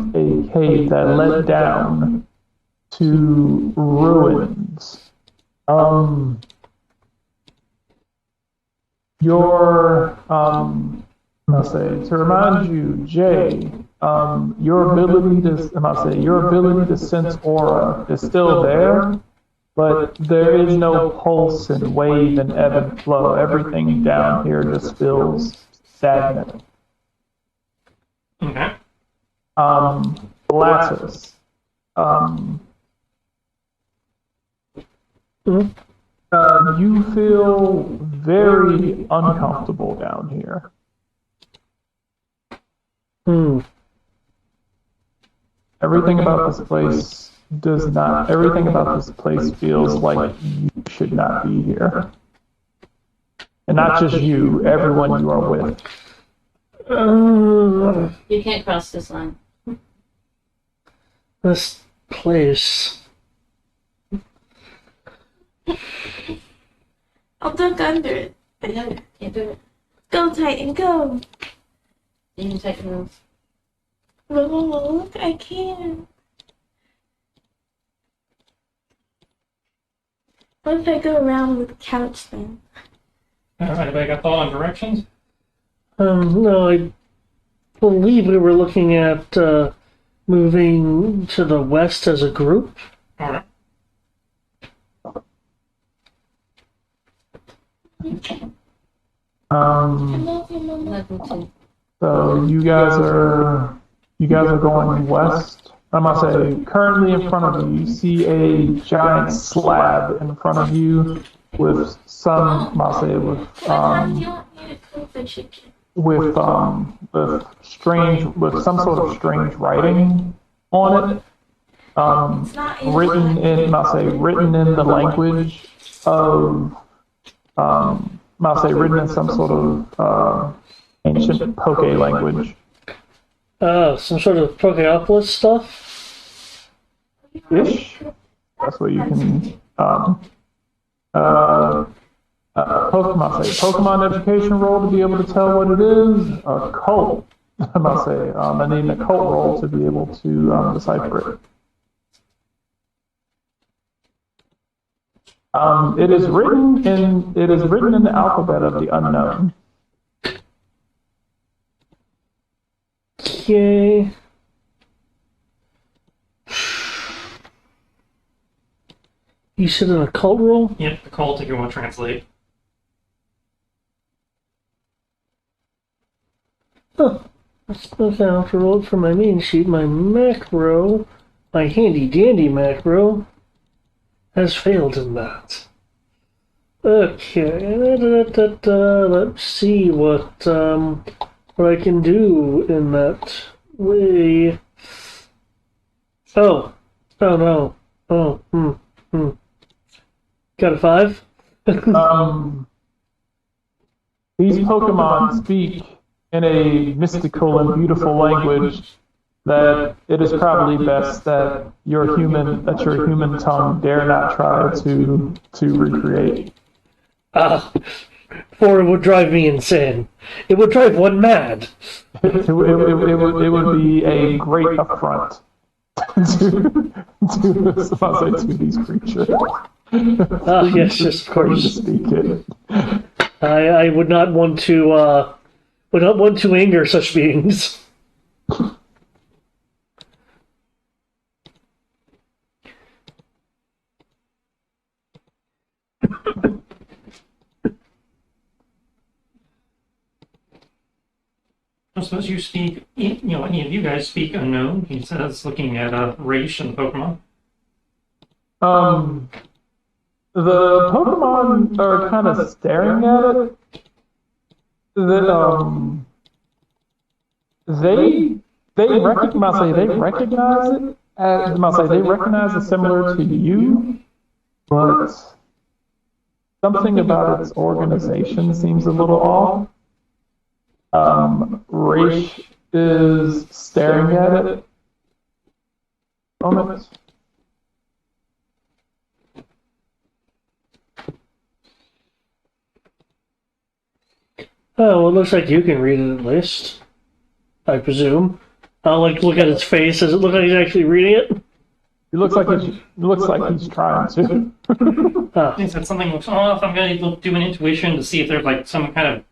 of a cave that led down to ruins. Your let's say to remind you, Jay, your ability to sense aura is still there, but there is no pulse and wave and ebb and flow. Everything down here just feels stagnant. Okay. Lattice. You feel very uncomfortable down here. Everything about this place everything about this place feels like you should not be here. And not just you, everyone you are with. You can't cross this line. This place. I'll duck under it. No, can't do it. Go, Titan, go. You can take it off. Look, I can. What if I go around with the couch then? Alright, anybody got thought on directions? No, I believe we were looking at moving to the west as a group. So you guys are going west. I must say, currently in front of you, you see a giant slab in front of you with some, with some sort of strange writing on it. Written in the language of, written in some sort of ancient Poke language. Some sort of Pokeopolis stuff? Ish. That's what you can, Pokemon education roll to be able to tell what it is. A cult, I need a cult roll to be able to decipher it. It is written in the alphabet of the unknown. Okay. You said an occult roll? Yep, occult if you want to translate. Huh. Okay, I'll have to roll it for my main sheet. My macro, my handy dandy macro, has failed in that. Okay, let's see what I can do in that way. Oh no. Got a 5? These Pokemon speak in a mystical and beautiful language that it is probably best that your human tongue dare not try to recreate. For it would drive me insane. It would drive one mad. It would be a great affront to these creatures. Yes, of course. Speak it. I would not want to anger such beings. I suppose you speak, any of you guys speak unknown. He says, looking at Raish and the Pokemon. The Pokemon are kind of staring at it. They recognize it. They recognize it similar to you, but something about its organization seems a little off. Raish is staring at it. Moment. Oh, well, it looks like you can read it at least. I presume. I'll like look at his face. Does it look like he's actually reading it? It looks like he's trying to. Is that something looks off? I'm going to do an intuition to see if there's like some kind of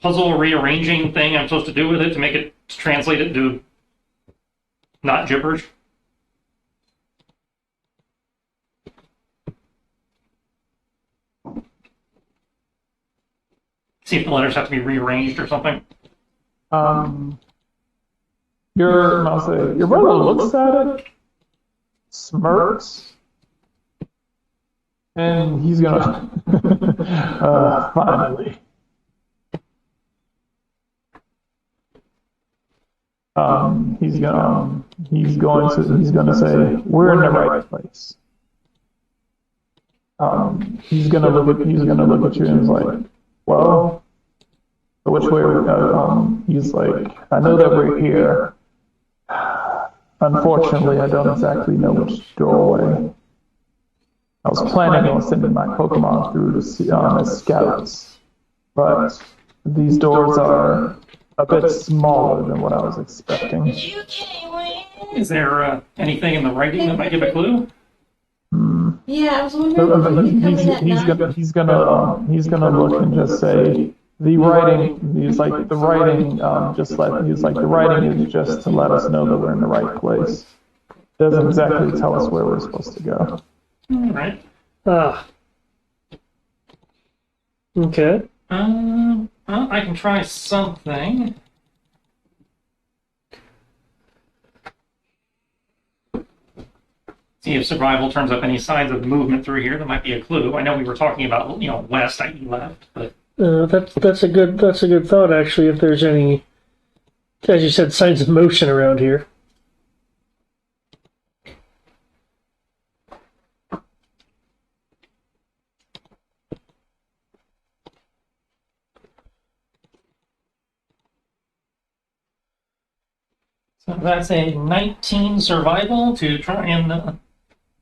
puzzle rearranging thing I'm supposed to do with it to make it to translate it to not gibberish. See if the letters have to be rearranged or something. Your brother looks at it, smirks, and he's gonna finally. He's gonna say, "We're in the right place." He's gonna look at you and he's like, "Well, which way are we going?" He's like, "I know that we're here. Unfortunately, I don't exactly know which doorway. I was planning on sending my Pokemon through to see as scouts, but these doors are a bit smaller than what I was expecting." You can't win. Is there anything in the writing that might give a clue? Yeah, I was wondering if you could cover that night. He's gonna look and just say the writing. He's like the writing. The writing is just to let us know that we're in the right place. Doesn't exactly tell us where we're supposed to go. All right. Okay. Well, I can try something. See if survival turns up any signs of movement through here. That might be a clue. I know we were talking about, west, i.e. left, but That's a good thought actually. If there's any, as you said, signs of motion around here. so that's a 19 survival to try and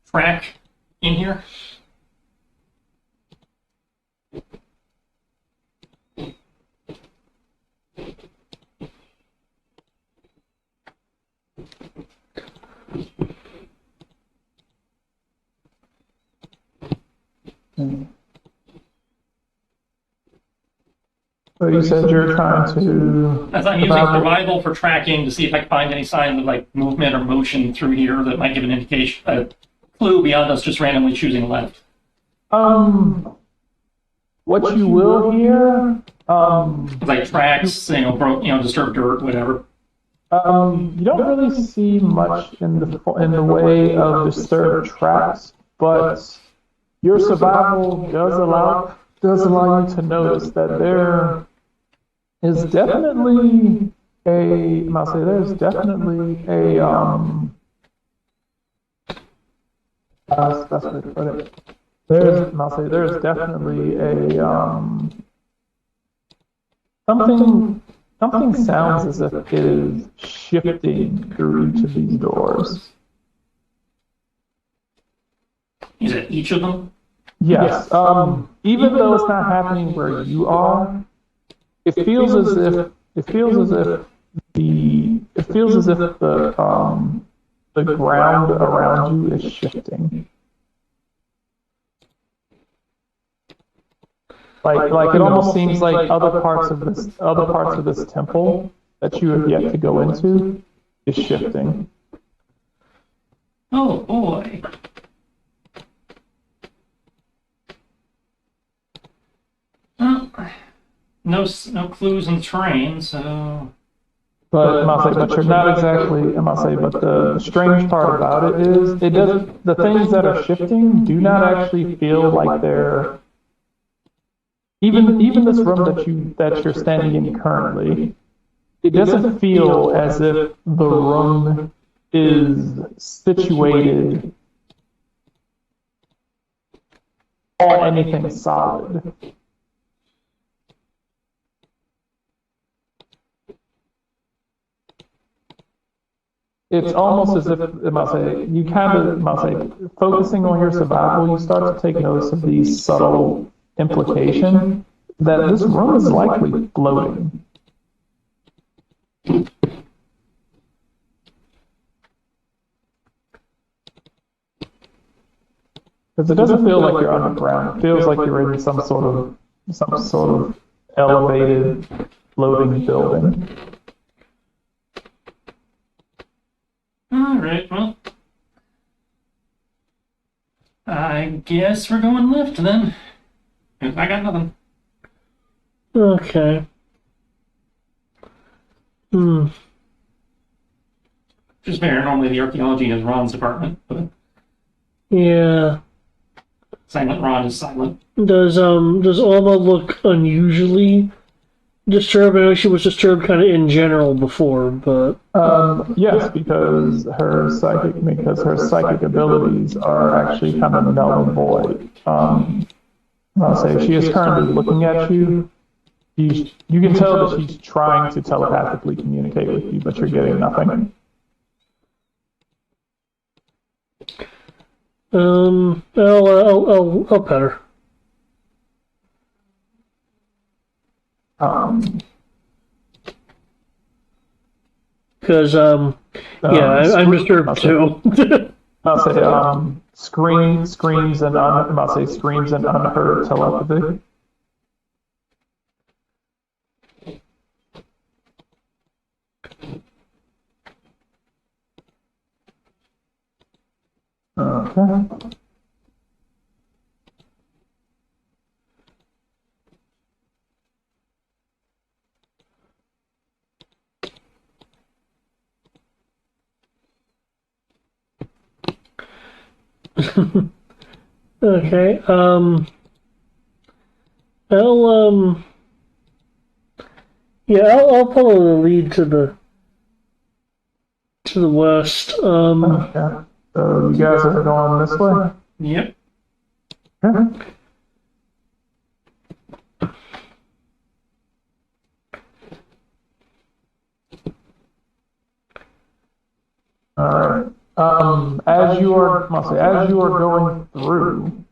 track in here. So you said you're trying to. As I'm using survival for tracking to see if I can find any signs of like movement or motion through here that might give an indication, a clue beyond us just randomly choosing left. What you will hear, Like tracks, disturbed dirt, whatever. you don't really see much in the way of disturbed tracks, but your survival does allow you to notice that there is definitely there's definitely that's way to put it. There's definitely something sounds as if it is shifting through each of these doors. Is it each of them? Yes. Even though it's not happening where you are, it feels as if the ground around you is shifting. Like it almost seems like other parts of this temple that you have yet to go into is shifting. Oh boy. Well, no clues in the terrain, so. But you're not exactly. But the strange part about it is, the things that are shifting do not actually feel like they're. Even this room that you're standing in currently, it doesn't feel as if the room is situated on anything solid. It's almost as if, focusing on your survival, you start to take notice of these subtle implications that this room is likely floating. Because it doesn't feel like you're underground. It feels like you're in some sort of elevated floating building. All right, well, I guess we're going left then. I got nothing. Okay. Just fair. Normally the archaeology is Ron's department, but Yeah. Silent Ron is silent. Does Alma look unusually disturbed? I know she was disturbed kind of in general before, but Yes, because her psychic abilities are actually kind of null and void. I'll say she is currently looking at you. You can tell that she's trying to telepathically communicate with you, but you're getting nothing. I'll pet her. Because I'm disturbed too. I'll say screams and unheard telepathy. Okay. Okay. I'll follow the lead to the west. Okay. So you guys are going this way? Yep. Okay. All right. As you are going through,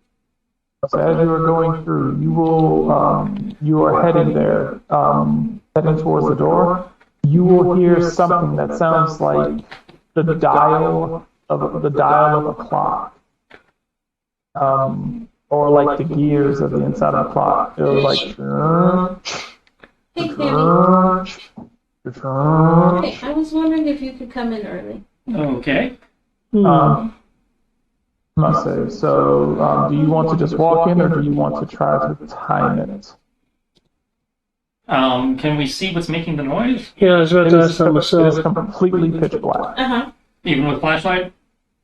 you are heading there, heading towards the door. You will hear something that sounds like the dial of a clock, or like the gears of the inside of the clock. It was like. Hey, Tammy. Hey, I was wondering if you could come in early. Okay. Must say. So, do you want to just walk in, or do you want to try to time it? Can we see what's making the noise? Yeah, I was about to ask that It myself. is completely pitch black. Even with flashlight?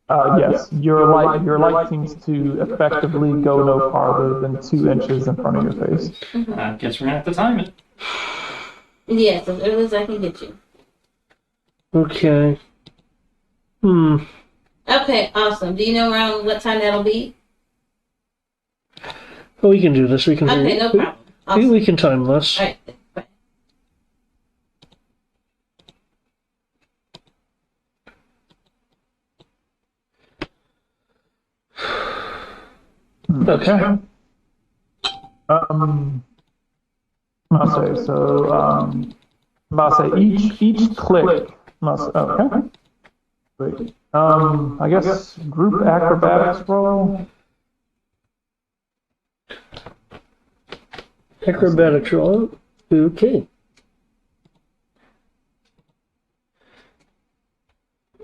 Yes, your light seems to effectively go no farther than 2 inches in front of your face. I guess we're gonna have to time it. Yes, as early as I can get you. Okay. Okay, awesome. Do you know around what time that'll be? Oh, we can do this. We can. Okay, no problem. Awesome. We can time this. All right. Bye. Okay. I'll say each click must. Okay. Wait. I guess group acrobatics roll. Acrobatics roll. Okay.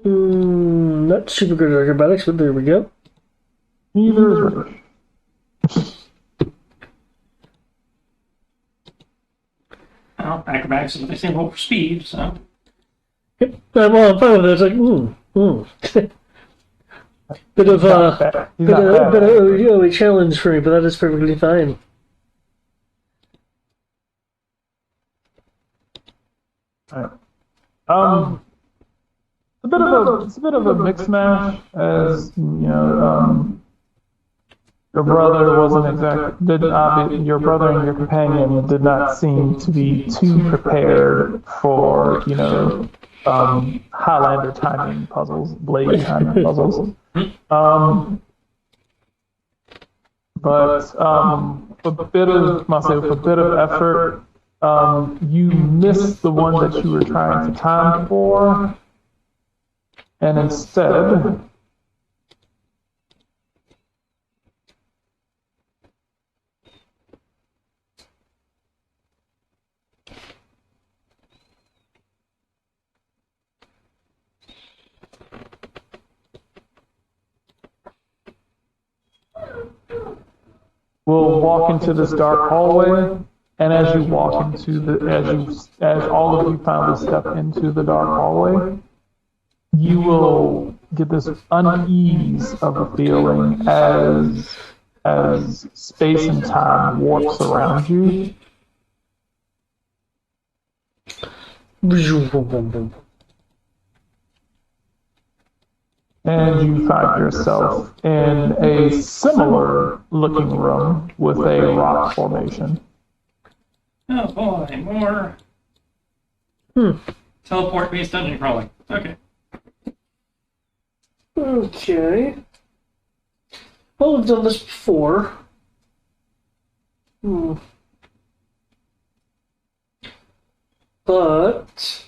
Not super good at acrobatics, but there we go. Neither is Rich. Well, acrobatics is what they say roll for speed, so. Yep. I'm fine with it. It's like, bit of a challenge for me, but that is perfectly fine. Right. It's a bit of a mix match, as you know. Your brother wasn't your brother and your companion did not seem to be too prepared for Highlander timing puzzles, blade timing puzzles. But with a bit of effort, you missed the one that you were trying to time for, and instead will walk into this dark hallway, and as you walk into as all of you finally step into the dark hallway, you will get this unease of a feeling as space and time warps around you. And you find yourself in a similar looking room with a rock formation. Oh boy, more teleport-based dungeon crawling. Okay. Okay. Well, we've done this before. But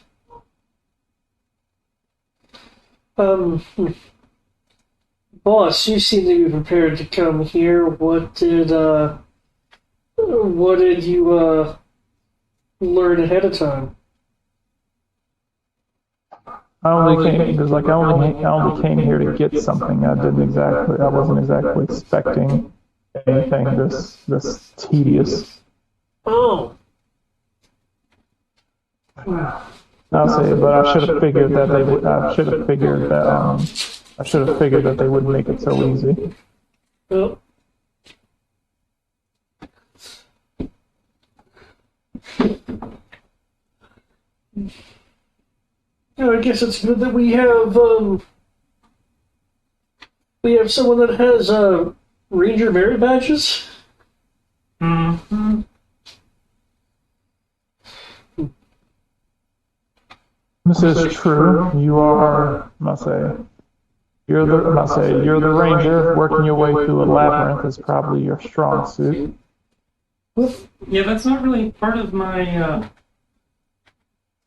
boss, you seem to be prepared to come here. What did you learn ahead of time? I only came here to get something. I wasn't exactly expecting anything this tedious. Oh. I'll say, but I should have figured that they would. I should have figured that they wouldn't make it so easy. Well. I guess it's good that we have someone that has Ranger merit badges. Mm-hmm. This is true. You are, you're the ranger. Working your way through a labyrinth is probably your strong suit. Yeah, that's not really part of my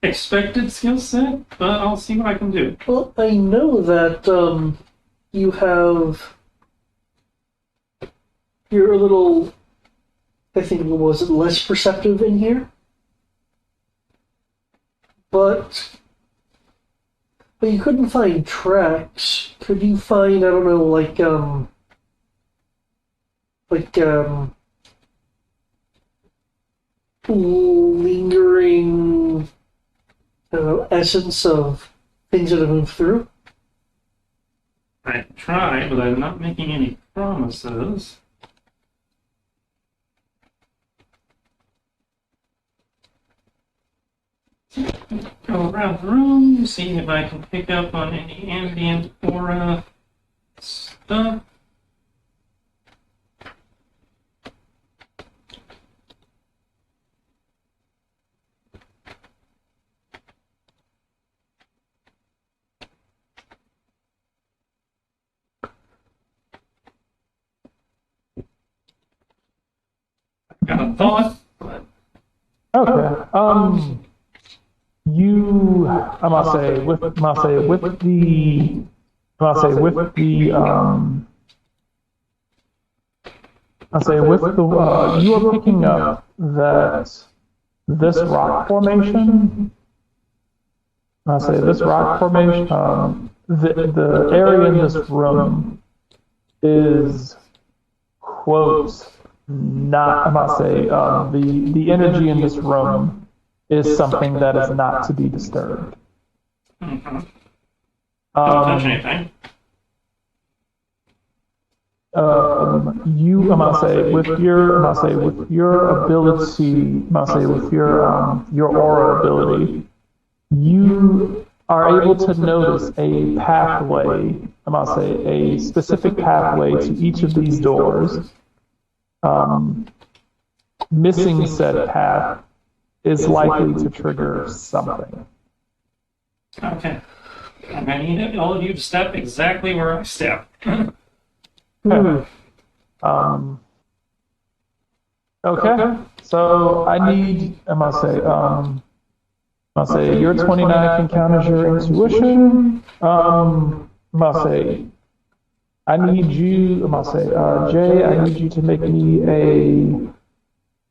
expected skill set, but I'll see what I can do. Well, I know that you're a little, I think, was it less perceptive in here? But you couldn't find tracks. Could you find, I don't know, lingering, I don't know, essence of things that have moved through? I try, but I'm not making any promises. Go around the room, see if I can pick up on any ambient aura stuff. Got a thought, but Okay. You, I must say, with the you are picking up that this rock formation, the area in this room is, quote, not, the energy in this room is something that is not to be disturbed. mm-hmm. Don't touch anything. You, with your ability, with your aura ability, you are able to notice a pathway, a specific pathway to each of these doors. Missing said path is likely to trigger something. Okay. I'm going to need all of you to step exactly where I step. Okay. So I need, your 29 encounters your intuition. I need you, Jay, I need you to make me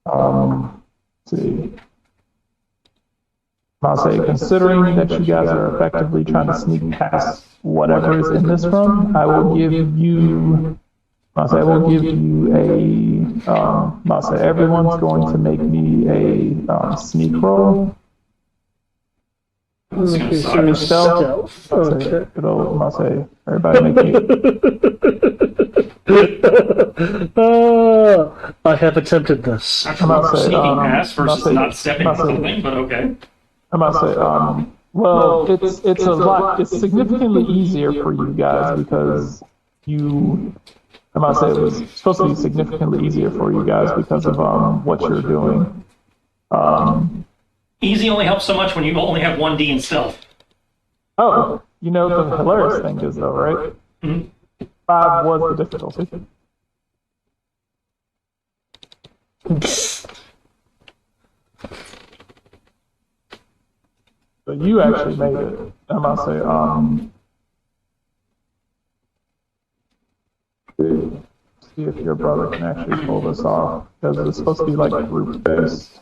let's see. Considering that you guys are effectively trying to sneak past whatever is in this room, I will give you I say we'll give you I say everyone's going to make me a sneak roll. That's gonna Okay, suck. so Stealth. stealth. I say, Okay. I say everybody make me. I have attempted this. I prefer say, sneaking past versus say- not stepping on say- something, but okay. I'm gonna say well it's significantly easier for you guys because I'm gonna say it was supposed to be significantly easier for you guys because of what you're doing. Easy only helps so much when you only have 1D in stealth. Oh, you know what the hilarious thing is though, right? Mhm. 5 was the difficulty. So you actually made it. I'm gonna say see if your brother can actually pull this off because it's supposed to be like group based.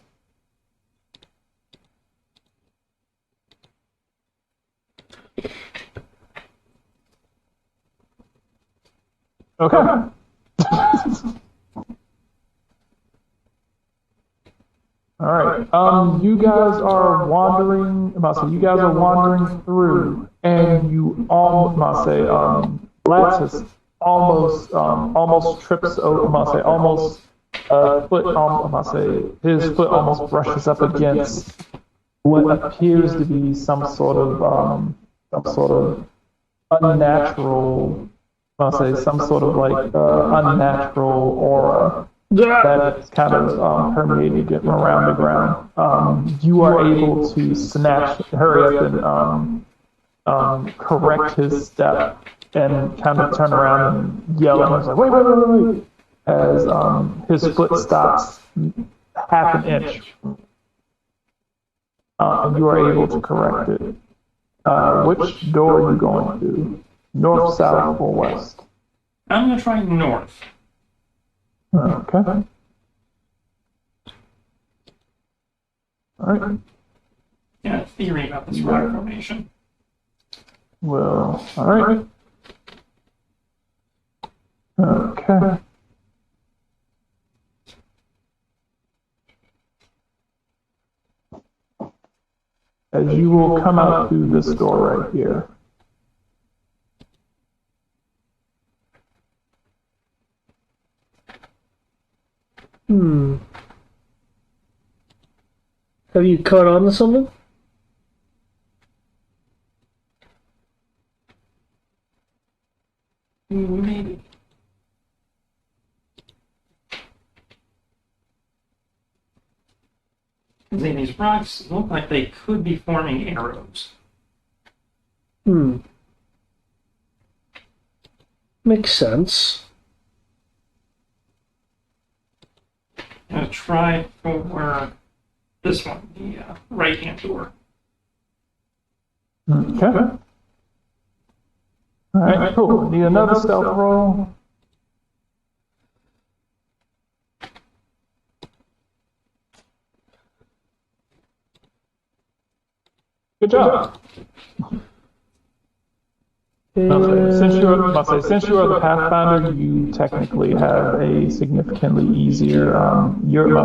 Okay. All right. You guys are wandering. You guys are wandering through, and you all must say, Lattice almost trips over. Must say, almost foot. Must say, his foot almost brushes up against what appears to be some sort of unnatural. Must say, some sort of like unnatural aura that's kind of permeated around the ground. You are able to hurry up and correct his step and kind of turn around and yell at him, like, wait, as his foot stops half an inch. And you are able to correct it. Which door are you going to? North, south, or west? I'm gonna try north. Okay. All right. Yeah, theory about this rock formation. Well, all right. Okay. As you will come out through this door right here. Have you caught on to something? Maybe. These rocks look like they could be forming arrows. Makes sense. I'm gonna try for this one, the right-hand door. Okay. All right, cool. Need another stealth roll. Good job. Since you are the Pathfinder, you technically have a significantly easier. You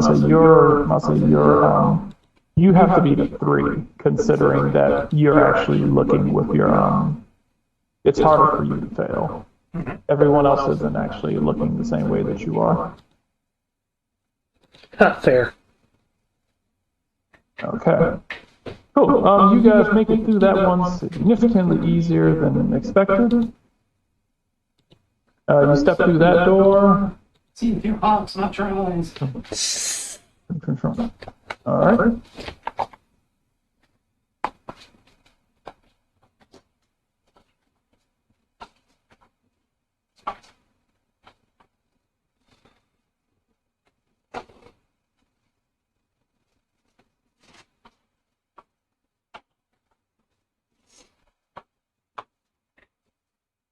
have to be the 3, considering that you're actually looking with your. It's harder for you to fail. Everyone else isn't actually looking the same way that you are. Not fair. Okay. Cool. You guys make it through that one significantly easier than expected. You step through that door. See with your hawks, not your eyes. All right.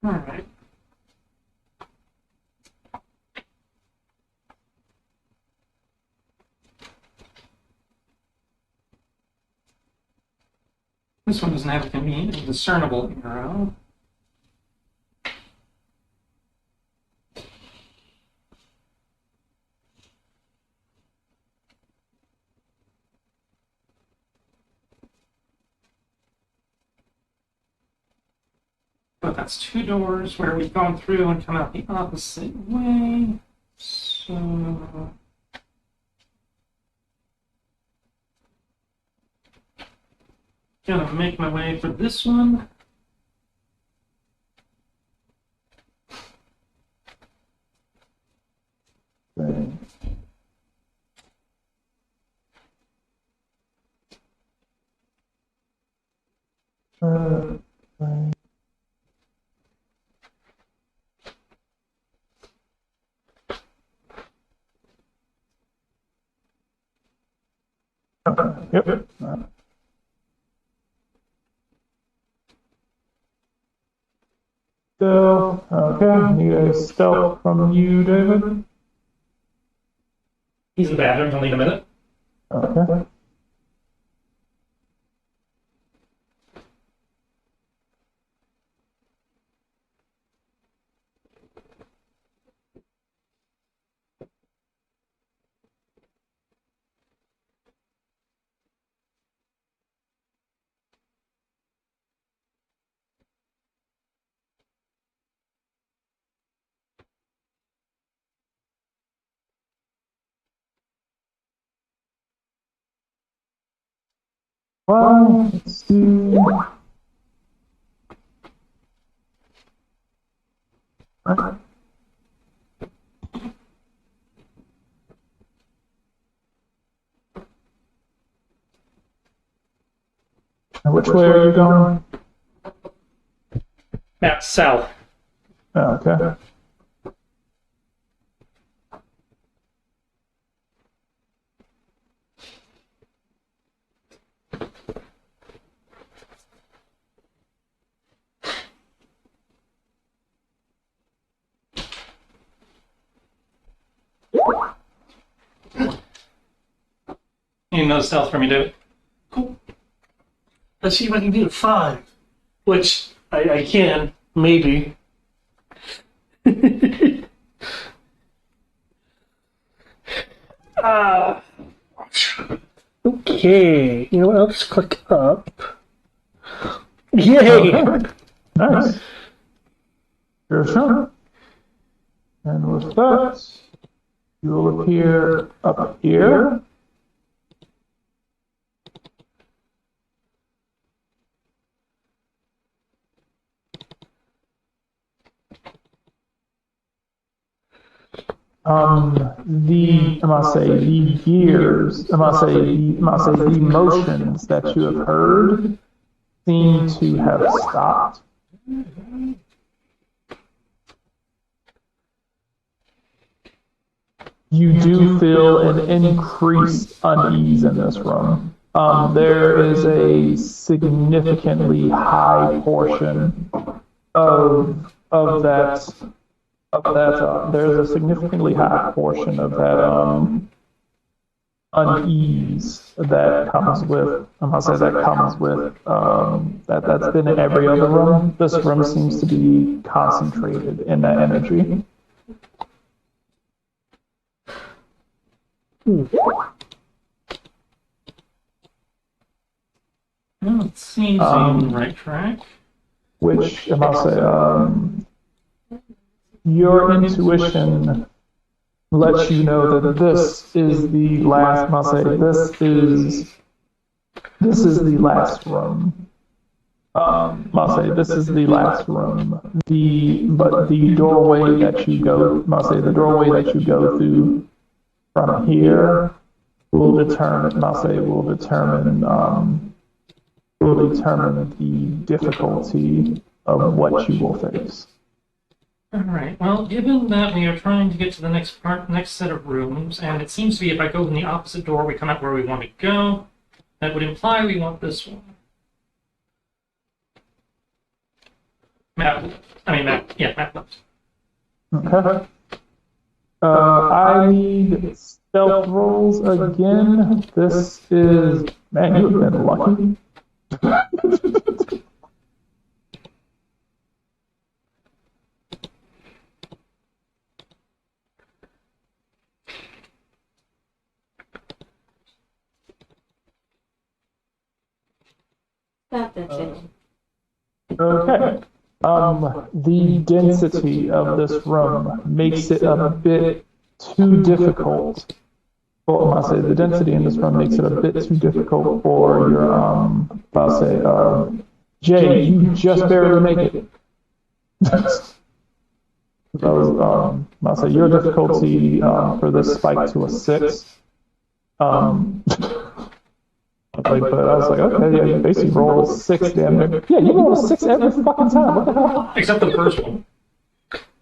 All right. This one doesn't have to be a discernible arrow. But that's 2 doors where we've gone through and come out the opposite way. So. Gonna make my way for this one. Okay. Right. Okay. Yep. Stealth. Okay. Need a stealth from you, David. He's in the bathroom, he'll need a minute. Okay. Well, let's see. Right. And which way are you going? Matt, south. Oh, okay. You need another stealth from me, David. Cool. Let's see if I can do a 5. Which, I can, maybe. Okay, you know what, I'll just click up. Yay! Okay. Nice. Your turn. And with that, you will appear up here. I must say, the gears, I must say, the motions that you have heard seem to have stopped. You do feel an increased unease in this room. There is a significantly high portion of that there's a significantly high portion of that unease that comes with, I'm gonna say that comes with that's been in every other room. This room seems to be concentrated in that energy. Well, it seems on the right track. Which I must say, your intuition lets you know that this is the last. Must say this is the last room. Must say this is the last room. But the doorway that you go, must say the doorway that you go through from here will determine. Must say will determine the difficulty of what you will face. All right. Well, given that we are trying to get to the next set of rooms, and it seems to be if I go in the opposite door, we come out where we want to go. That would imply we want this one. Map left. Okay. I need stealth rolls again. This is, man, you have been lucky. Got that thing. Okay. the density of this room makes it a bit too difficult. Well, I'll say the density in this room makes it a bit too difficult for your, I'll say, Jay, you just barely make it. I'll say your difficulty for this spiked to a 6. But I was like, okay, yeah, you basically roll a 6 damn near. Yeah, you roll a 6 every fucking time. What the hell? Except for the first one.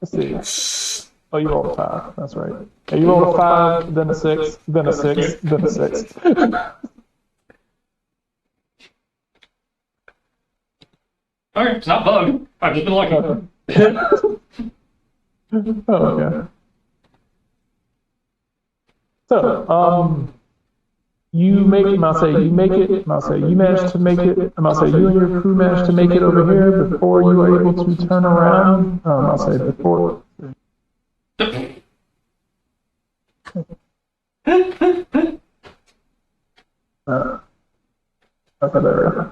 Let's see. Oh, you rolled a 5. That's right. Yeah, you rolled a 5, then a 6, then a 6, then a 6. Okay, it's not bugged. I've just been lucky. Oh, okay. So, you make, you make it, you manage to make it, you and your crew manage to make it over here before you are able to turn around, before. Okay, there we go.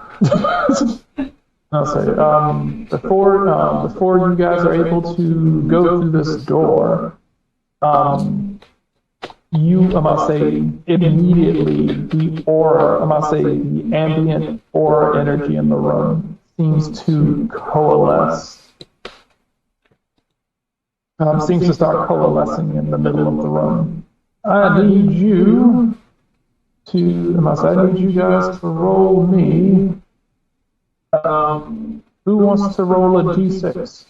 Before you guys are able to go through this door, you, immediately the aura, the ambient aura energy in the room seems to coalesce. Seems to start coalescing in the middle of the room. I need you guys to roll me. Who wants to roll a d6?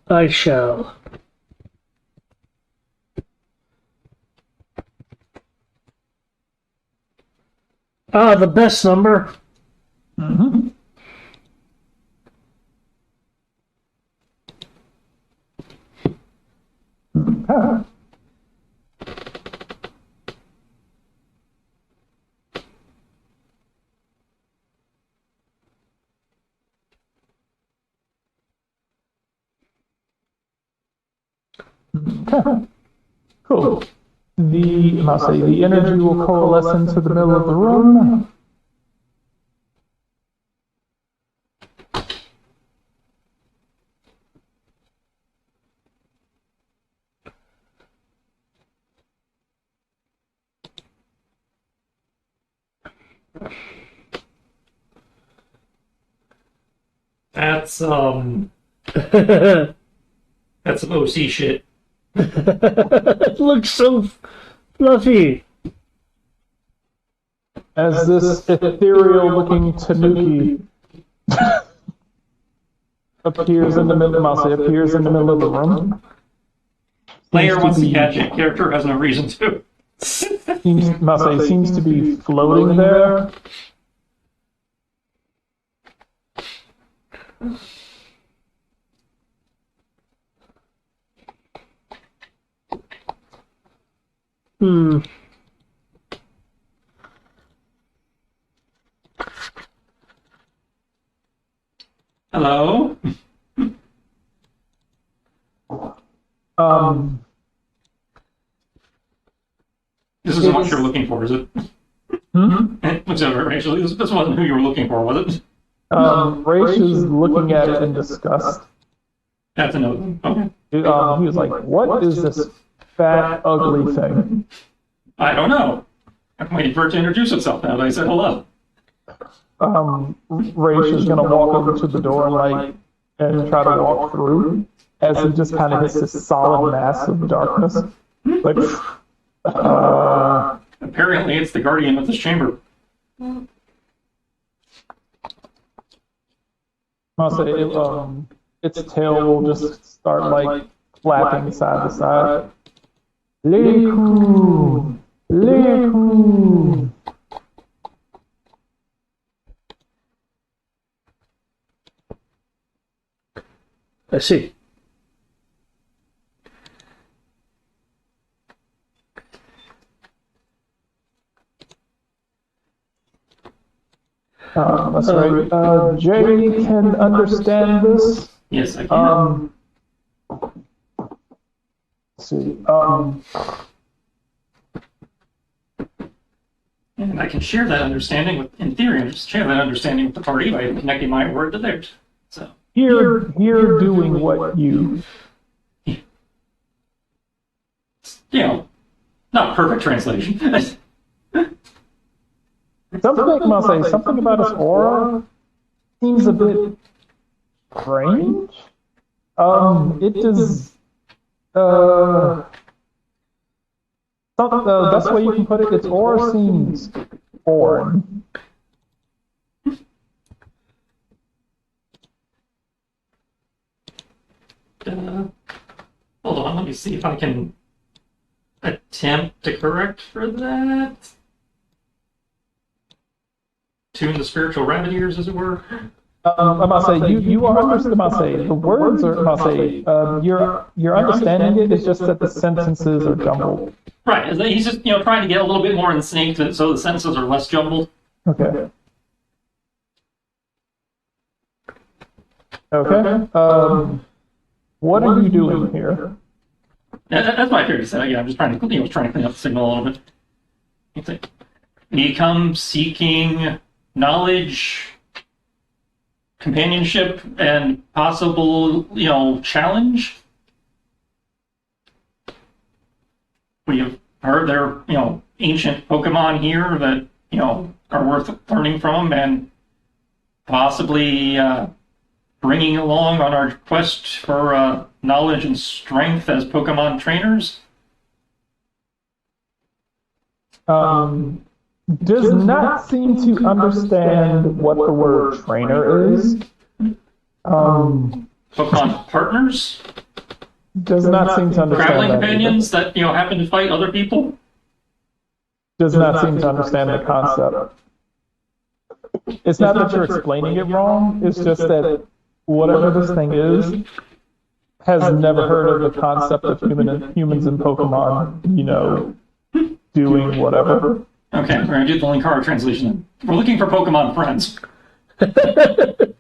I shall. The best number. Mm-hmm. Okay. Cool. The energy will coalesce into the middle of the room. That's some OC shit. It looks so fluffy. As this ethereal-looking tanuki appears in the middle of the room. Player wants to catch it. Character has no reason to. Seems to be floating there. Hello? This isn't what you're looking for, is it? Whichever, actually, this wasn't who you were looking for, was it? Raish is looking at it in disgust. That's a note. Okay. He was like, what is this fat, ugly thing? I don't know. I'm waiting for it to introduce itself now that I said hello. Raish is going to walk over to the door and try to walk through as he just kind of hits this solid mass of darkness. Like, apparently it's the guardian of this chamber. I'll say its tail will just start flapping side to side. Leku! Leku! I see. That's right. Jay can understand this. Yes, I can. Let's see. And I can share that understanding with, in theory, just share that understanding with the party by connecting my word to theirs. So Here doing what you. Not perfect translation. Something about his aura seems a bit strange. It does. The best way you can put it, its aura seems foreign. Hold on, let me see if I can attempt to correct for that. Tune the spiritual rabbit ears, as it were. I must say, you are understanding. I must say, the words are. I must say, you're understanding it. It's just that the sentences are jumbled. Right. He's just trying to get a little bit more in sync so the sentences are less jumbled. Okay. Okay. What are you doing here? That's what I figured you said. Again, I'm just trying to clean up the signal a little bit. We come seeking knowledge, companionship, and possible, challenge. We have heard there are, ancient Pokemon here that, are worth learning from and possibly bringing along on our quest for knowledge and strength as Pokemon trainers. Does not seem to understand what the word trainer is. Pokemon partners? Does not seem to understand Traveling that companions that, happen to fight other people? Does not seem to understand the concept. It's not that you're explaining it wrong, it's just that whatever this thing is, has never heard of the concept of humans and Pokemon, doing whatever. Okay, we're going to do the Linkara translation. We're looking for Pokemon friends. It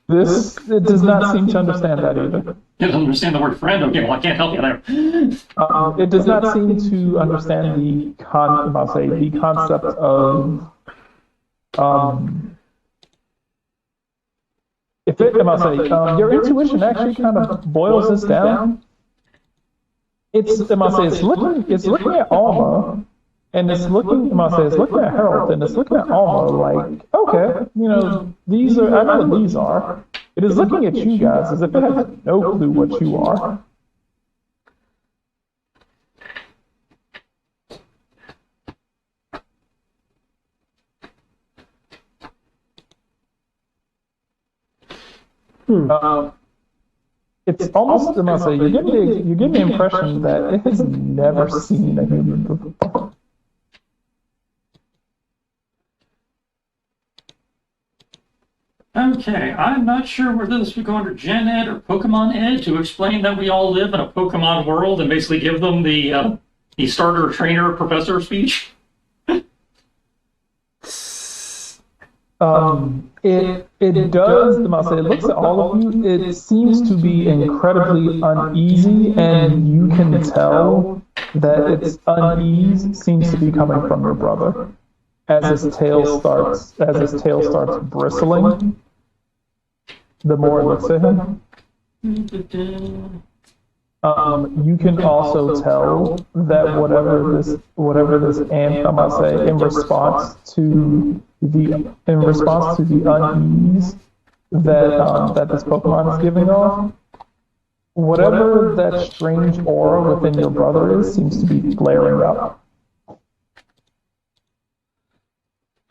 does not seem to understand that either. It doesn't understand the word friend? Okay, well, I can't help you there. It does not seem to understand the concept of your intuition actually kind of boils this down. It's looking at Alma, and it's looking at Harold, and it's looking at Alma like, okay, these are, I know what these are. It is looking at you guys as if it has no clue what you are. It's almost, you're getting the impression that it has never seen a human before. Okay, I'm not sure whether this would go under Gen Ed or Pokemon Ed to explain that we all live in a Pokemon world and basically give them the starter, trainer, professor speech. It does, it looks at all of you, it seems to be incredibly uneasy, and you can tell that its unease seems to be coming from your brother. As his tail starts bristling, the more it looks at him. You can also tell that whatever this anthem, in response to the unease that this Pokemon is giving off, whatever that strange aura within your brother is seems to be flaring up.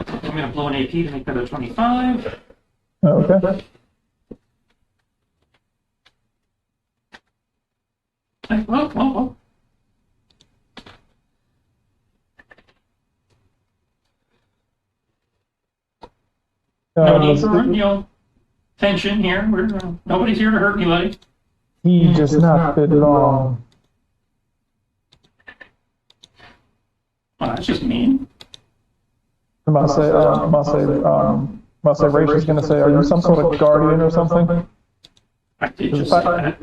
I'm going to blow an AP to make that a 25. Okay. Whoa. No need for, tension here. Nobody's here to hurt anybody. He does not fit long. Well, that's just mean. Rachel's going to say, are you some sort of guardian or something? I did just say that.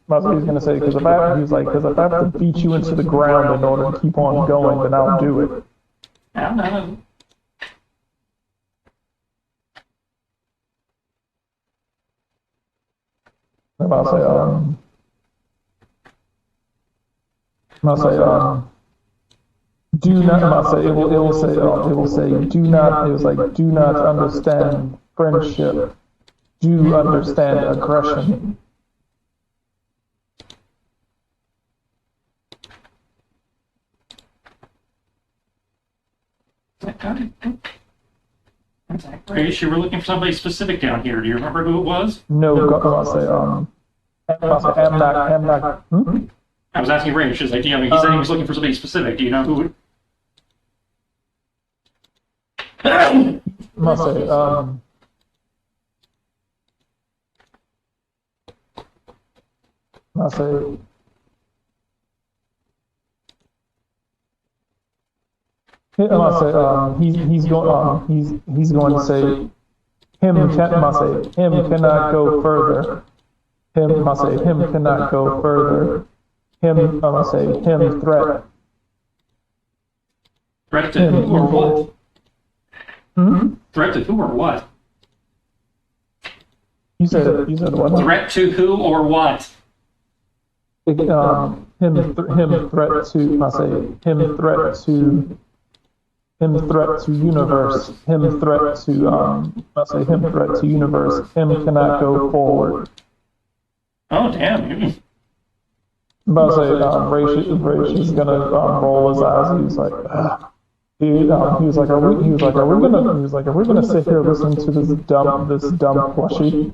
That's what he's gonna say. Because because if I have to beat you into the ground in order to keep on going, then I'll do it. I don't know. And I'll say, do not. I'll say it will say, do not. It was like, do not understand friendship. Do understand aggression. Grace, you were looking for somebody specific down here. Do you remember who it was? No, I'll say, I'm not. I was asking Ray. She's like, he said he was looking for somebody specific. Do you know who? I'll say, I'll say, he's going to say, him cannot go further. Him cannot go further. Him threat. Threat to who or what? Threat to who or what? You said what? Threat to who or what? Him threat to, him threat to universe, him threat to universe, him cannot go forward. Oh, damn. But Raish is gonna roll his eyes. He's like, he was like, are we gonna sit here listening to this dumb plushie?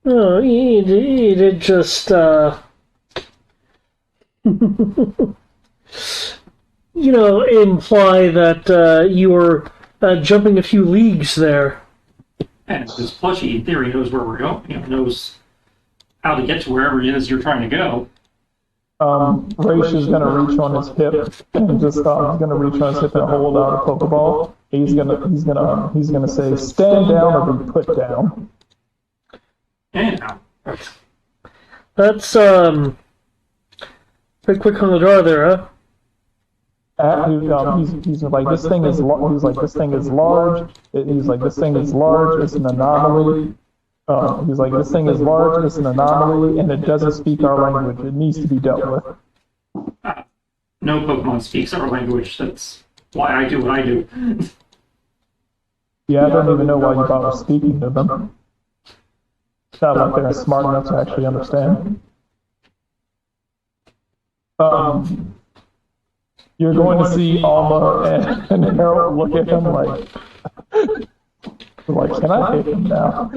Oh, he did just, imply that you were jumping a few leagues there. And this plushie, in theory, knows where we're going. Knows how to get to wherever it is you're trying to go. Raish is gonna reach on his hip and just he's gonna reach on his hip and hold out a Pokeball. He's gonna say, stand down or be put down. Anyhow. That's pretty quick on the draw there, huh? He's like, this thing is this thing is large. He's like, this thing is large. It's an anomaly. He's like, this thing is large. It's an anomaly, and it doesn't speak our language. It needs to be dealt with. No Pokemon speaks our language. That's why I do what I do. Yeah, I don't even know why you bother speaking to them. Not like they're smart enough to actually understand. You're going to see Alma and Harold look at him like, can I hit him now?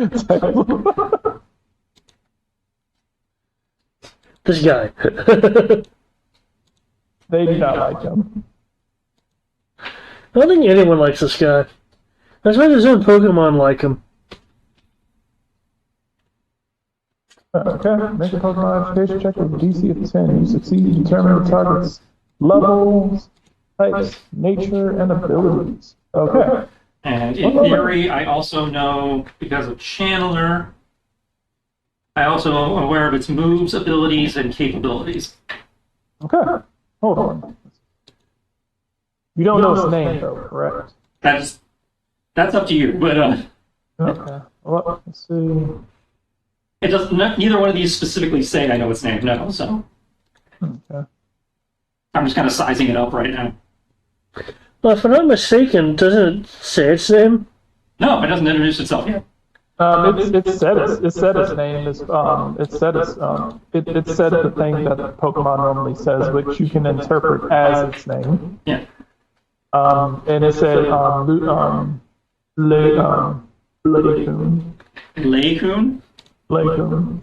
This guy. They do not like him. I don't think anyone likes this guy. That's why there's no Pokemon like him. Okay, make a Pokemon education check with DC of 10. You succeed, you determine the target's levels, types, nature, and abilities. Okay. And in theory, I also know, because of Channeler, I also am aware of its moves, abilities, and capabilities. Okay. Hold on. You don't know its name, though, correct? That's up to you, but Okay. Well, let's see. it does. Neither one of these specifically say I know its name. No, so Okay. I'm just kind of sizing it up right now. Well, if I'm not mistaken, doesn't it say its name? No, it doesn't introduce itself yet. It said its name is it said the thing that Pokemon normally says, which you can interpret as its name. Yeah. And it said Laycoon. Laycoon? Laycoon.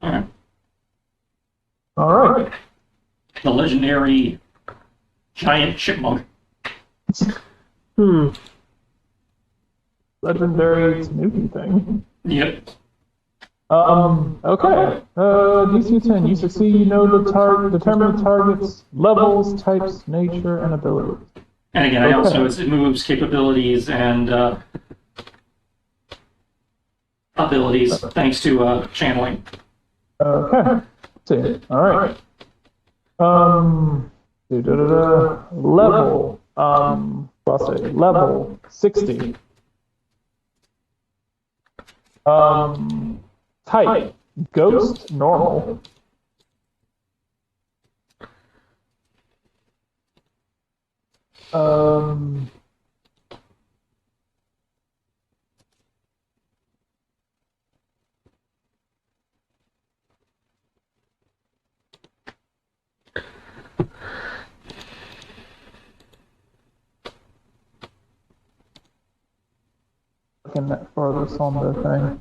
Alright. All right. The legendary giant chipmunk. Legendary Tanuki thing. Yep. Okay. DC 10. You succeed. You know the target. Determine the target's levels, types, nature, and abilities. And again, I also know its moves, capabilities, and abilities, thanks to channeling. Okay. Let's see. All right. Level. I'll say level 60. Type. Ghost normal. Um, looking at furthest on the thing.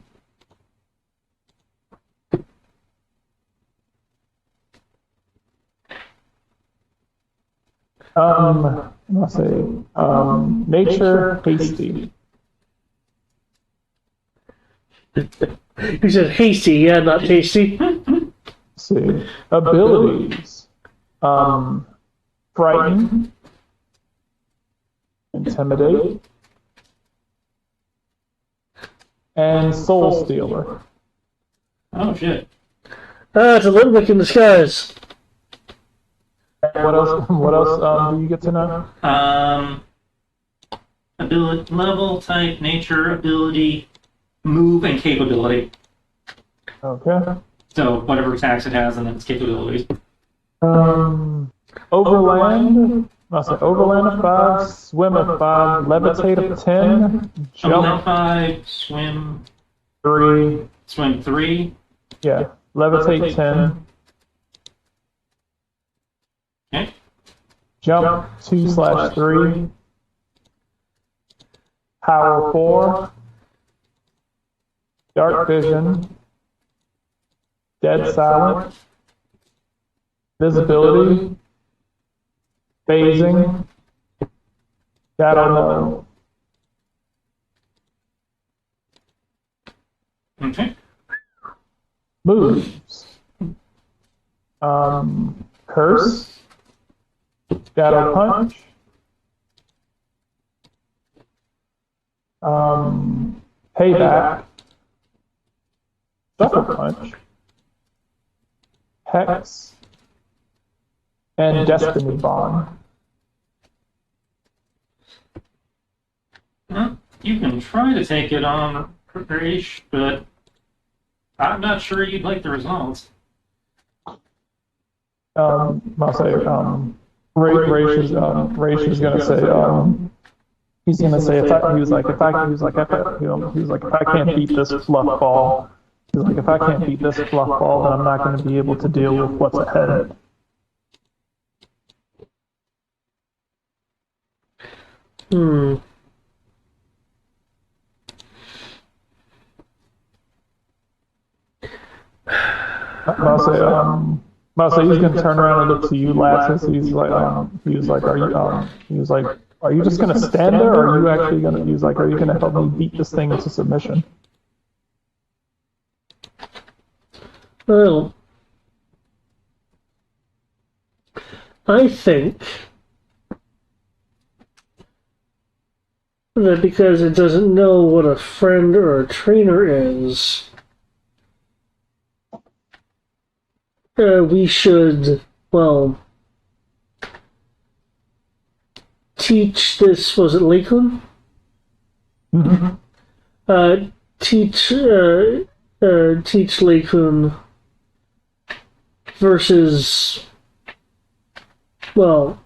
Let's see. Nature hasty. You said hasty, yeah, not tasty. Let's see. Abilities. Frighten. Intimidate. And soul stealer. Oh shit. Ah, it's a Limbic in disguise. What else? What else do you get to know? Ability, level, type, nature, ability, move, and capability. Okay. So whatever attacks it has and then its capabilities. Overland. I'll say overland of 5, swim of 5, levitate of 10, Overland jump 5, swim 3. 3. Yeah, levitate 10, Okay. jump 2/3, power 4, dark vision, dead silent, visibility, phasing, shadow no. Okay. Moves. Curse, shadow punch, payback, sucker punch, hex, and destiny bond. Well, you can try to take it on Raish, but I'm not sure you'd like the results. I'll say, Raish is gonna say, he's gonna say, if I can't beat this fluff ball, he's like, if I can't beat this fluff ball, then I'm not gonna be able to deal with what's ahead. I'll say he's gonna turn around and look to you, Lassus. He's like, are you just gonna stand there, or are you actually gonna? He's like, are you gonna help me beat this thing into submission? Well, I think that because it doesn't know what a friend or a trainer is, we should, well, teach this, was it Lakun? Mm-hmm. Teach Lakun versus, well,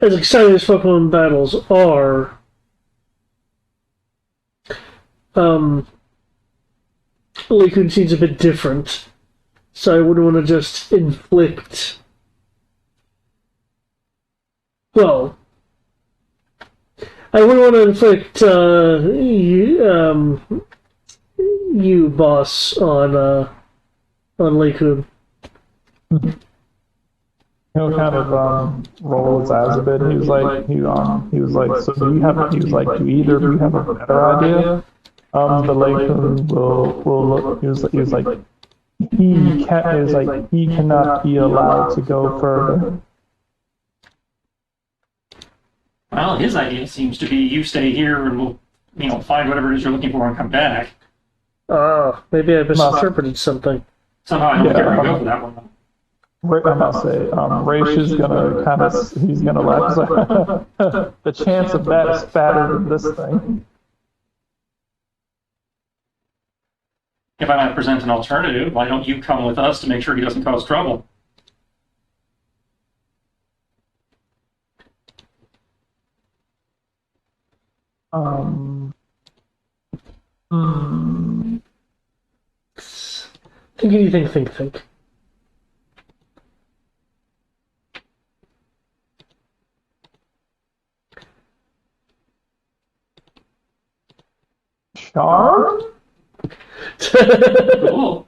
as exciting as Pokemon battles are, Lakun seems a bit different. So I wouldn't want to just inflict. Well, I wouldn't want to inflict you, boss, on Lakun. He'll kind of roll his eyes a bit. He was like, so do you have? He was like, do either of you have a better idea? The Lakun will look. He was like. He cannot be allowed to go further. Well, his idea seems to be you stay here and we'll, find whatever it is you're looking for and come back. Maybe I misinterpreted something. Somehow I don't think Yeah. you're going to go for that one. I'm gonna say, Raish is gonna kind of, he's gonna laugh. He's like, the chance of that is fatter than this thing. If I might present an alternative, why don't you come with us to make sure he doesn't cause trouble? Hmm. Think. Charm? Cool.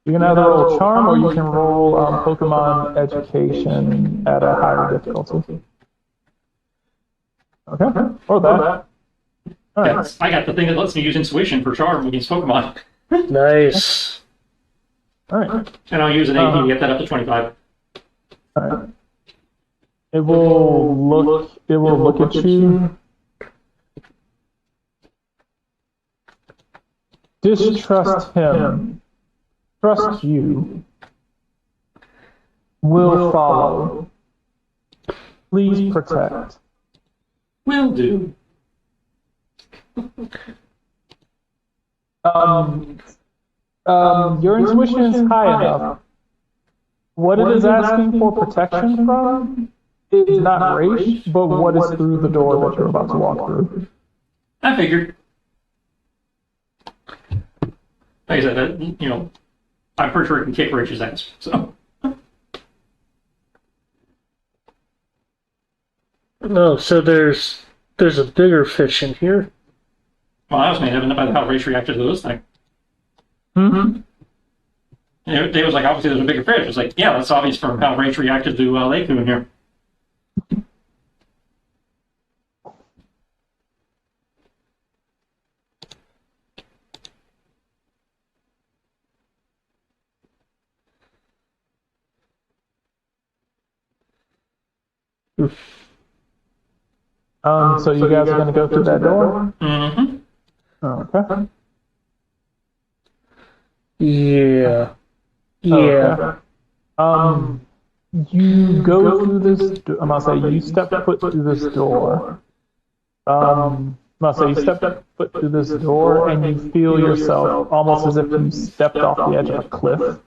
You can either roll charm or you can roll Pokemon education at a higher difficulty. Okay, or that. All right. I got the thing that lets me use intuition for charm against Pokemon. Nice. All right. And I'll use an AP to get that up to 25. All right. It will look at you. Distrust him. Trust you. Will follow. Please protect. Will do. Your intuition is high enough. What it is asking for protection from is not race, but what is through the door that you're about to walk through. I figured. Like I said, I'm pretty sure it can kick Rich's ass. So No, so there's a bigger fish in here. well, I was made up by how Rich reacted to this thing. Mm-hmm. And they was like, obviously there's a bigger fish. It's like, yeah, that's obvious from how Rach reacted to Leiku in here. So you guys are going to go through that door? Mm-hmm. Okay. Yeah. Okay. You go through this. I'm gonna say you step foot through this door. I'm gonna say you step foot through this door, and you feel yourself almost as if you stepped off the edge of a cliff.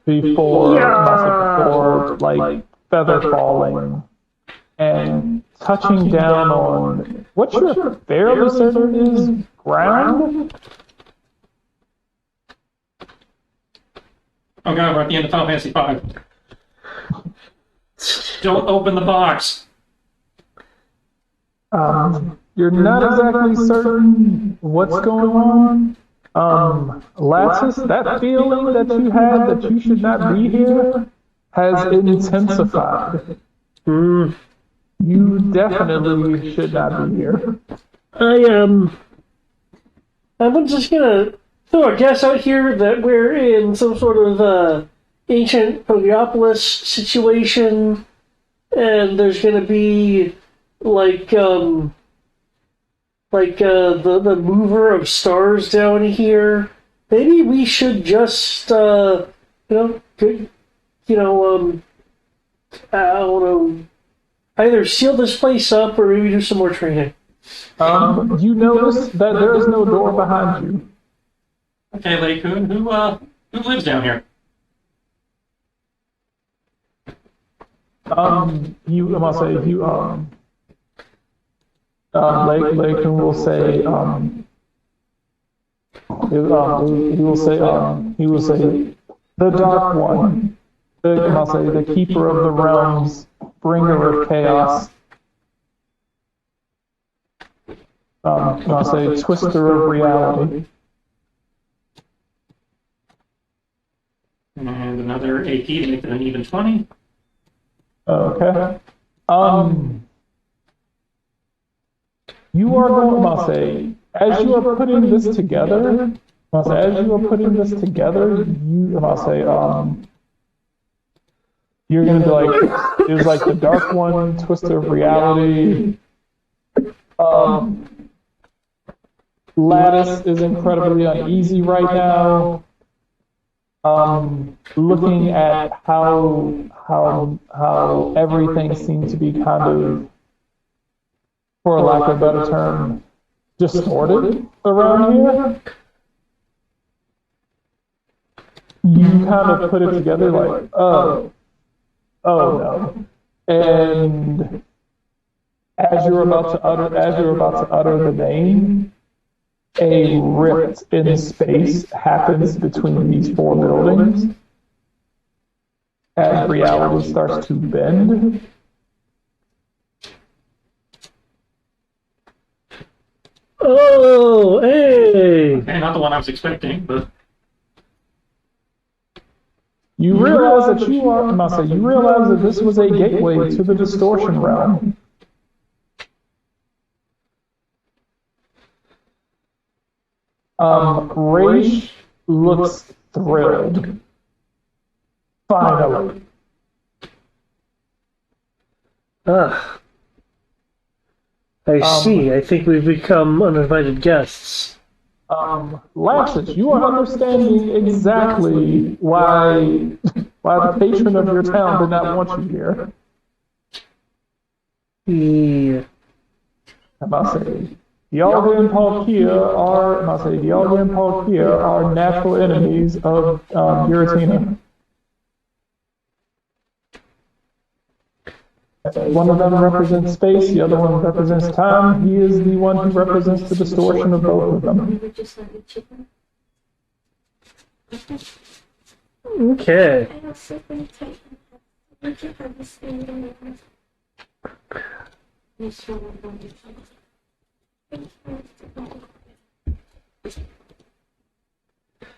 Before like feather falling and touching down on what you're fairly certain is ground. Oh god, we're at the end of Final Fantasy V. Don't open the box. You're not exactly certain what's going on. Lattice, that feeling that you had that you should not be here has intensified. You definitely should not be here. I'm just gonna throw a guess out here that we're in some sort of ancient Pokeopolis situation, and there's gonna be the mover of stars down here. Maybe we should just I don't know, either seal this place up or maybe do some more training. You notice that there is no door behind you. Okay, Leikun, who lives down here? Leikun will say, he will say, the Dark One, the Keeper of the Realms, Bringer of Chaos. I'll say, Twister of Reality. And another AP to make it an even 20. Okay. You are going, I'll say, as you are putting this together, I'll say, you're going to be like, is like the Dark One, Twister of Reality. Lattice is incredibly uneasy right now. Looking at how everything seems to be kind of, for lack of a better term, distorted around here. You kind of put it together like, oh no. And as you're about to utter the name, a rift in space happens between these four buildings as reality starts to bend. Oh, hey! Okay, not the one I was expecting, but You realize that you realize that this was a gateway to the distortion realm. Raish looks thrilled. Finally. I see. I think we've become uninvited guests. Lassus, you are understanding exactly why the patron of your town did not want you here. Yeah. I must say, Dialga and Palkia are natural enemies of Giratina. One of them represents space, the other one represents time. He is the one who represents the distortion of both of them. Okay.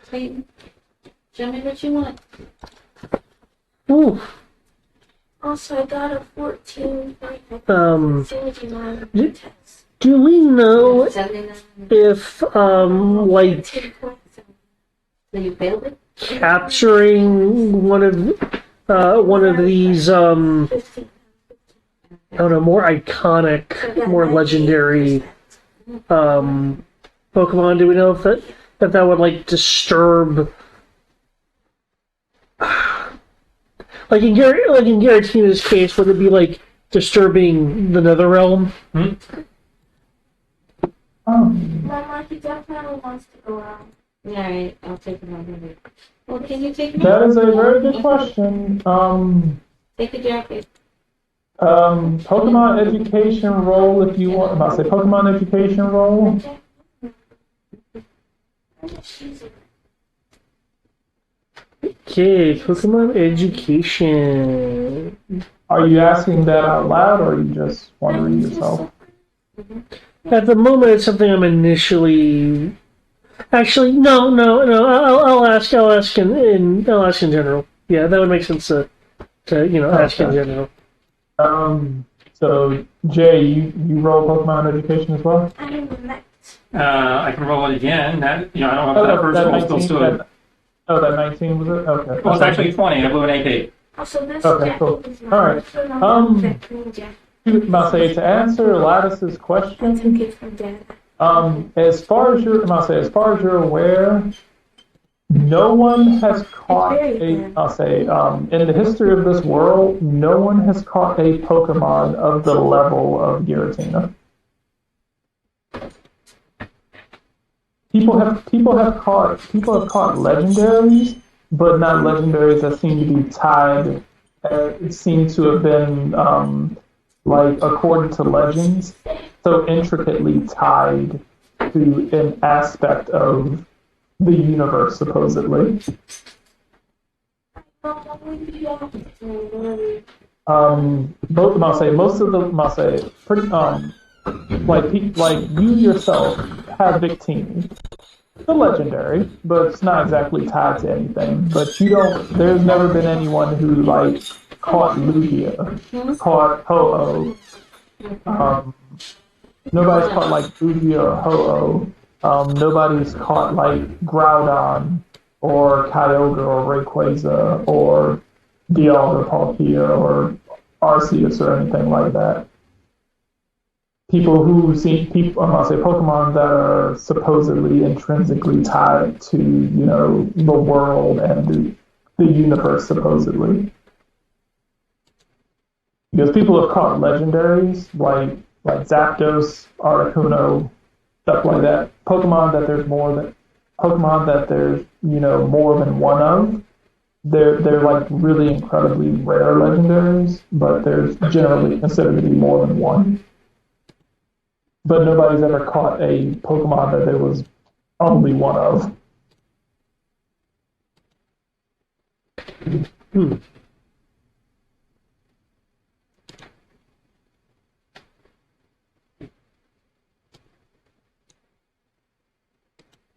Hey, show me what you want. Ooh. Also, I got a 14. Do we know if, like, So you failed it? capturing one of these, I don't know, more iconic, more legendary, Pokemon, do we know if that would, like, disturb, like in Giratina's case, would it be, like, disturbing the Netherrealm? Mama, he definitely wants to go out. Alright, I'll take him over. Well, can you take me? That is a very good question. Take the jacket. Pokemon education role, if you want. I say Pokemon education role. Okay, Pokemon education. Are you asking that out loud, or are you just wondering yourself? At the moment, it's something I'm initially. Actually, no. I'll ask in general. Yeah, that would make sense to ask in general. So Jay, you roll Pokemon education as well? I can roll it again. That I don't know if that first roll still stood. That 19 was it? Okay. Well, it's actually 20. I blew an AP. Okay, cool. All right. Masay, to answer Lattice's question, as far as you're aware, no one has caught in the history of this world, no one has caught a Pokemon of the level of Giratina. People have caught legendaries, but not legendaries that seem to be tied. Seem to have been like according to legends, so intricately tied to an aspect of the universe, supposedly. Both most of the pretty like you yourself have Victini, the legendary, but it's not exactly tied to anything. But you don't. There's never been anyone who like caught Lugia, caught Ho-Oh. Nobody's caught like Lugia or Ho-Oh. Nobody's caught like Groudon or Kyogre or Rayquaza or Dialga, Palkia, or Arceus or anything like that. People who see people, I'm gonna say Pokemon that are supposedly intrinsically tied to, the world and the universe, supposedly. Because people have caught legendaries like Zapdos, Articuno, stuff like that. Pokemon that there's more than one of. They're like really incredibly rare legendaries, but there's generally considered to be more than one. But nobody's ever caught a Pokemon that there was only one of. Hmm.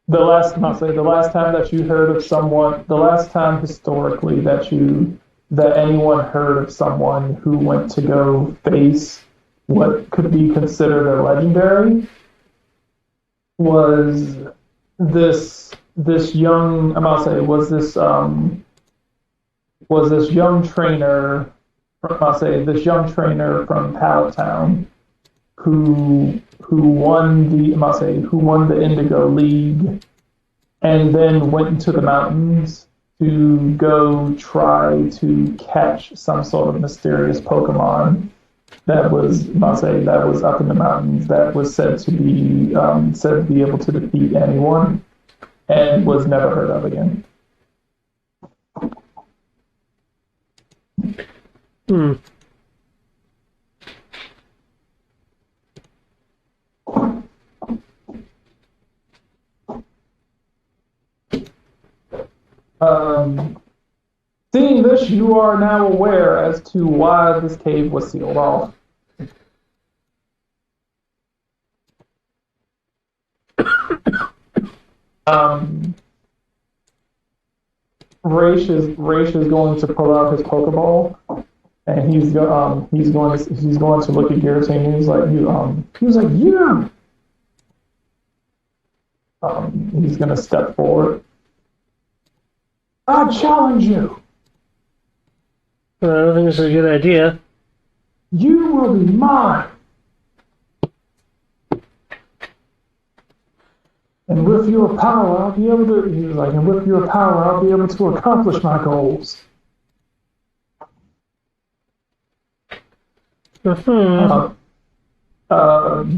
The last time that you heard of someone, the last time historically that anyone heard of someone who went to go face what could be considered a legendary was this young, I'm gonna say, was this young trainer, I'll say this young trainer from Pallet Town who won the Indigo League and then went into the mountains to go try to catch some sort of mysterious Pokemon that was up in the mountains that was said to be able to defeat anyone and was never heard of again. Hmm. Seeing this, you are now aware as to why this cave was sealed off. Raish is going to pull out his Pokeball, and he's going to look at Giratina. He's like you. He's going to step forward. I challenge you. I don't think this is a good idea. You will be mine. And with your power, I'll be able to. He was like, and with your power, I'll be able to accomplish my goals. Mm-hmm.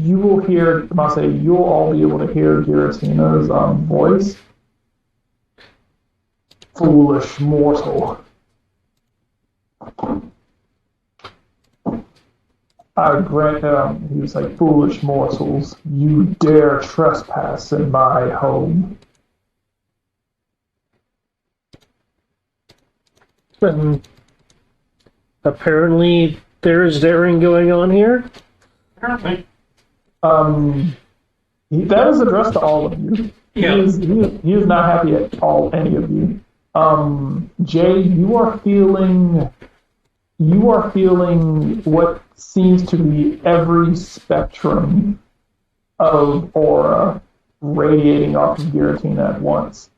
You will hear. I'll say you'll all be able to hear Giratina's voice. Foolish mortal. I grant he was like, foolish mortals, you dare trespass in my home. Apparently there is daring going on here. Apparently. That was addressed to all of you. Yeah. He is not happy at all, any of you. Jay, you are feeling what seems to be every spectrum of aura radiating off of Giratina at once,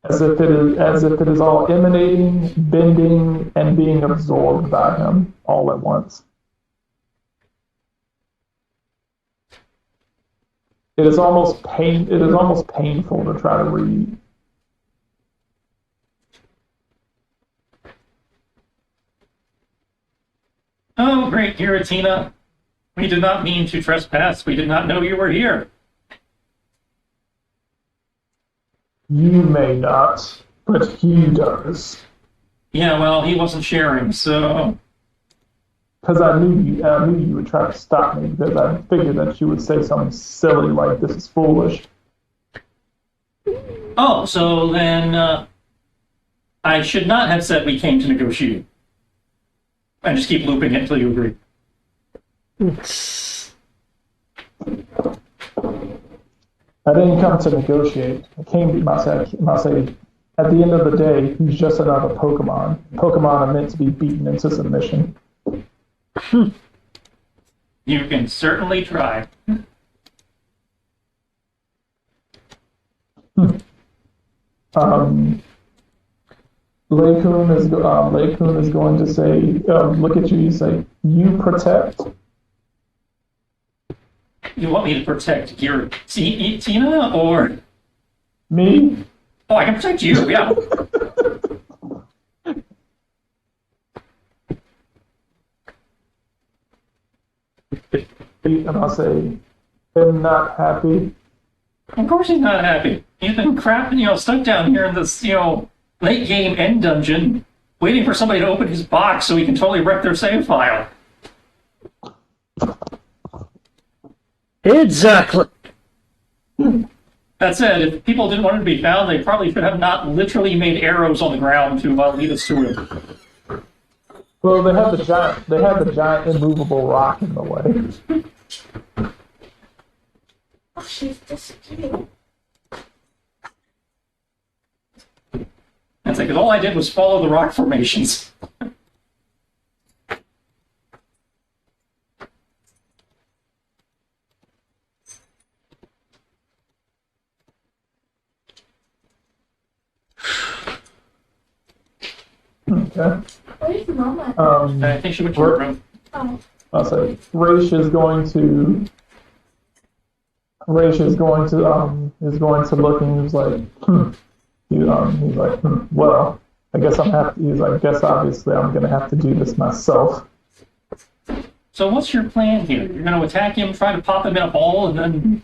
as if it is all emanating, bending, and being absorbed by him all at once. It is almost painful to try to read. Oh, great, Giratina. We did not mean to trespass. We did not know you were here. You may not, but he does. Yeah, well, he wasn't sharing, so... Because I knew you would try to stop me, because I figured that you would say something silly like, this is foolish. Oh, so then, I should not have said we came to negotiate. And just keep looping it until you agree. I didn't come to negotiate. I came to say, at the end of the day, he's just another Pokemon. Pokemon are meant to be beaten into submission. You can certainly try. Laycoon is going to say, look at you. You say, you protect. You want me to protect your Tina or Me? oh, I can protect you. Yeah. And I'll say, I'm not happy. Of course he's not happy. He's been stuck down here in this, late game end dungeon, waiting for somebody to open his box so he can totally wreck their save file. Exactly. That said, if people didn't want him to be found, they probably should have not literally made arrows on the ground to lead us to him. Well, they had the giant immovable rock in the way. Oh, she's disappearing. That's like, 'cause all I did was follow the rock formations. Okay. Where's Mama? I think she went to her room. Oh. I'll say Raish is going to look, and he's like, he's like, well, I guess obviously I'm gonna have to do this myself. So what's your plan here? You're going to attack him, try to pop him in a ball, and then...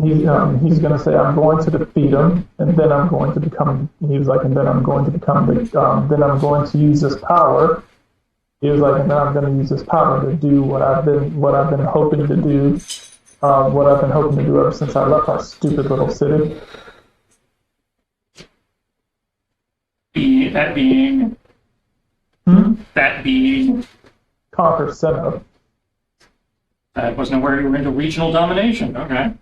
He's gonna say, I'm going to defeat him, and then I'm going to become. He was like, and then I'm going to become then I'm going to use this power. He was like, and then I'm going to use this power to do what I've been hoping to do. What I've been hoping to do ever since I left our stupid little city. That being... That being... Conquer Senna. That wasn't where you were into regional domination. Okay.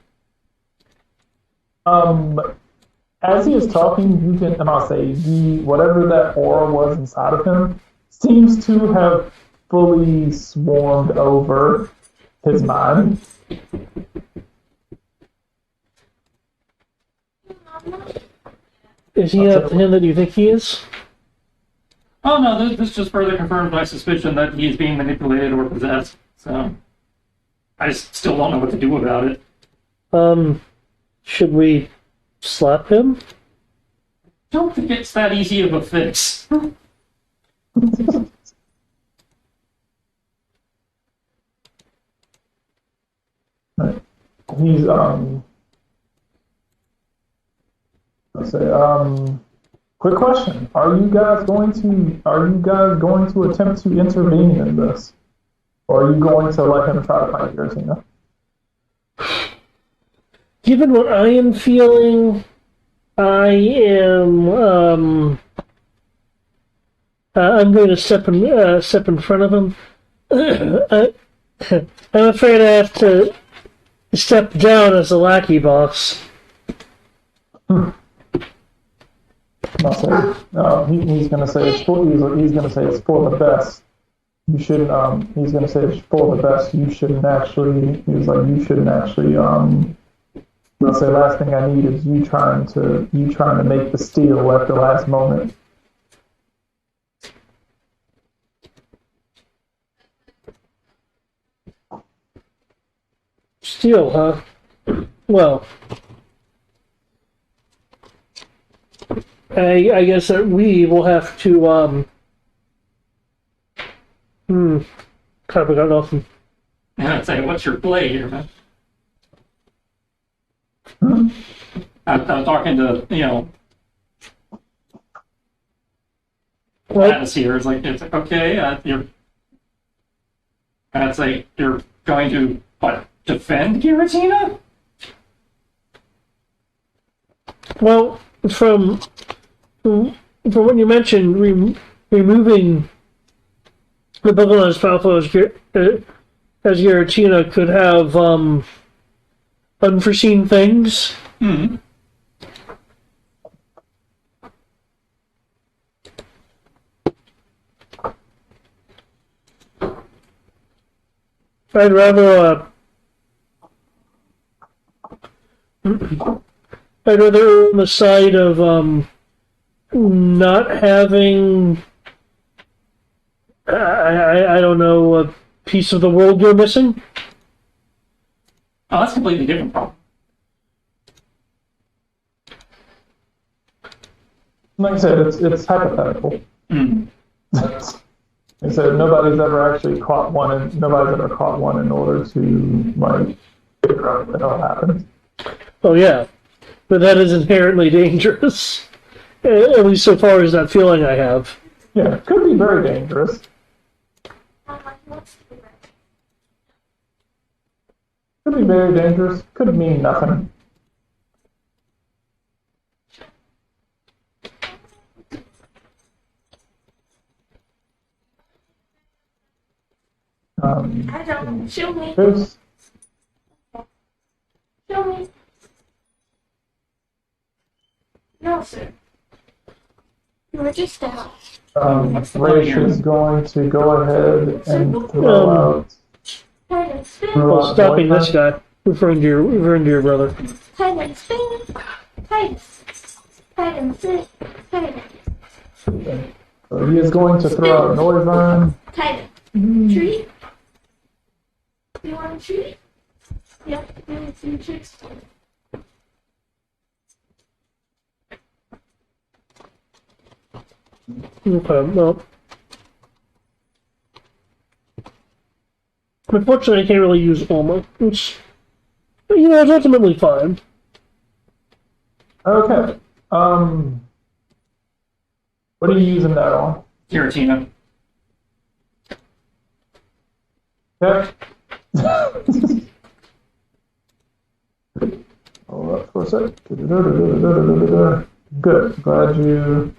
As he is talking, you can, and I'll say, whatever that aura was inside of him seems to have fully swarmed over his mind. Is he up to him that you think he is? Oh no, this just further confirms my suspicion that he's being manipulated or possessed. So I just still don't know what to do about it. Should we slap him? Don't think it's that easy of a fix. He's let's say, quick question: Are you guys going to attempt to intervene in this, or are you going to let him try to find Giratina? Given what I am feeling, I am. I'm going to step in front of him. I'm afraid I have to step down as a lackey boss. He's going to say it's for. He's going to say it's for the best. You shouldn't. He's going to say it's for the best. You shouldn't actually. He was like, you shouldn't actually. Let's say last thing I need is you trying to make the steal at the last moment. Steal, huh? Well, I guess that we will have to kind of got off. I'd say, what's your play here, man? I'm talking to, Atlas here. It's like, okay, I'd say you're going to, what, defend Giratina? Well, from what you mentioned, removing the Pokemon as powerful as Giratina could have unforeseen things. Mm-hmm. I'd rather err on the side of not having, I don't know, a piece of the world you're missing? Oh, that's a completely different problem. Like I said, it's hypothetical. Mm. Like I said, nobody's ever actually caught one, and nobody's ever caught one in order to like figure out what the hell happened. Oh, yeah. But that is inherently dangerous. At least so far as that feeling I have. Yeah, it could be very dangerous. Could be very dangerous. Could mean nothing. I don't. Show me. This, Show me. No, sir. You were just out. Raish is going to go ahead and throw out. Hide and spin. throw Oh, out stopping Boyka. this guy. Referring to your brother. Hide and spin. Hide. Hide and sit. Hide. So he is going to throw out Noivern. Hide. Treat. You want a treat? Yep. Give me some tricks. Okay, well. Unfortunately, I can't really use Alma, which, is ultimately fine. Okay. What are you using that on? Giratina. Okay. Hold up for a sec. Good. Glad you.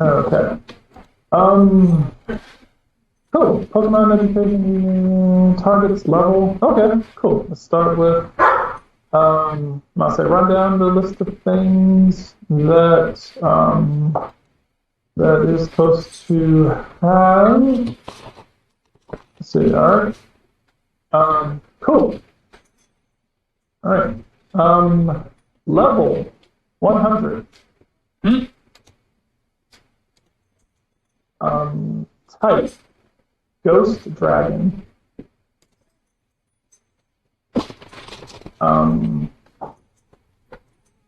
Okay. Cool. Pokemon education targets level. Okay, cool. Let's start with I'll say run down the list of things that that is supposed to have. Let's see, alright. Cool. Alright. Level 100. Type Ghost Dragon.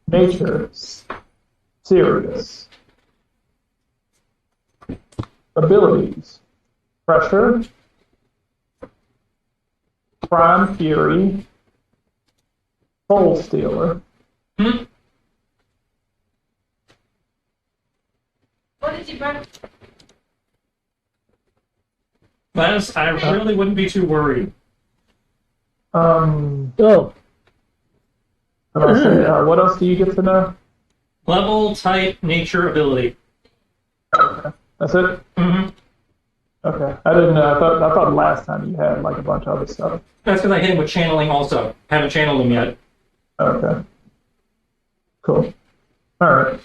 Nature Serious. Abilities Pressure, Prime Fury, Soul Stealer. Hmm? What did you burn? Gladys, I really wouldn't be too worried. Oh, And I'll say, what else do you get to know? Level, type, nature, ability. That's it? Mm-hmm. Okay. I didn't know. I thought last time you had like a bunch of other stuff. That's because I hit him with channeling also. Haven't channeled him yet. Okay. Cool. Alright.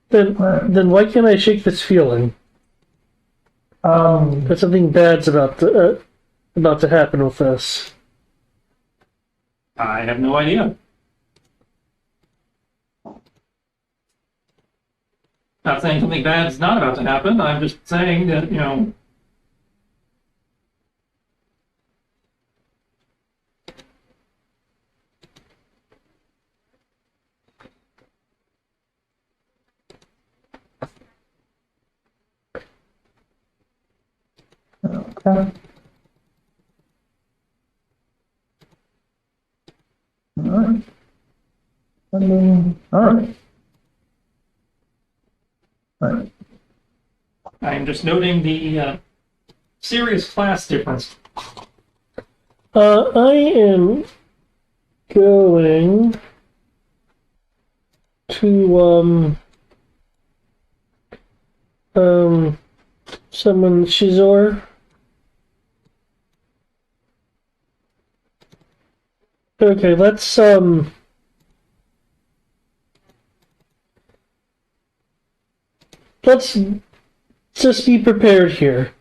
then why can't I shake this feeling that something bad's about to happen with this? I have no idea. Not saying something bad's not about to happen. I'm just saying that, Okay. Alright. Alright. Alright. I'm just noting the serious class difference. I am going to summon Shizor. Okay, let's just be prepared here.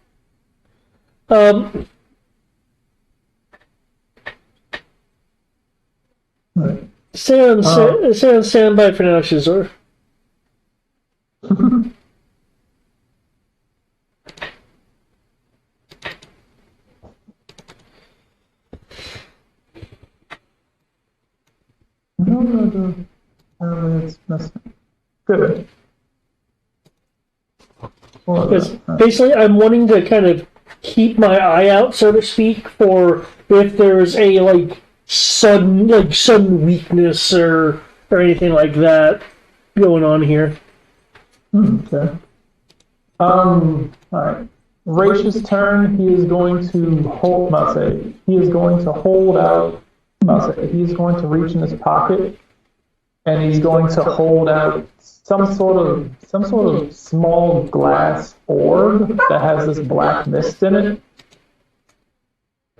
Um, Right. stay on standby for now, Shizor. It's messing. Good. Because basically, I'm wanting to kind of keep my eye out, so to speak, for if there's a sudden weakness or anything like that going on here. Okay. Alright. Raish's turn, he is going to hold, he is going to hold out, he is going to reach in his pocket, and he's going to hold out some sort of small glass orb that has this black mist in it.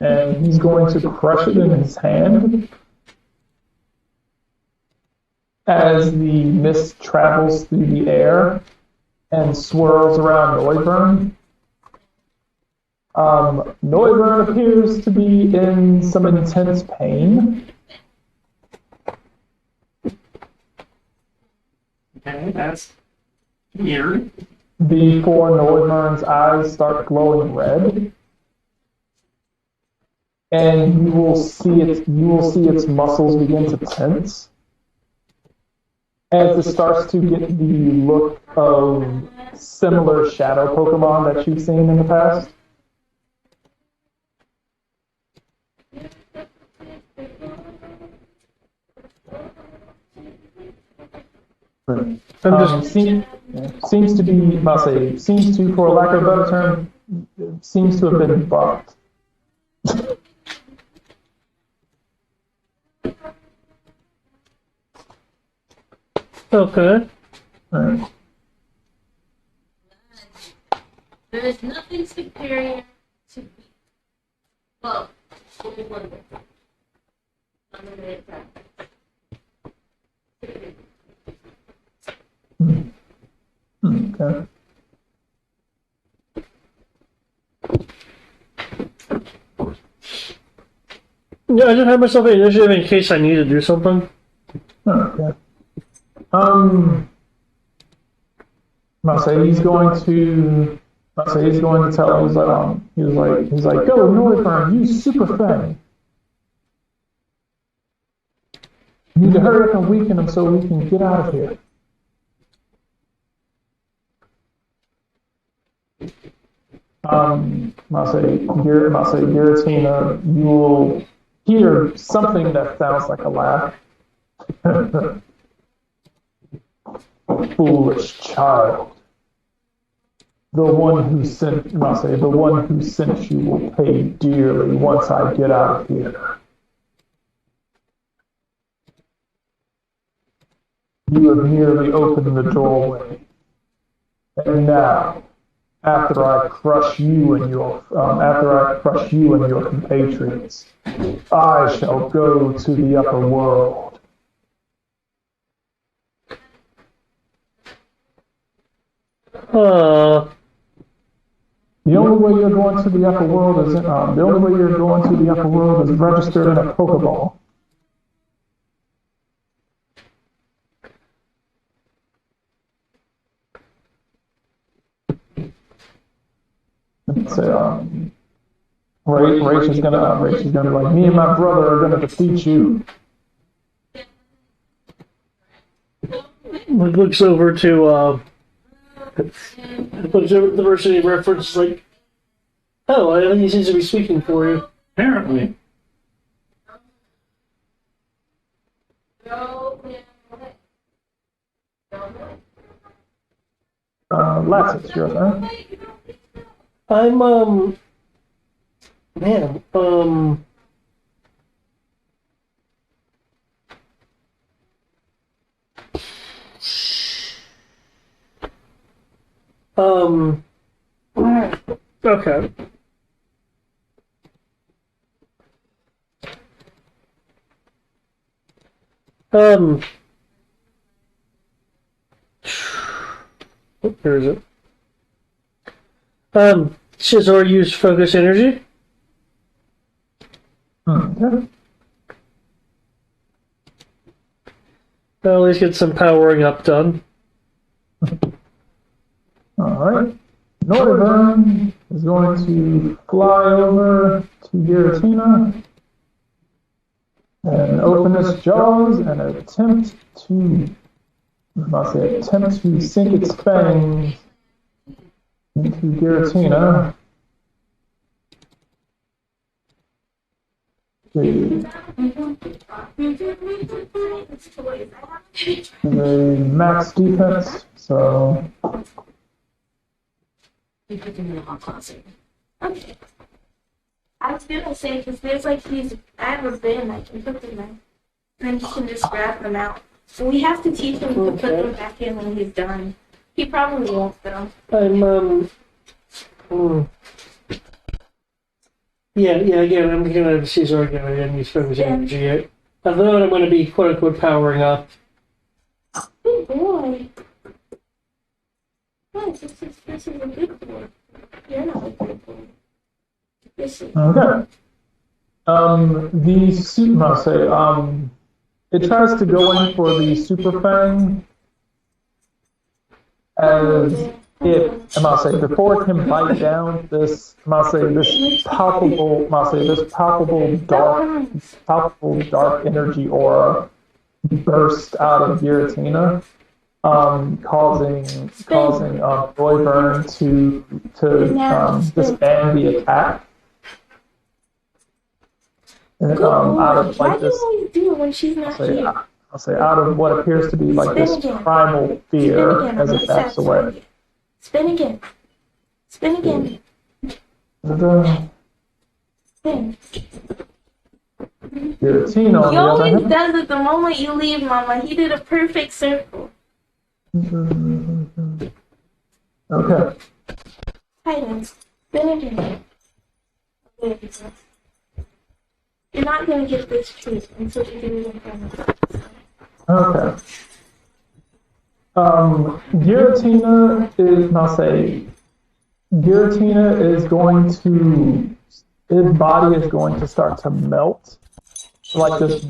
And he's going to crush it in his hand. As the mist travels through the air and swirls around Neuburn. Neuburn appears to be in some intense pain. Okay, that's weird. Before Neuburn's eyes start glowing red. And you will see its muscles begin to tense. As it starts to get the look of similar shadow Pokemon that you've seen in the past. Seems to be, for lack of a better term, seems to have been buffed. Okay. Right. There is nothing superior to me. Well, only one thing. Unlimited practice. Okay. Yeah, I just have myself an initiative in case I need to do something. Okay. He's going to tell, he's like, go, Northern, you super fan. You need to hurry up and weaken him so we can get out of here. Giratina, you will hear something that sounds like a laugh. Foolish child. The one who sent you will pay dearly once I get out of here. You have merely opened the doorway. And now, after I crush you and your compatriots, I shall go to the upper world. The only way you're going to the upper world is registered in a Pokeball. So, Rach is gonna be like, me and my brother are gonna defeat you. Looks over to the person he referenced, like, oh, I think he seems to be speaking for you. Apparently. Lattice, your turn. I'm, okay. Where is it? Scizor use focus energy. Okay. I'll at least get some powering up done. Alright. Noivern is going to fly over to Giratina and open its jaws and attempt to sink its fangs into Giratina. The max defense, so You put them in the hot closet. Okay. I was gonna say, because there's like these, I have a bin I can put them in. And then he can just grab them out. So we have to teach him to put them back in when he's done. He probably won't though. Again, I'm gonna Scizor again. I didn't use focus energy yet. I thought I'm gonna be quote unquote powering up. Good boy. Nice, this is a good boy. You're not a good boy. This is okay. It tries to go in for the Super Fang as before it can bite down this palpable dark energy aura burst out of Giratina, causing Noivern to disband the attack. And, out of Why like do you this, always do it when she's not here? I'll say out of what appears to be like this primal fear as it backs away. Spin again. Spin again. Spin. Giratina, on He the other always hand, does it the moment you leave, Mama. He did a perfect circle. okay. Tighten. Spin again. There you go. You're not going to get this treat until you do it in front of us. Okay. Giratina is going to, his body is going to start to melt. This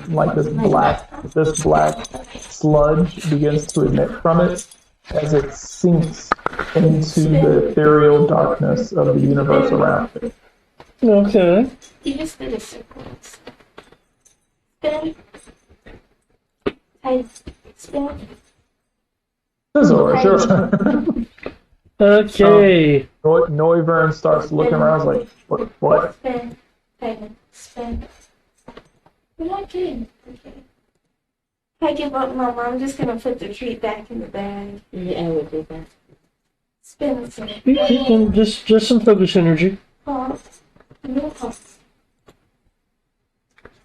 black sludge begins to emit from it as it sinks into the ethereal darkness of the universe around it. Okay. You just did a circle. Spin. Tight. Spin. Scizor, sure. Okay. Noivern starts looking around like, what? Spin. Tighten. Spin. We're not kidding. Okay. I give up, Mama. I'm just going to put the treat back in the bag. Yeah, I would do that. Spin. Spin. And just some focus energy. Pause. No pause.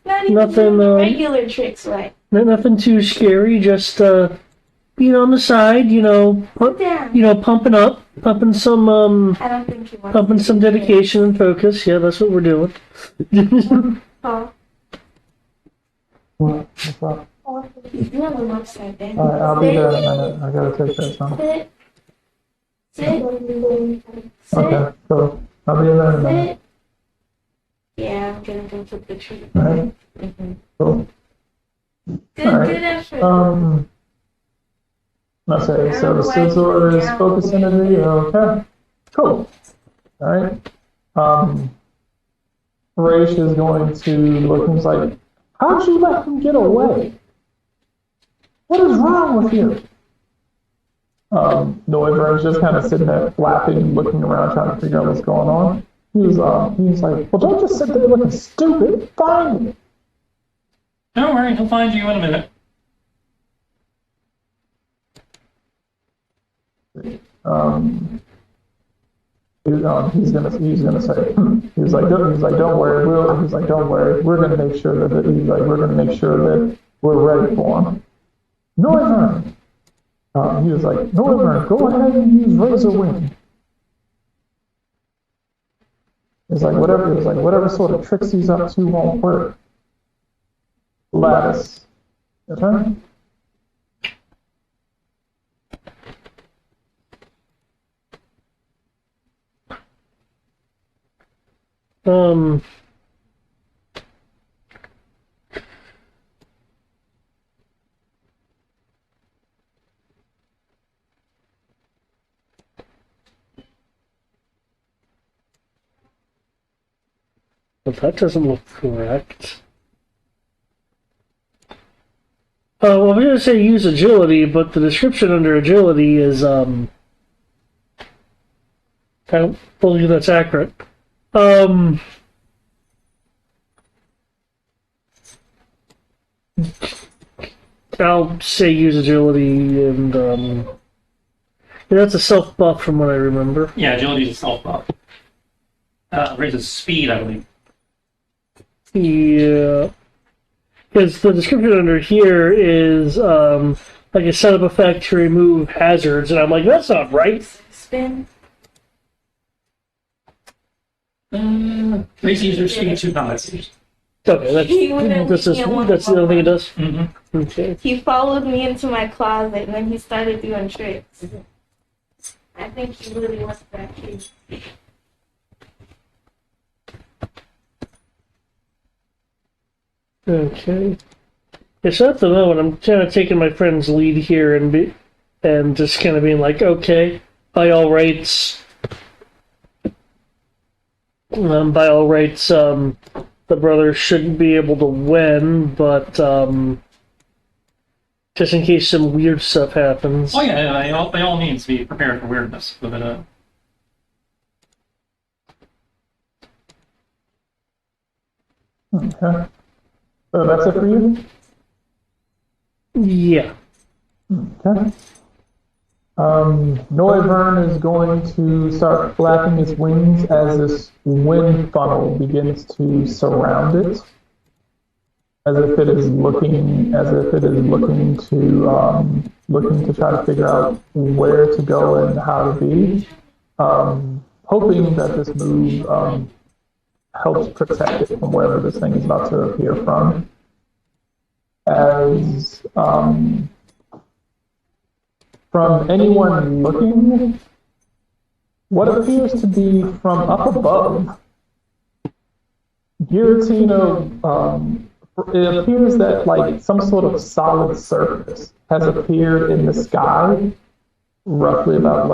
Not even Nothing, doing the regular tricks right. Nothing too scary. Just being on the side. Put down. Pumping some I don't think you want pumping some dedication and focus. Yeah, that's what we're doing. Paul. What's up? You have them upside down. Alright, I'll be there in a minute. I gotta take that some. Sit. Sit. Okay, cool. I'll be there in a minute. Sit. Yeah, I'm gonna go put the treat. Alright, cool. Good, Alright. good effort. Let's say, so the Scizor is focus energy, okay. Cool. Alright. Raish is going to look and like, how'd you let him get away? What is wrong with you? Noivern's just kind of sitting there flapping, looking around, trying to figure out what's going on. He's like, well, don't just sit there looking stupid. Find me. Don't worry, he'll find you in a minute. He's gonna say, don't worry, we're gonna make sure that we're ready for him. Noivern. He was like, Noivern, go ahead and use Razor Wing. It's like whatever sort of tricks he's up to won't work. Lattice Okay. Um, but that doesn't look correct. Well, I'm going to say use agility, but the description under agility is, I don't believe that's accurate. I'll say use agility, and, yeah, that's a self buff from what I remember. Yeah, agility is a self buff. Raises speed, I believe. Yeah. Because the description under here is, like a setup effect to remove hazards, and I'm like, that's not right. Spin. Raise user speed 2 combat. Okay, that's He wouldn't that's leave me alone the only thing it does. Mm-hmm. Okay. He followed me into my closet and then he started doing tricks. I think he really wants that kid. Okay. Yeah, so at the moment, I'm kind of taking my friend's lead here and just kind of being like, okay, by all rights, the brother shouldn't be able to win, but just in case some weird stuff happens. Oh yeah, by all means, be prepared for weirdness. But Okay. So that's it for you? Yeah. Okay. Noivern is going to start flapping its wings as this wind funnel begins to surround it, as if it is looking to try to figure out where to go and how to be, hoping that this move helps protect it from wherever this thing is about to appear from. As from anyone looking, what appears to be from up above, Giratina, it appears that like some sort of solid surface has appeared in the sky, roughly about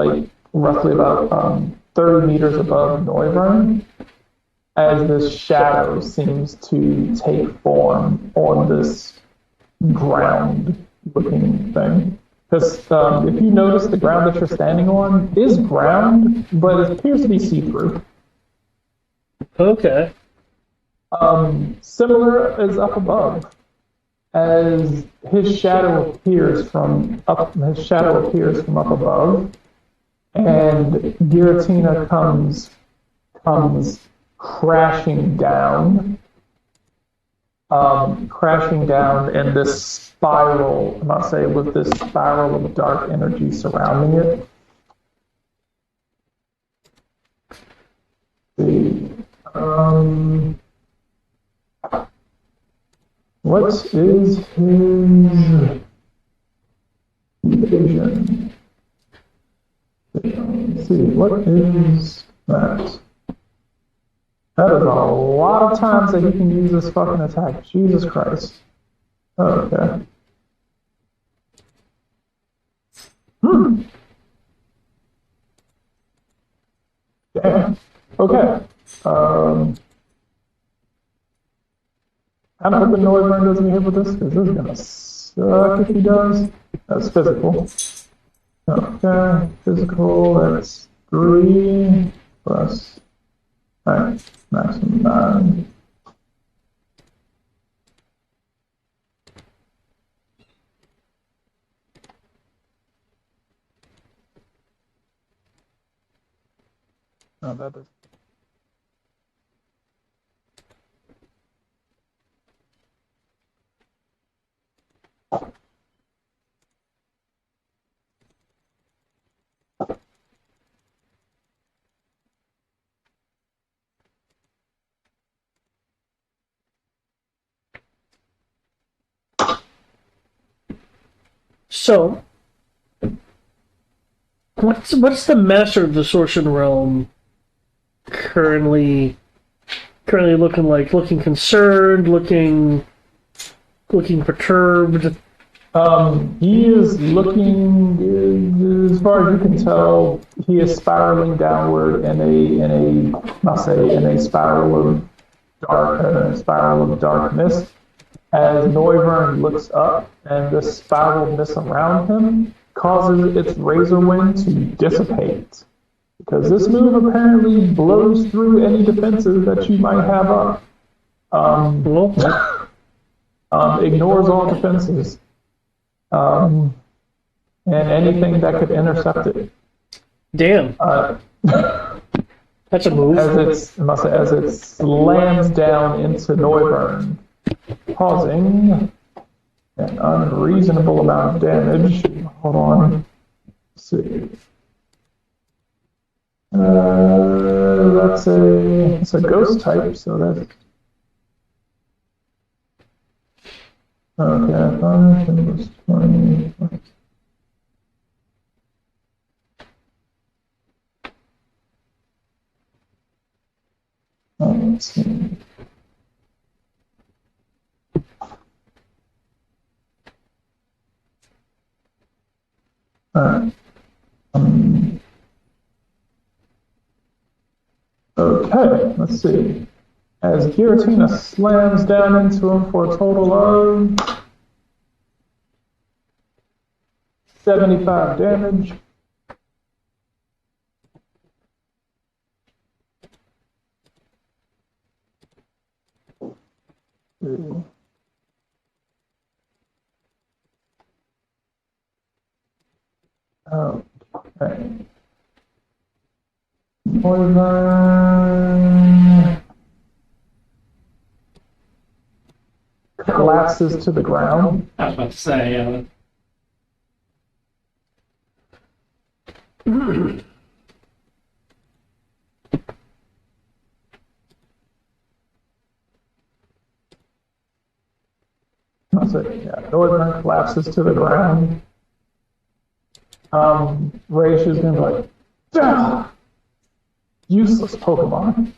30 meters above Noivern, as this shadow seems to take form on this ground-looking thing. Because if you notice, the ground that you're standing on is ground, but it appears to be see-through. Okay. Similar as up above, as his shadow appears from up above, and Giratina comes crashing down in this spiral. I'm not saying with this spiral of dark energy surrounding it. What is his vision? Let's see, what is that? That is a lot of times that he can use this fucking attack. Jesus Christ. Okay. Damn. Okay. I'm hoping Noivern doesn't get hit with this, because this is gonna suck if he does. That's physical. Okay, physical, that's 3 plus, alright, maximum 9. No, that does. So, what's the master of the Sorcerer Realm currently looking like? Looking concerned, looking perturbed. He is looking, as far as you can tell, he is spiraling downward in a spiral of darkness. As Noivern looks up, and the spiral of mist around him causes its razor wind to dissipate. Because this move apparently blows through any defenses that you might have up. Ignores all defenses. And anything that could intercept it. Damn. That's a move. As it slams down into Noivern, causing an unreasonable amount of damage. Hold on. Let's see. That's a ghost type, so that's okay. 5 plus 20. Let's see. Alright. Okay, let's see. As Giratina slams down into him for a total of 75 damage. Okay. Poison collapses to the ground. I was about to say, Northern collapses to the ground. Raish is gonna be like, "Ugh! Useless Pokemon."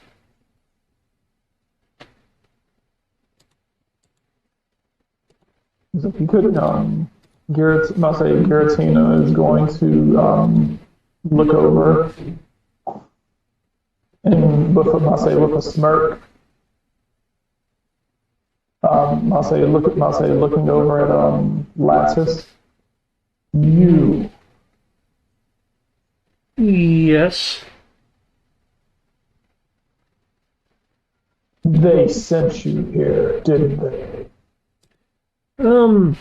So if you could, Giratina is going to look over and with a smirk. Looking over at Lattice. You. Yes. They sent you here, didn't they? In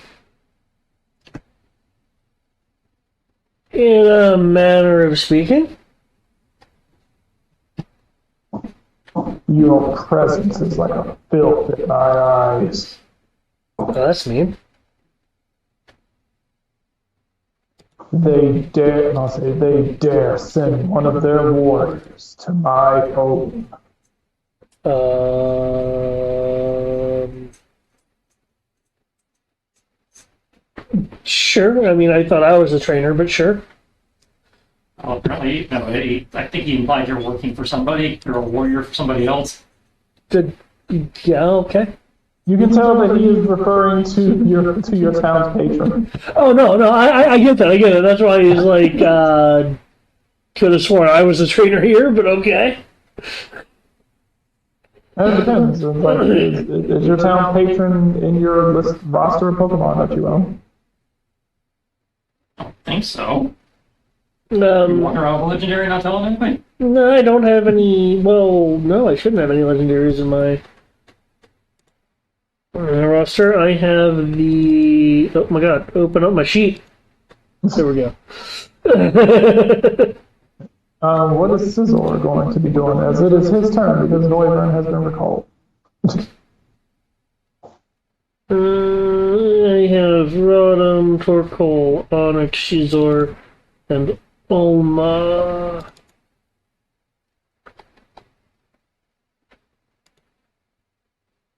a manner of speaking. Your presence is like a filth in my eyes. Oh, that's mean. They dare send one of their warriors to my home. Sure. I mean, I thought I was a trainer, but sure. well, apparently, no, I think he implied you're working for somebody. You're a warrior for somebody else. Yeah, okay. You can tell that he is referring to your town's patron. Oh, no, I get that, That's why he's like, could have sworn I was a trainer here, but okay. And it depends. It's like, is your town patron in your roster of Pokemon that you own? I don't think so. Um, You walk around with a legendary and not telling anybody? No, I don't have any. Well, no, I shouldn't have any legendaries in my roster. I have the. Oh my god! Open up my sheet. There we go. What is Scizor going to be doing as it is his turn because Noivern has been recalled? I have Rodham, Torkoal, Onyx, Scizor, and Olma.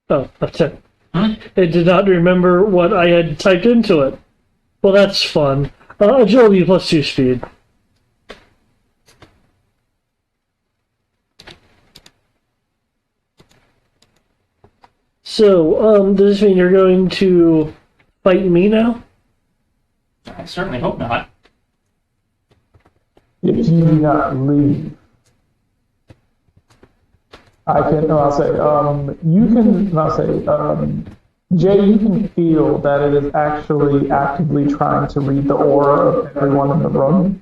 Oh, that's it. Hmm? It did not remember what I had typed into it. Well, that's fun. Agility plus 2 speed. So, does this mean you're going to fight me now? I certainly hope not. If you do not leave, I'll say, Jay, you can feel that it is actually actively trying to read the aura of everyone in the room.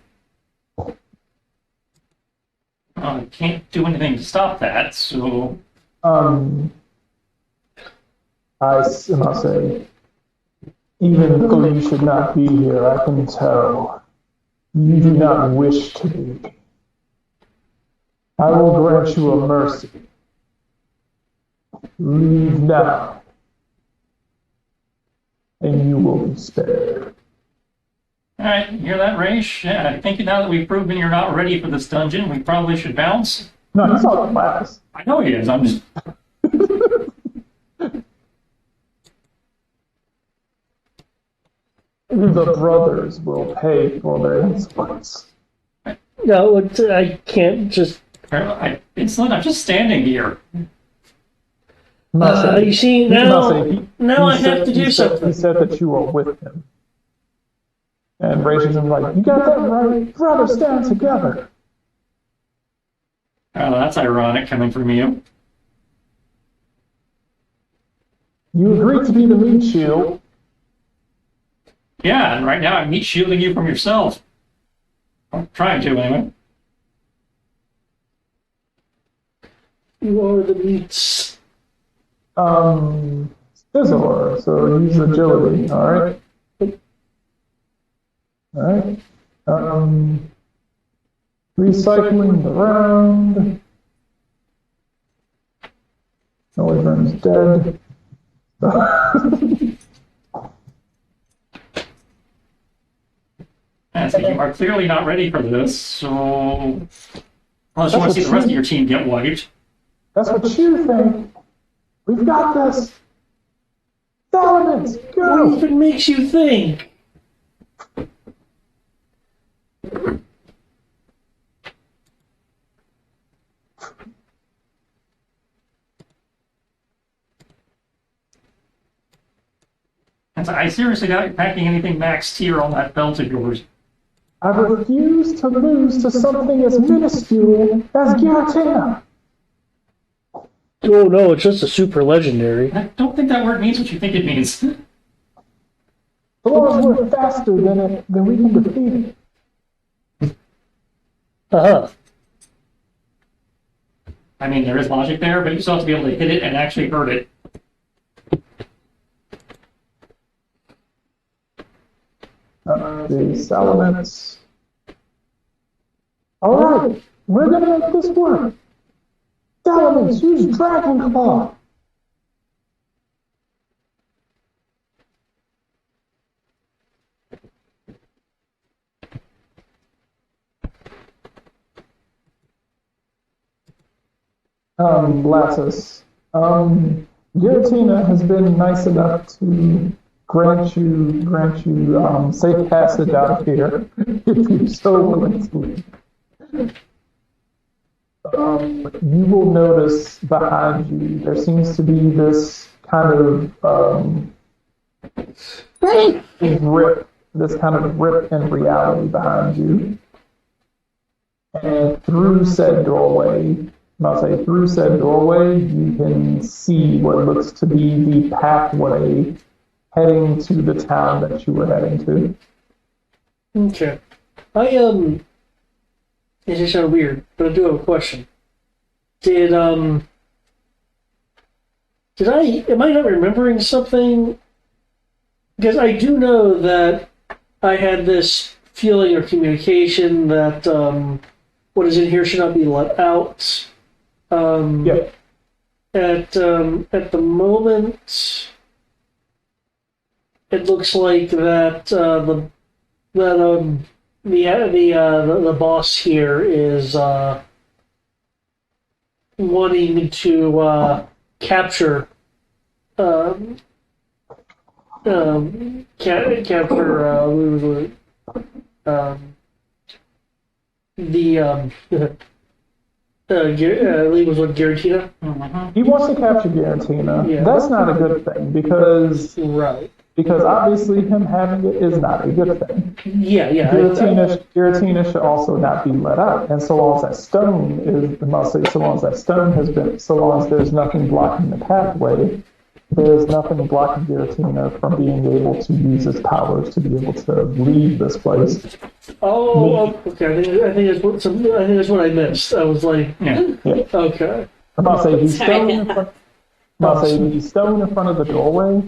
I can't do anything to stop that, so I'll say, even though you should not be here, I can tell you do not wish to be. I will grant you a mercy. Leave now, and you will be spared. Alright, you hear that, Raish? Yeah, I think now that we've proven you're not ready for this dungeon, we probably should bounce. No, he's all class. I know he is, I'm just... The brothers will pay for their insolence. No, I can't just... Insolent, I'm just standing here. you see, now I have to do something. He said that you are with him. And Rachel's like, you got that right? Brothers stand together. Oh, that's ironic coming from you. You agreed to be the meat shield. Yeah, and right now I'm meat shielding you from yourself. I'm trying to, anyway. You are the meats. Scizor, so use agility, alright? Alright. Recycling the round. Noivern's dead. So you are clearly not ready for this, so... Unless you want to see the rest of your team get wiped. That's what you think. We've got this. Dominance, go! What even makes you think? I seriously doubt you're packing anything max tier on that belt of yours. I refuse to lose to something as minuscule as Giratina. Oh no, it's just a super legendary. I don't think that word means what you think it means. As long as we're faster than we can defeat it. Uh-huh. I mean, there is logic there, but you still have to be able to hit it and actually hurt it. The Salamence. Alright, we're gonna make this work. Salamence, use Dragon Claw. Lassus. Giratina has been nice enough to grant you safe passage out of here if you so willing to leave. You will notice behind you there seems to be this kind of rip in reality behind you, and through said doorway. Through said doorway, you can see what looks to be the pathway heading to the town that you were heading to. Okay. This is kind of weird, but I do have a question. Am I not remembering something? Because I do know that I had this feeling or communication that what is in here should not be let out. Yeah. At the moment, it looks like that the boss here is wanting to capture capture the I believe it was what Giratina. He wants to capture Garantina. Yeah. That's not a good thing because Right. obviously him having it is not a good thing. Yeah. Giratina should also not be let out. And so long as that stone is, must say, so long as that stone has been, so long as there's nothing blocking the pathway, there's nothing blocking Giratina from being able to use his powers to be able to leave this place. Okay. I think that's what I missed. I was like, Yeah. okay. I'm about to say the stone in front. I'm about to say the stone in front of the doorway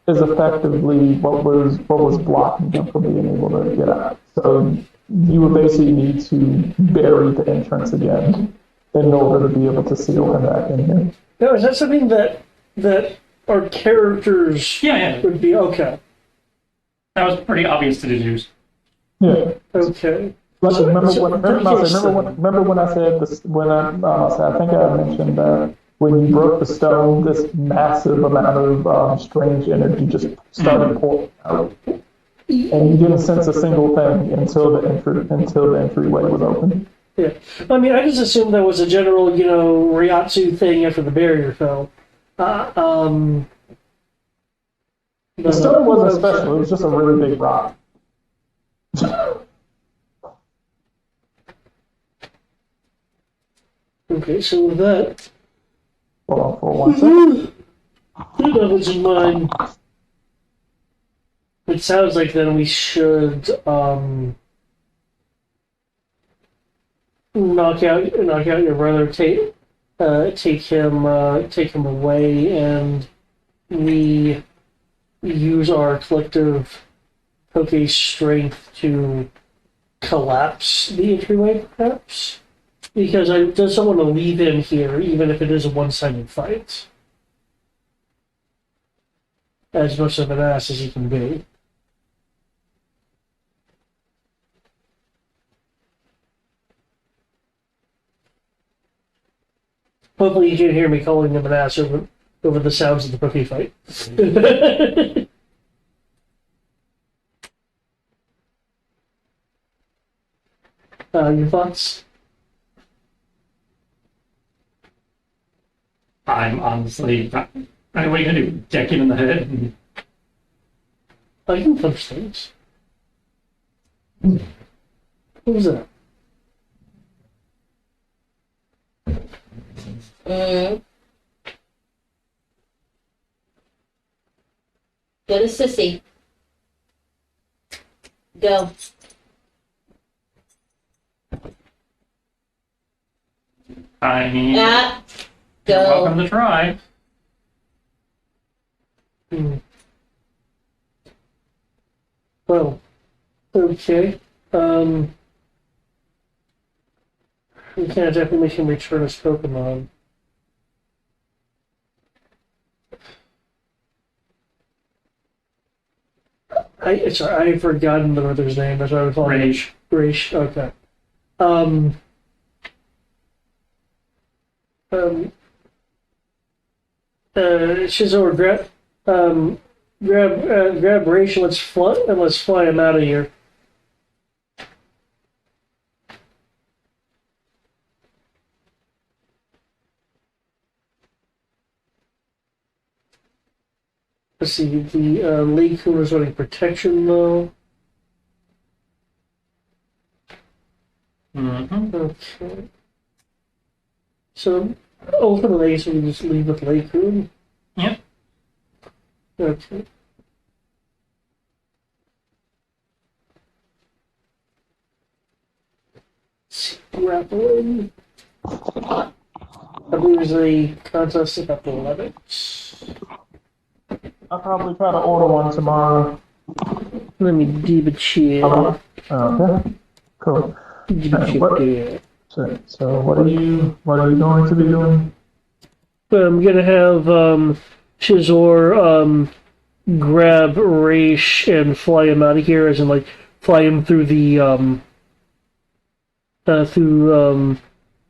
is effectively what was blocking him from being able to get out. So you would basically need to bury the entrance again in order to be able to seal him back in here. Now, is that something that our characters Yeah. would be okay? That was pretty obvious to deduce. Yeah. Okay. Like, remember when I said this? I think I mentioned that when you broke the stone, this massive amount of strange energy just started pouring out, and you didn't sense a single thing until the entryway was open. Yeah. I mean, I just assumed that was a general, Ryatsu thing after the barrier fell. The stone wasn't special; it was just a really big rock. Okay, so with that, Hold on for 1 second. that was in mind. It sounds like then we should knock out your brother, take him away, and we use our collective Poke strength to collapse the entryway, perhaps. Because I just don't want to leave him here, even if it is a one-sided fight. As much of an ass as he can be. Hopefully you can hear me calling him an ass over the sounds of the Poke fight. Your thoughts? I'm honestly not. I mean, what are you gonna do? Deck him in the head? I can punch things. What was that? Go to Sissy. Go. I mean, Ah, you're go. welcome to try. Well, okay. We can't definitely make him return his Pokemon. Sorry, I've forgotten the brother's name. That's why I was calling Rage. Raish. Okay. Shizor, grab Raish and let's fly him out of here. Let's see, the Lee-kun is running protection, though. Mm-hmm. Okay. So, ultimately, I guess we can just leave with Lee-kun. Yep. Okay. Grappling. I believe there's a contest about the 11th. I'll probably try to order one tomorrow. Let me give a check. Okay. Cool. Give a check what- there. So what are you going to be doing? I'm gonna have Shizor grab Raish and fly him out of here, as in like fly him through the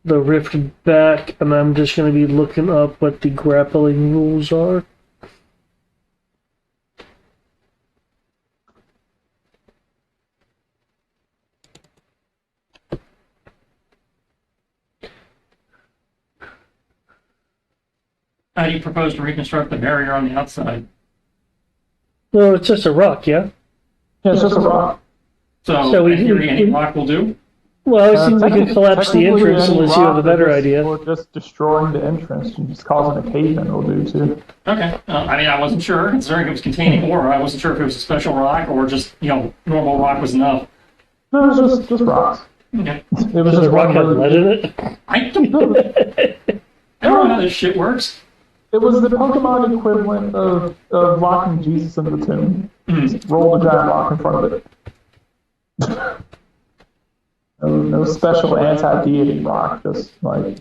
rift back, and I'm just gonna be looking up what the grappling rules are. how do you propose to reconstruct the barrier on the outside? No, it's just a rock, yeah? Yeah, it's just a rock. So in theory, any rock will do? Well, it seems like you collapse the Technically, entrance any unless you have a rock better or just- idea. Or just destroying the entrance and just causing a cave-in will do too. Okay. I mean, I wasn't sure, considering it was containing ore. I wasn't sure if it was a special rock or just, normal rock was enough. No, it was just rocks. Okay. It was Does just the rock one have really- lead in it? I don't know how this shit works. It was the Pokemon equivalent of locking Jesus in the tomb. Just roll the giant rock in front of it. No special anti-deity rock, just like,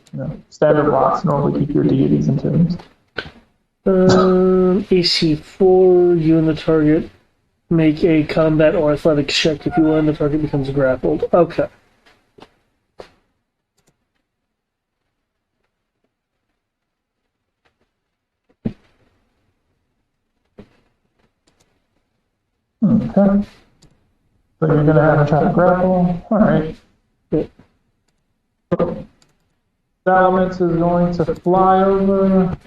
standard rocks normally keep your deities in tombs. AC4, you and the target make a combat or athletics check. If you win, the target becomes grappled. Okay. Okay. So you're gonna have to try to grapple. Alright. Salamence is going to fly over.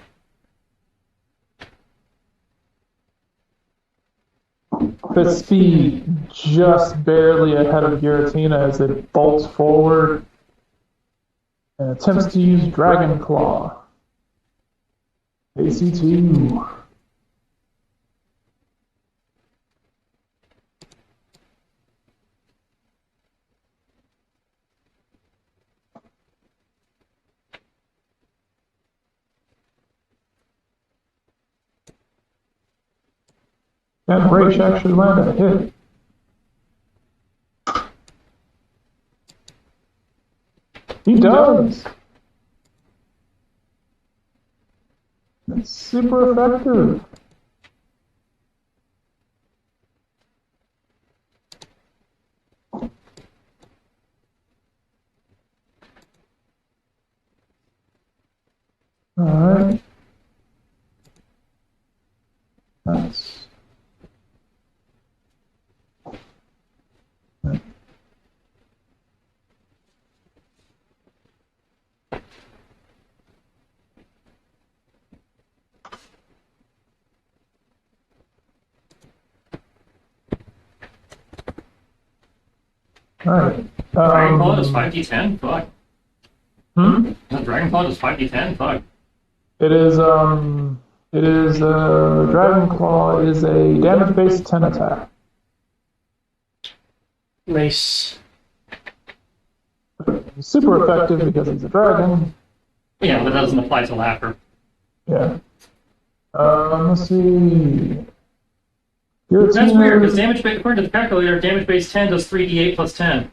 The speed just barely ahead of Giratina as it bolts forward and attempts to use Dragon Claw. AC2. And Raish actually landed a hit. He does! It's super effective. Alright. Nice. Alright. Dragon Claw is 5d10? Fuck. Hmm? Dragon Claw is 5d10? Fuck. Dragon Claw is a damage-based 10 attack. Nice. Super effective because he's a dragon. Yeah, but that doesn't apply till after. Yeah. Let's see. That's weird, because according to the calculator, damage base 10 does 3d8 plus 10.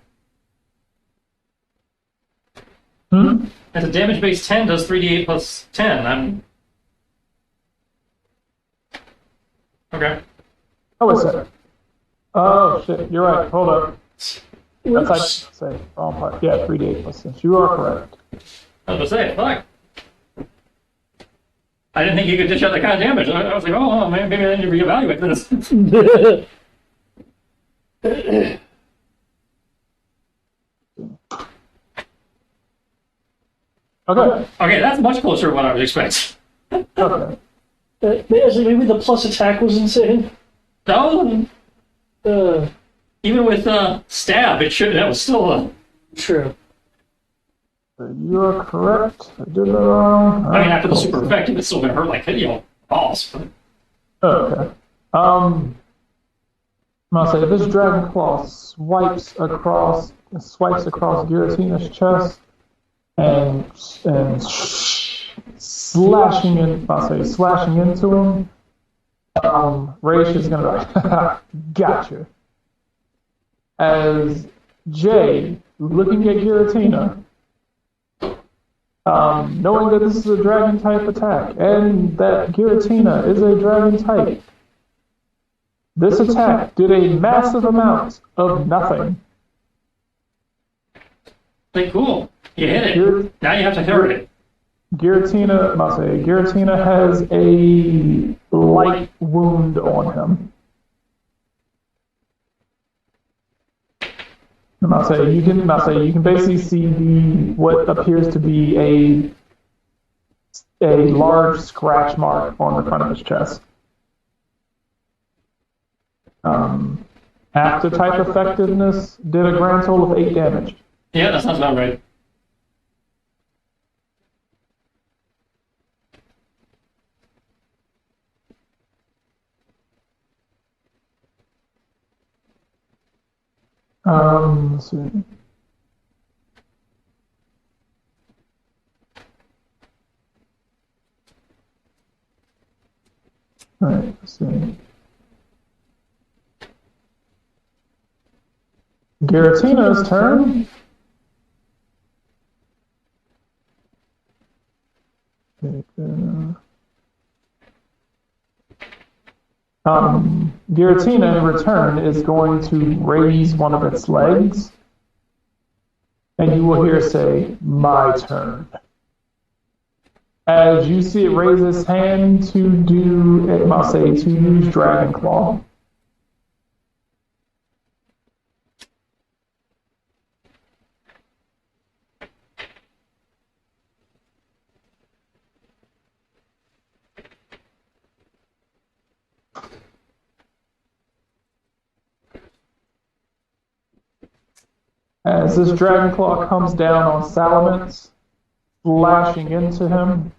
Hmm? And the damage base 10 does 3d8 plus 10. Okay. Oh, wait a second. Oh, shit. You're right. Hold up. That's I say. Wrong part. Yeah, 3d8 plus 6. You are correct. I was going to say, fuck. I didn't think you could dish out that kind of damage. I was like, oh, man, maybe I need to reevaluate this. Okay. Okay, that's much closer to what I was expecting. Okay. Maybe the plus attack was insane. No, Uh, even with stab, that was still a... true. You are correct. I did that wrong. I mean, after the super effective, it's still going to hurt like, balls. But... Okay. I'm gonna say this Dragon Claw swipes across Giratina's chest and slashing into him. Raish is gonna be like, gotcha. As Jay, looking at Giratina, knowing that this is a dragon type attack and that Giratina is a dragon type, this attack did a massive amount of nothing. Like, cool. You hit it. Now you have to hurt it. Giratina has a light wound on him. You can basically see what appears to be a a large scratch mark on the front of his chest. After type effectiveness, did a grand total of 8 damage. Yeah, that sounds about right. Let's see. All right, let's see. Giratina's turn. Giratina in return is going to raise one of its legs, and you will hear say, "My turn." As you see it raise its hand to do, it must say, to use Dragon Claw. As this Dragon Claw comes down on Salamence, slashing into him.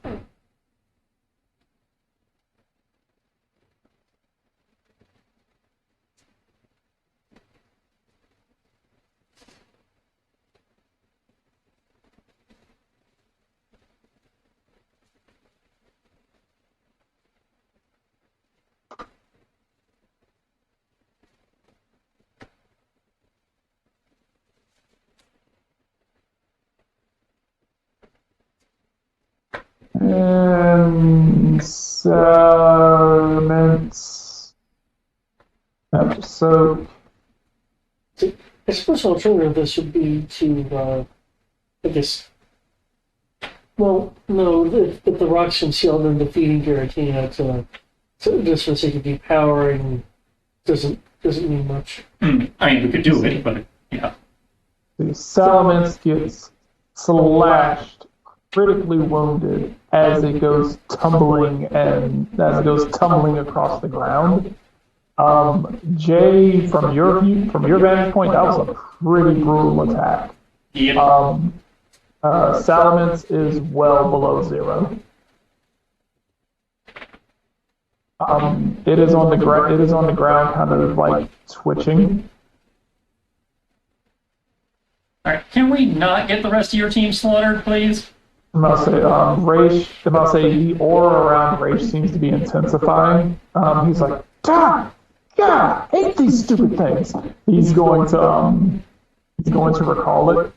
And Salamence. So, I suppose an alternative of this would be to, I guess. Well, no, if the rocks conceal them defeating Giratina to just for the sake of depowering doesn't mean much. I mean, we could do it, but yeah. Salamence gets slashed, critically wounded as it goes tumbling across the ground. Jay, from your vantage point, that was a pretty brutal attack. Yep. Salamence is well below 0. It is on the ground, kind of like twitching. All right, can we not get the rest of your team slaughtered, please? I'm about to say the aura around Raish seems to be intensifying. He's like, God, hate these stupid things. He's going to recall it.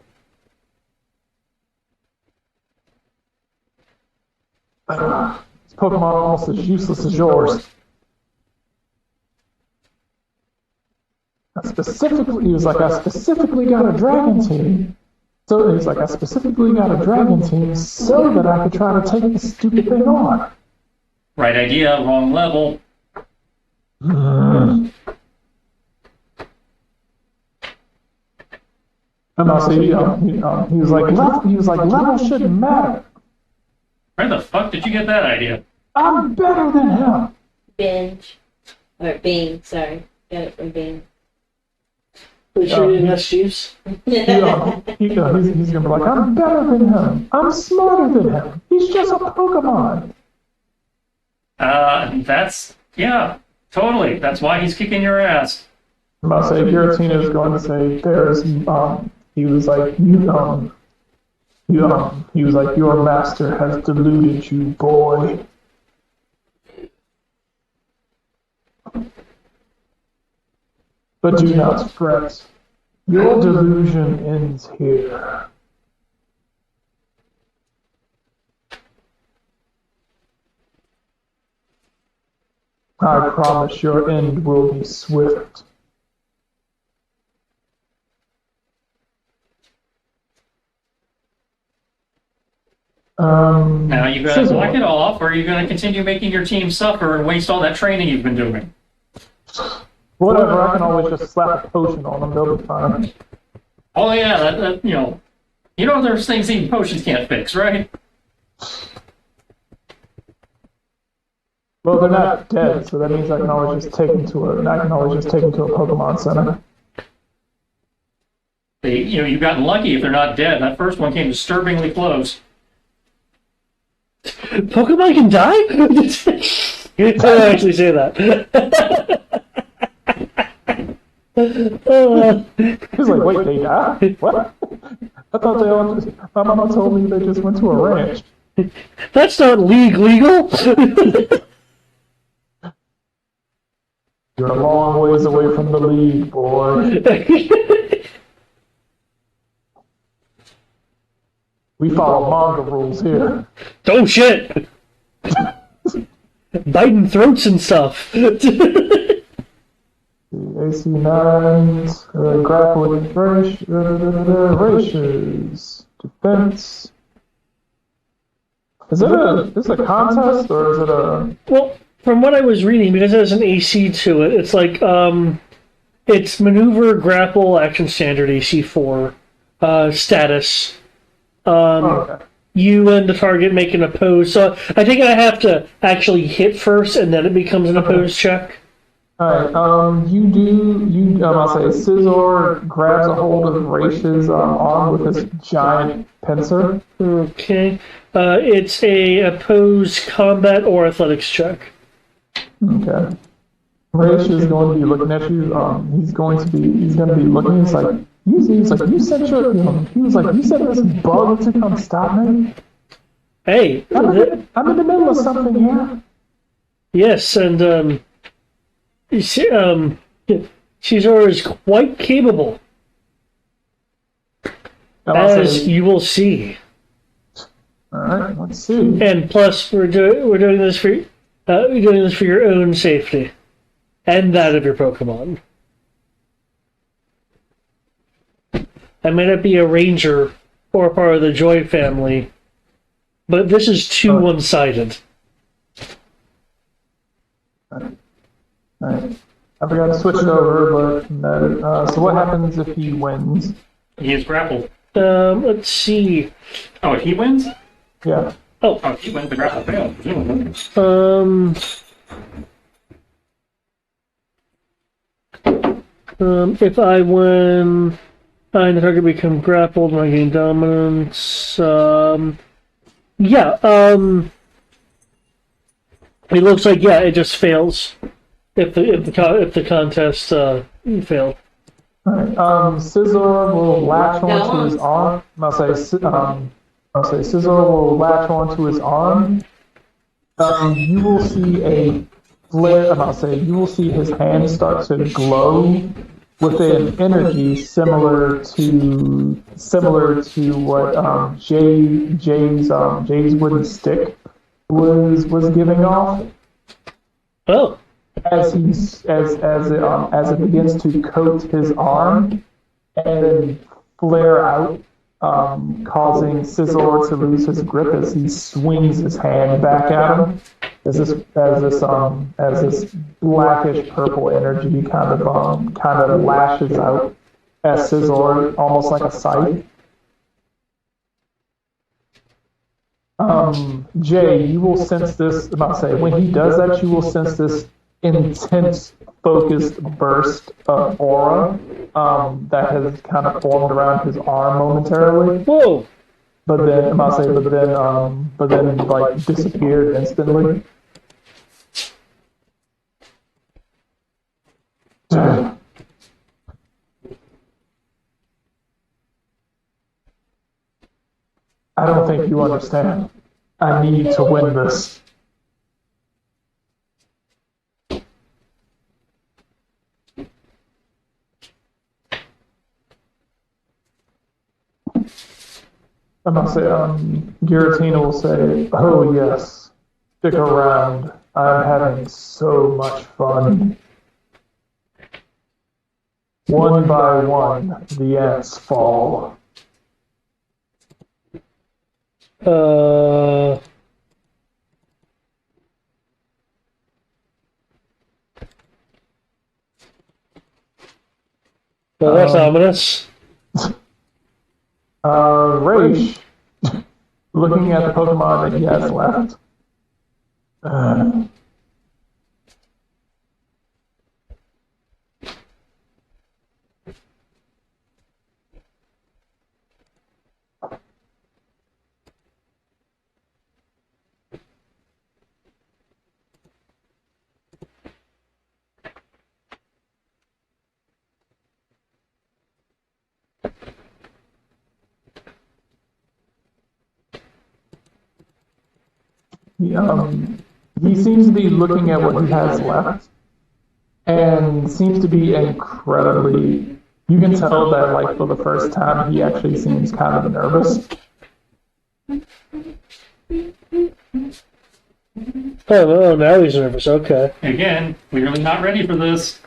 This Pokemon almost as useless as yours. He was like, I specifically got a dragon team. So he's like, I specifically got a dragon team so that I could try to take this stupid thing on. Right idea, wrong level. And also, he was like, level shouldn't matter. Where the fuck did you get that idea? I'm better than him. Bing, sorry. Got it from Bing. But sure you didn't juice? He's gonna be like, I'm better than him. I'm smarter than him. He's just a Pokemon. Yeah, totally. That's why he's kicking your ass. I'm about to say, Giratina is going to say, he was like, your master has deluded you, boy. But do not fret. Your delusion ends here. I promise your end will be swift. Now you gotta knock it off, or are you gonna continue making your team suffer and waste all that training you've been doing? Whatever, I can always just slap a potion on them, they'll be fine. Oh yeah, that there's things even potions can't fix, right? Well, they're not dead, so that means I can always just take them to a Pokemon Center. You've gotten lucky if they're not dead. That first one came disturbingly close. Pokemon can die? I don't actually say that. He's like, wait, they died? What? I thought they all just. My mama told me they just went to a ranch. That's not legal. You're a long ways away from the league, boy. We follow manga rules here. Oh shit! Biting throats and stuff. AC9s, grappling ratios, defense. Is it a contest or is it a? Well, from what I was reading, because it has an AC to it, it's like it's maneuver, grapple, action standard, AC4, status. Okay. You and the target make an oppose. So I think I have to actually hit first, and then it becomes an opposed check. Alright, I'll say Scizor grabs a hold of Raish's arm with his giant pincer. Okay. It's a opposed combat or athletics check. Okay. Raish is going to be looking at you. He's going to be looking. He's like, you said you said this bug to come stop me. Hey, I'm in the middle of something here. yes, and Caesar is quite capable, as you will see. All right, let's see. And plus, we're doing this for your own safety, and that of your Pokemon. I may not be a ranger or part of the Joy family, but this is too one-sided. All right. I forgot to switch it over, but so what happens if he wins? He is grappled. Let's see. Oh, if he wins? Yeah. Oh, if he wins, the grapple fails, presumably. If I win, and the target becomes grappled, and I gain dominance. It looks like it just fails. If the contest failed. Alright, Scizor will latch onto his arm. I'll say Scizor will latch onto his arm. You will see a flare. You will see his hand start to glow with an energy similar to what Jay's wooden stick was giving off. Oh. As it begins to coat his arm and flare out, causing Scizor to lose his grip as he swings his hand back at him. As this blackish purple energy kind of lashes out at Scizor, almost like a scythe. Jay, you will sense this. When he does that, you will sense this intense, focused burst of aura that has kind of formed around his arm momentarily. Whoa! But then, like disappeared instantly. I don't think you understand. I need to win this. I'm gonna say, Giratina will say, "Oh yes, stick around. I'm having so much fun." One by one, the ants fall. Well, that's ominous. Raish, looking at the Pokemon that he has left. he seems to be looking at what he has left and seems to be incredibly. You can tell that, like, for the first time, he actually seems kind of nervous. Oh, now he's nervous. Okay. Again, clearly not ready for this.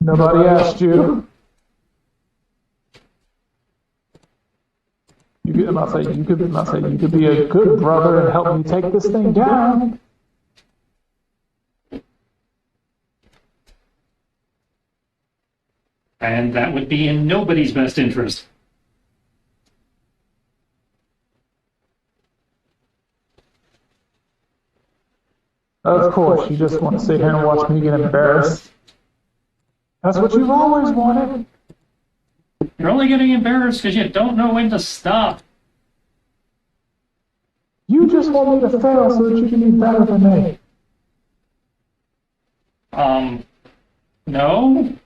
Nobody asked you. I say you could be a good brother and help me take this thing down. And that would be in nobody's best interest. Of course, you just want to sit here and watch me get embarrassed. That's what you've always wanted. You're only getting embarrassed because you don't know when to stop. You just want me to fail so that you can be better than me. No?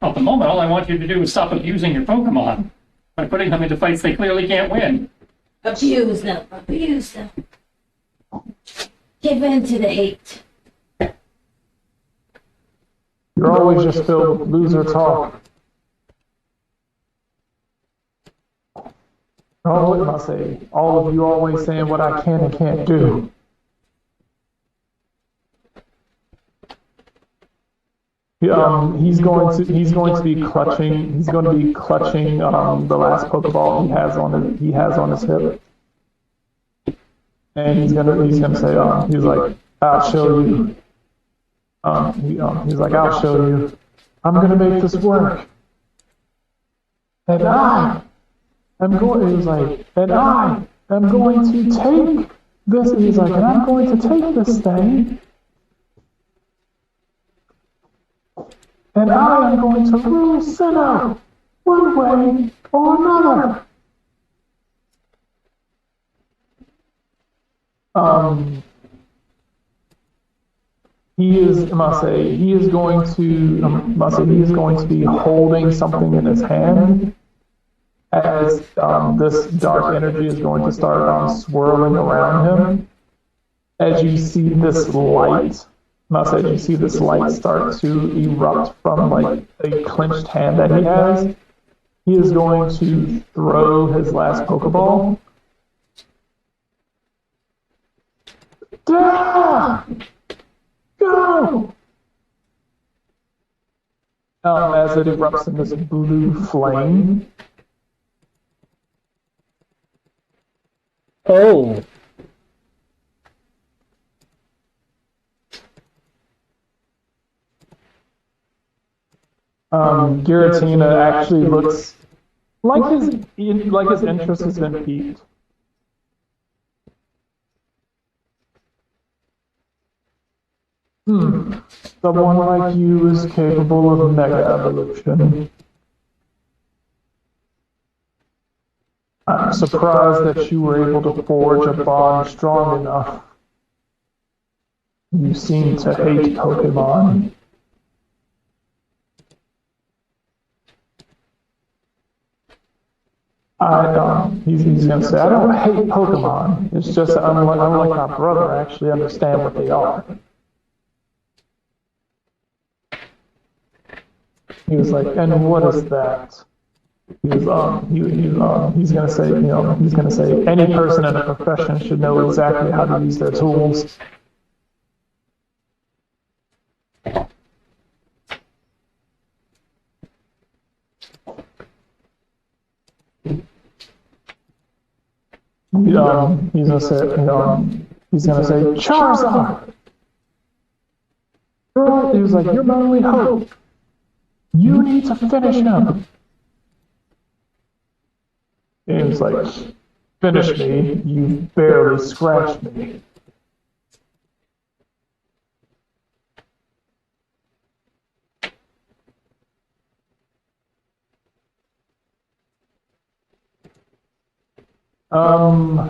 At the moment, all I want you to do is stop abusing your Pokemon by putting them into fights they clearly can't win. Abuse them. Abuse them. Give in to the hate. You're always just filled with loser talk. Oh, what am I saying? All of you always saying what I can and can't do. He's going to be clutching the last Pokeball he has on his hip, and he's gonna say he's like, I'll show you. He's like, I'll show you. I'm gonna make this work. And I am going to take this. He's like, and I'm going to take this thing. And I am going to rule Sinnoh one way or another. He is going to be holding something in his hand as this dark energy is going to start swirling around him. As you see this light. You see this light start to erupt from like a clenched hand that he has. He is going to throw his last Pokeball. Go! As it erupts in this blue flame. Oh. Giratina actually looks like his interest has been piqued. Someone like you is capable of mega evolution. I'm surprised that you were able to forge a bond strong enough. You seem to hate Pokemon. He's gonna say, I don't hate Pokemon. It's just that unlike my brother, I actually understand what they are. He was like, and what is that? He's gonna say, any person in a profession should know exactly how to use their tools. He's gonna say, Charizard. He was like, you're my only hope. You need to finish him. And he was like, finish me. You barely scratched me.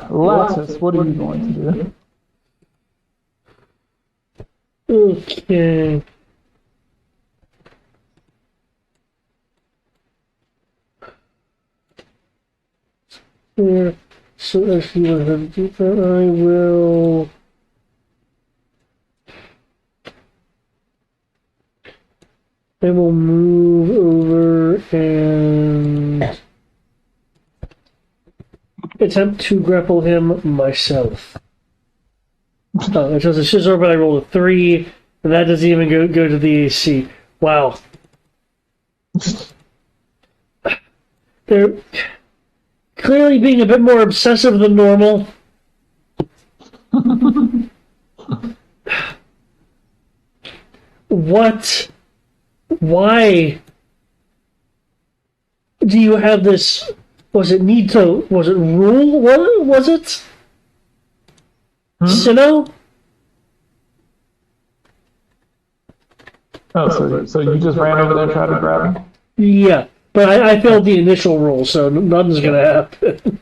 Lattice, what are you going to do? Okay. Yeah. So if you want to do that, I will. I will move over and attempt to grapple him myself. Oh, it was a scissor, but I rolled a 3, and that doesn't even go to the AC. Wow. They're clearly being a bit more obsessive than normal. What? Why do you have this? Was it rule? What was it? Sinnoh? Oh, so you just ran over there and tried to grab him? Yeah, but I failed the initial roll, so nothing's gonna happen.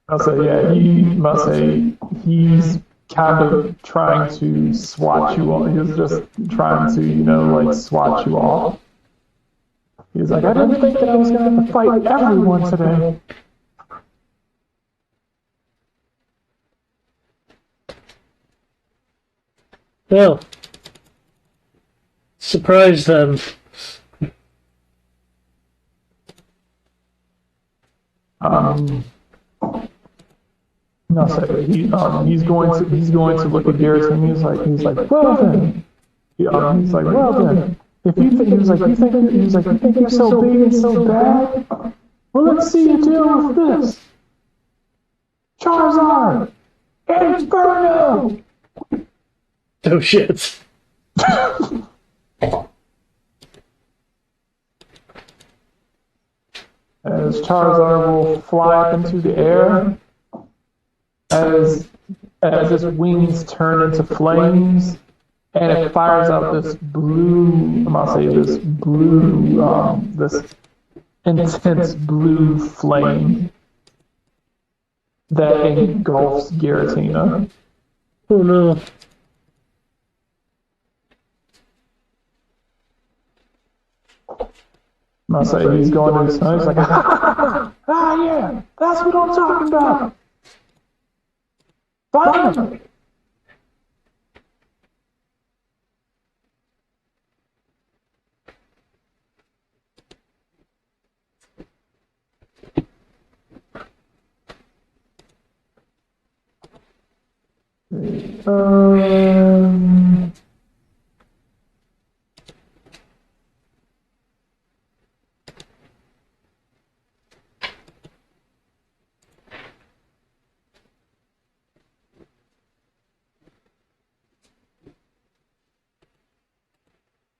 I'll say, yeah, he must say he's kind of trying to swat you off. He's just trying to, like swat you off. He's like, I didn't think that I was going to have to fight everyone today. Well, surprise them. No, so he's going to look at Garrett and he's like, well then. He's like, well then. If you think you think you're so big and so bad, well let's see you deal with this. Charizard, Inferno. Oh shit. As Charizard will fly up into the air, as its wings turn into flames, and it fires out this this intense blue flame that engulfs Giratina. Oh no. I'll say he's going to his phone. He's like, yeah, that's what I'm talking about. Finally.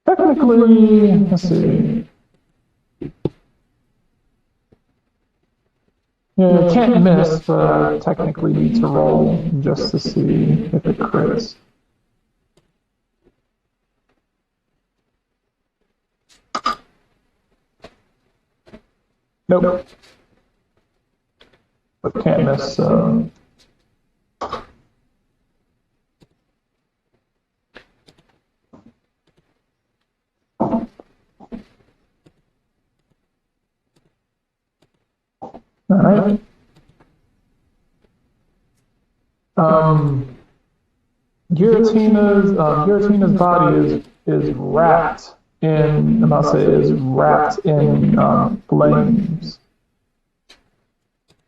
Technically, let's see. Yeah, can't miss, but I technically need to roll just to see if it crits. Nope. But can't miss. All right. Giratina's body is wrapped in, flames.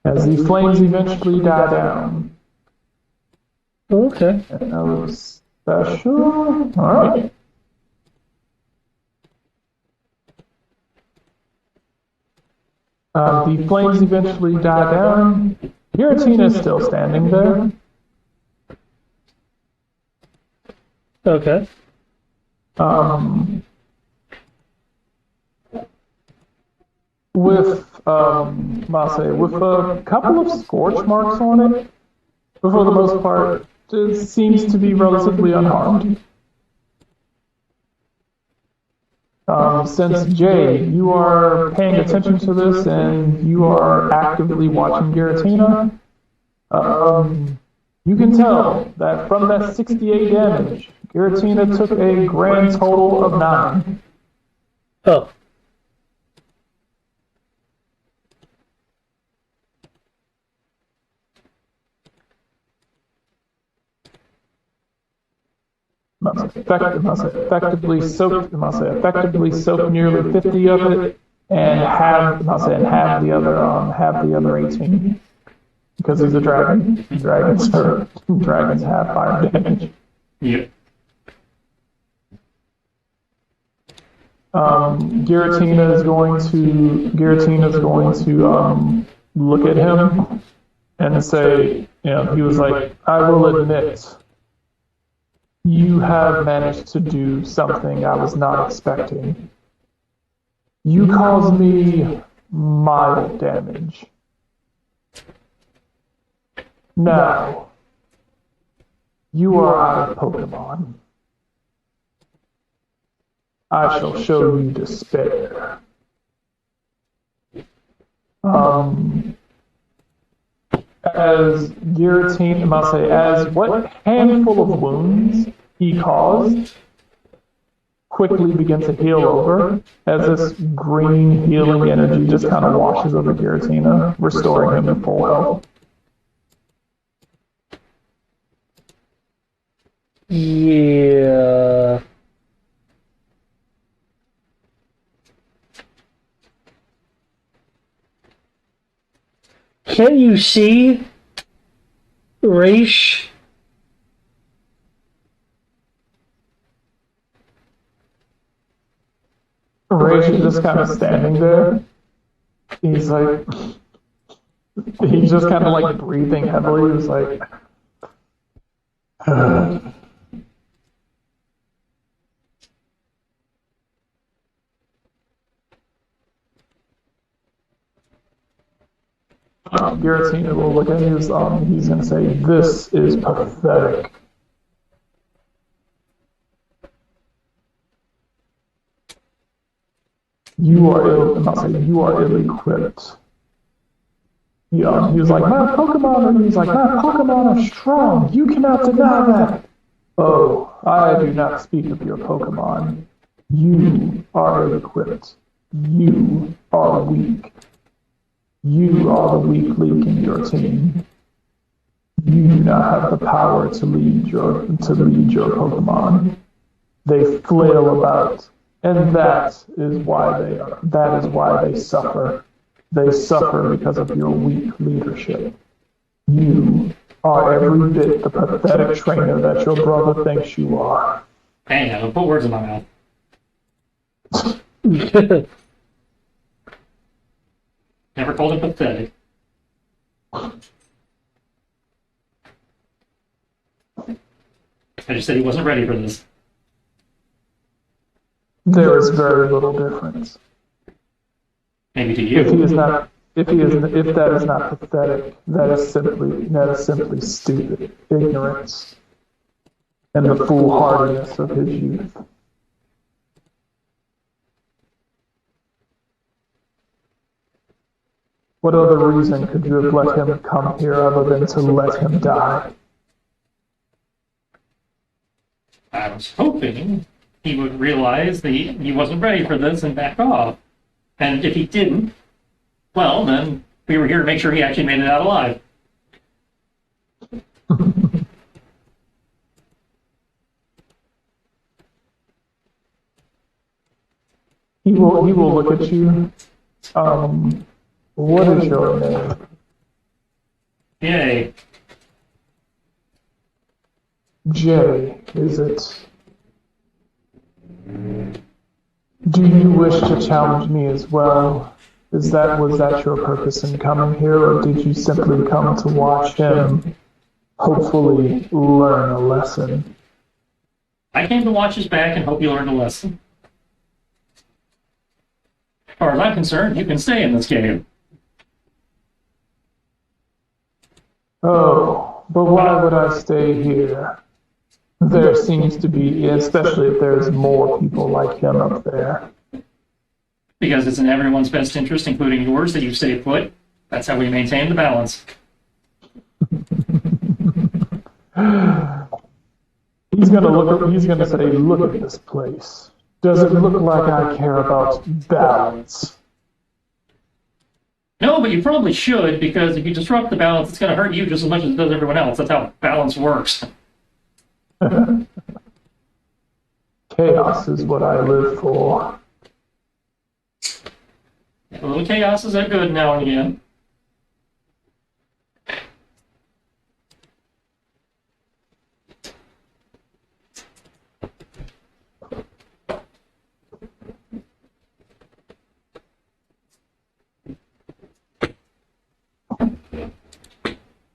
As the flames eventually die down. Okay. And that was special. All right. The flames eventually die down. Giratina is still standing there. Okay. With with a couple of scorch marks on it, but for the most part, it seems to be relatively unharmed. Since Jay, you are paying attention to this and you are actively watching Giratina, you can tell that from that 68 damage, Giratina took a grand total of 9. Oh. effectively soak nearly 50 of it, and have the other 18. Because he's a dragon. Dragons have fire damage. Yep. Giratina's going to look at him and say, he was like, I will admit, you have managed to do something I was not expecting. You caused me mild damage. Now, you are out of Pokemon. I shall show you despair. As Giratina, as what handful of wounds he caused quickly begin to heal over, as this green healing energy just kind of washes over Giratina, restoring him to full health. Yeah. Can you see Raish? Raish is just kind of standing there. He's just kind of like breathing heavily. He's like, Giratina will look at his he's going to say, this is pathetic. You are ill-equipped. He was like, my Pokemon are strong. You cannot deny that. Oh, I do not speak of your Pokemon. You are ill-equipped. You are weak. You are the weak link in your team. You do not have the power to lead your Pokemon. They flail about, and that is why they suffer. They suffer because of your weak leadership. You are every bit the pathetic trainer that your brother thinks you are. Hang on, put words in my mouth. Never called him pathetic. I just said he wasn't ready for this. There is very little difference. Maybe to you. If that is not pathetic, that is simply stupid ignorance and the foolhardiness of his youth. What other reason could you have let him come here other than to let him die? I was hoping he would realize that he wasn't ready for this and back off. And if he didn't, well, then we were here to make sure he actually made it out alive. He will look at you. What is your name? Yay. Jay, is it? Do you wish to challenge me as well? Was that your purpose in coming here, or did you simply come to watch him hopefully learn a lesson? I came to watch his back and hope you learned a lesson. As far as I'm concerned, you can stay in this game. Oh, but why would I stay here? There seems to be, especially if there's more people like him up there. Because it's in everyone's best interest, including yours, that you stay put. That's how we maintain the balance. He's gonna say, look at this place. Does it look like I care about balance? No, but you probably should, because if you disrupt the balance, it's going to hurt you just as much as it does everyone else. That's how balance works. Chaos is what I live for. A little chaos is good now and again.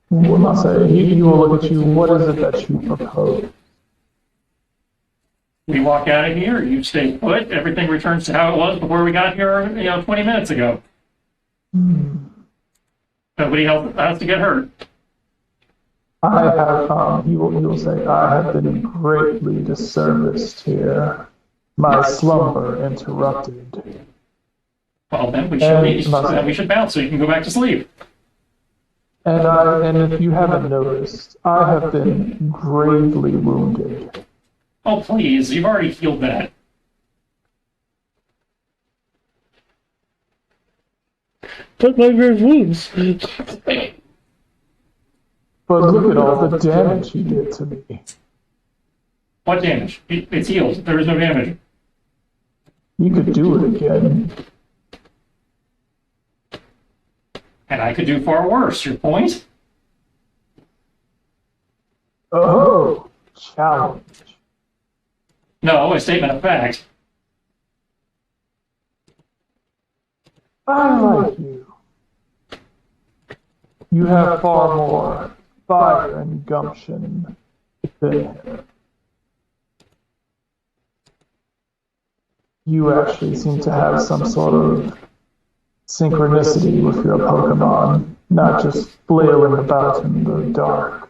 What must I say? He will look at you. What is it that you propose? We walk out of here, you stay put, everything returns to how it was before we got here, 20 minutes ago. Nobody else has to get hurt. I have, he will say, I have been greatly disserviced here. My slumber interrupted. Well, then we should bounce so you can go back to sleep. And if you haven't noticed, I have been gravely wounded. Oh, please, you've already healed that. But my rare wounds. But look at all the damage you did to me. What damage? It's healed. There is no damage. You could do it again. And I could do far worse. Your point? Oh, challenge. No, a statement of fact. I like you. You have far more fire and gumption than him. You actually seem to have some sort of synchronicity with your Pokemon, not just flailing about in the dark.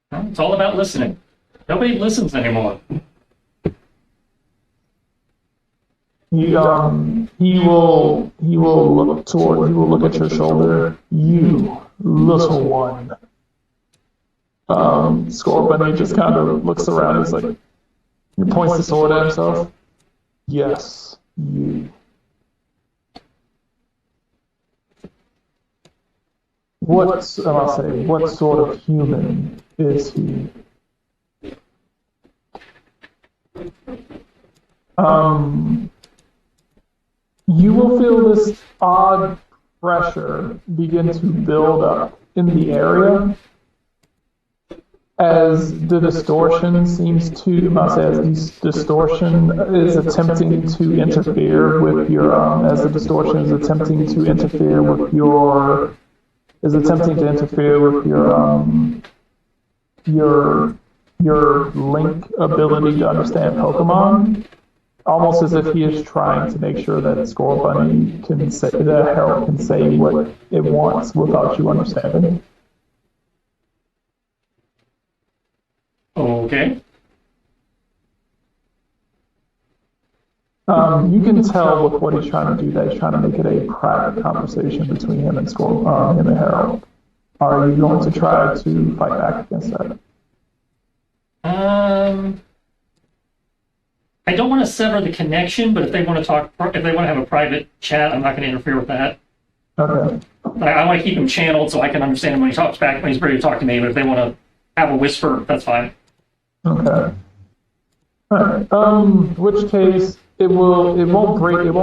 Well, it's all about listening. Nobody listens anymore. He will look at your shoulder. You, little one. Scorbunny just kind of looks around. He's like, he points the sword at himself. Yes, you. What sort of human is he? You will feel this odd pressure begin to build up in the area as the distortion seems to, as the distortion is attempting to interfere with your, as the distortion is attempting to interfere with your, your link ability to understand Pokemon. Almost as if he is trying to make sure that Scorbunny can say, that Harold can say what it wants without you understanding. Okay. You can tell with what he's trying to do that he's trying to make it a private conversation between him and him and Harold. Are you going to try to fight back against that? I don't want to sever the connection, but if they want to have a private chat, I'm not going to interfere with that. Okay. I want to keep him channeled so I can understand him when he talks back, when he's ready to talk to me. But if they want to have a whisper, that's fine. Okay. All right. Which case it won't break your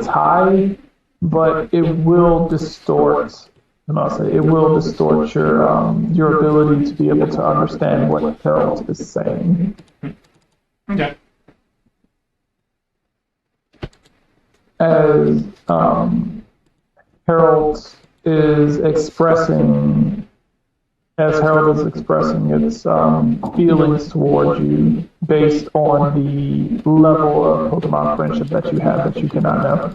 tie, but it will distort. It will distort your ability to be able to understand what Harold is saying. Okay. As Harold is expressing its feelings towards you based on the level of Pokemon friendship that you have that you cannot know.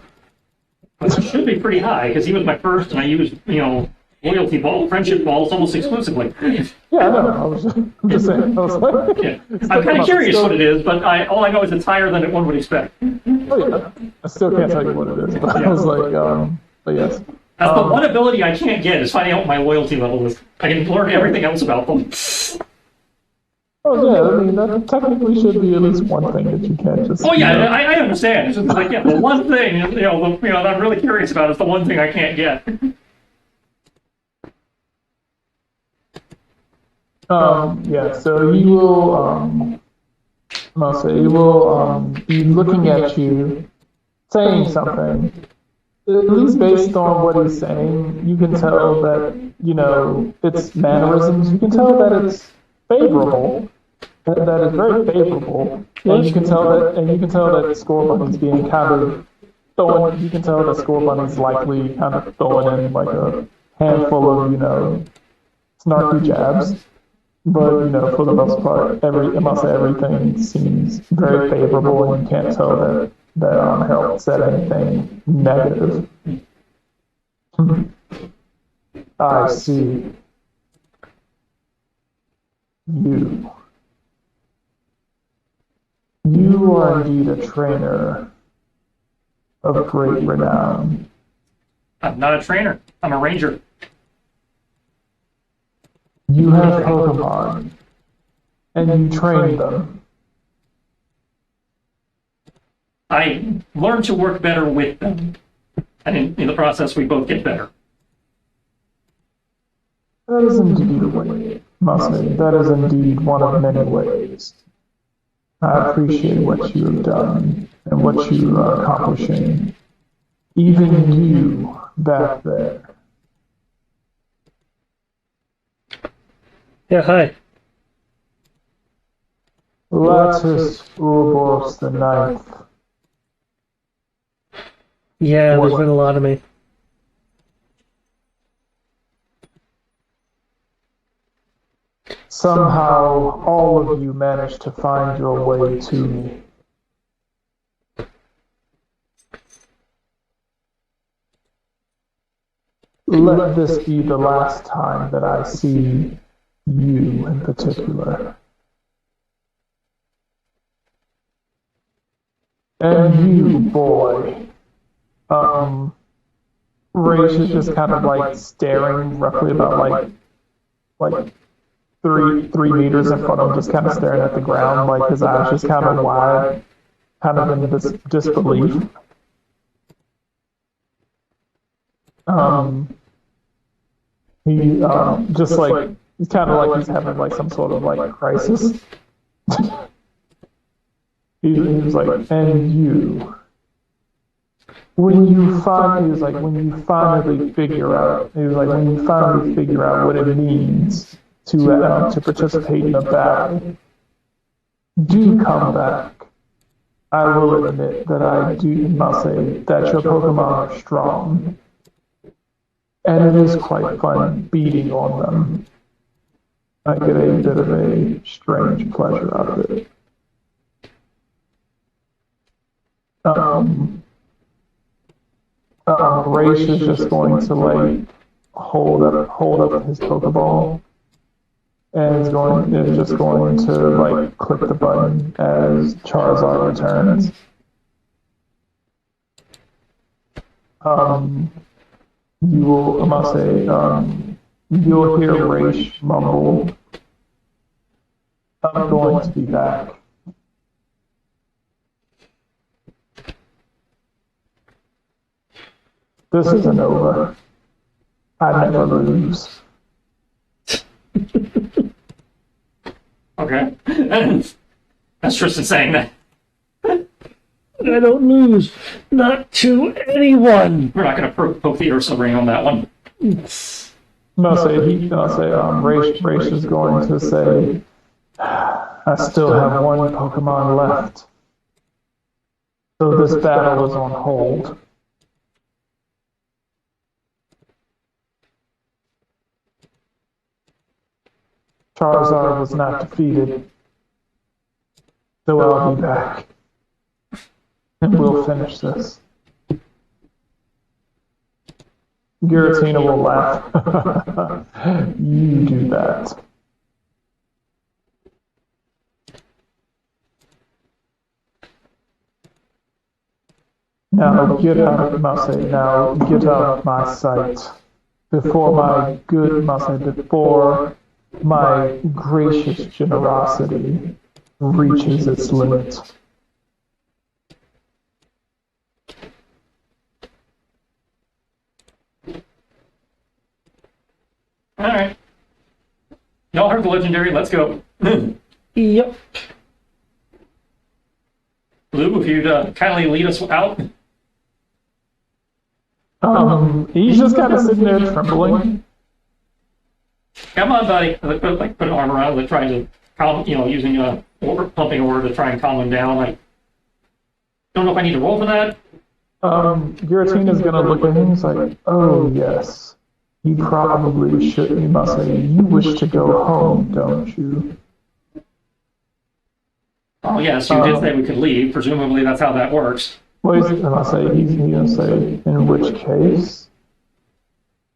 It should be pretty high because he was my first, and I used loyalty ball, friendship balls almost exclusively. Yeah, I know. I'm just saying. Yeah. I'm kind of curious what it is, but all I know is it's higher than one would expect. Oh yeah, I still can't tell you what it is, but I was like, but yes. That's the one ability I can't get is finding out what my loyalty level is. I can learn everything else about them. Oh yeah, I mean that technically should be at least one thing that you can't just. Oh yeah, I understand. It's just like the one thing that I'm really curious about is the one thing I can't get. Yeah, so he will, I'll say, he will be looking at you, saying something. At least based on what he's saying, you can tell that, it's mannerisms. You can tell that it's favorable. That is very favorable. And you can tell that Score Bunny's being kind of you can tell that Score Bunny's likely kind of throwing in like a handful of, snarky jabs. But, for the most part, I must say everything seems very favorable, and you can't tell that Harold said anything negative. I see. You. You are indeed a trainer of great renown. I'm not a trainer. I'm a ranger. You have Pokemon, and you train them. I learn to work better with them. And in the process, we both get better. That is indeed a way, Mustard. That is indeed one of many ways. I appreciate what you have done and what you are accomplishing. Even you back there. Yeah, hi. Latus Ouroboros the Ninth. Yeah, there's been a lot of me. Somehow, all of you managed to find your way to me. Let this be the last time that I see you in particular. And you, boy, Raish is just kind of like staring roughly about like 3 meters in front of him, just kind of staring at the ground, like his eyes just kind of wide, kind of in this disbelief. He just like he's kind of like he's having like some sort of like crisis. he was like, and you. When you finally figure out, he was like, when you finally figure out what it means to participate in a battle, do come back. I will admit that I must say that your Pokemon are strong, and it is quite fun beating on them. I get a bit of a strange pleasure out of it. Raish is just going to like hold up his Pokeball, and is just going to like click the button as Charizard returns. You will, I must say, you'll hear Raish mumble, "I'm going to be back." This isn't over. I never lose. Okay. That's Tristan saying that. I don't lose. Not to anyone. We're not going to poke the Ursa ring on that one. Raish is going to say, I still have one Pokemon left. So this battle is on hold. Charizard was not defeated. So I'll be back. And we'll finish this. Giratina will laugh. You do that. Now get out of my sight. Before my gracious generosity reaches its limit. All right. Y'all heard the legendary, let's go. Yep. Lou, if you'd kindly lead us out. He's just kind of sitting there trembling. Come on, buddy. Put an arm around him, trying to calm, using a pumping order to try and calm him down. Like, don't know if I need to roll for that. Giratina's gonna look at him. He's like, "Oh yes, you probably should. You must say you wish to go home, don't you?" Oh, yes, you did say we could leave. Presumably that's how that works. Well, he's gonna say, "In which case,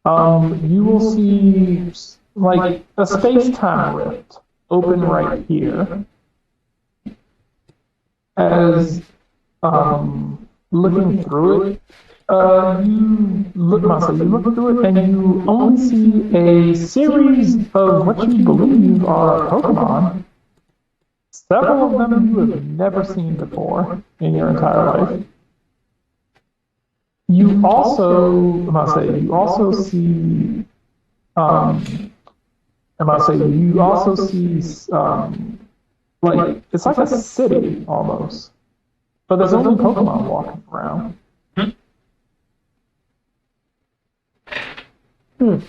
you will see like a space-time rift open right here." As looking through it, you look through it, and you only see a series of what you believe are Pokemon. Several of them you have never seen before in your entire life. You also see, like, it's like a city almost, but there's only Pokemon walking around. There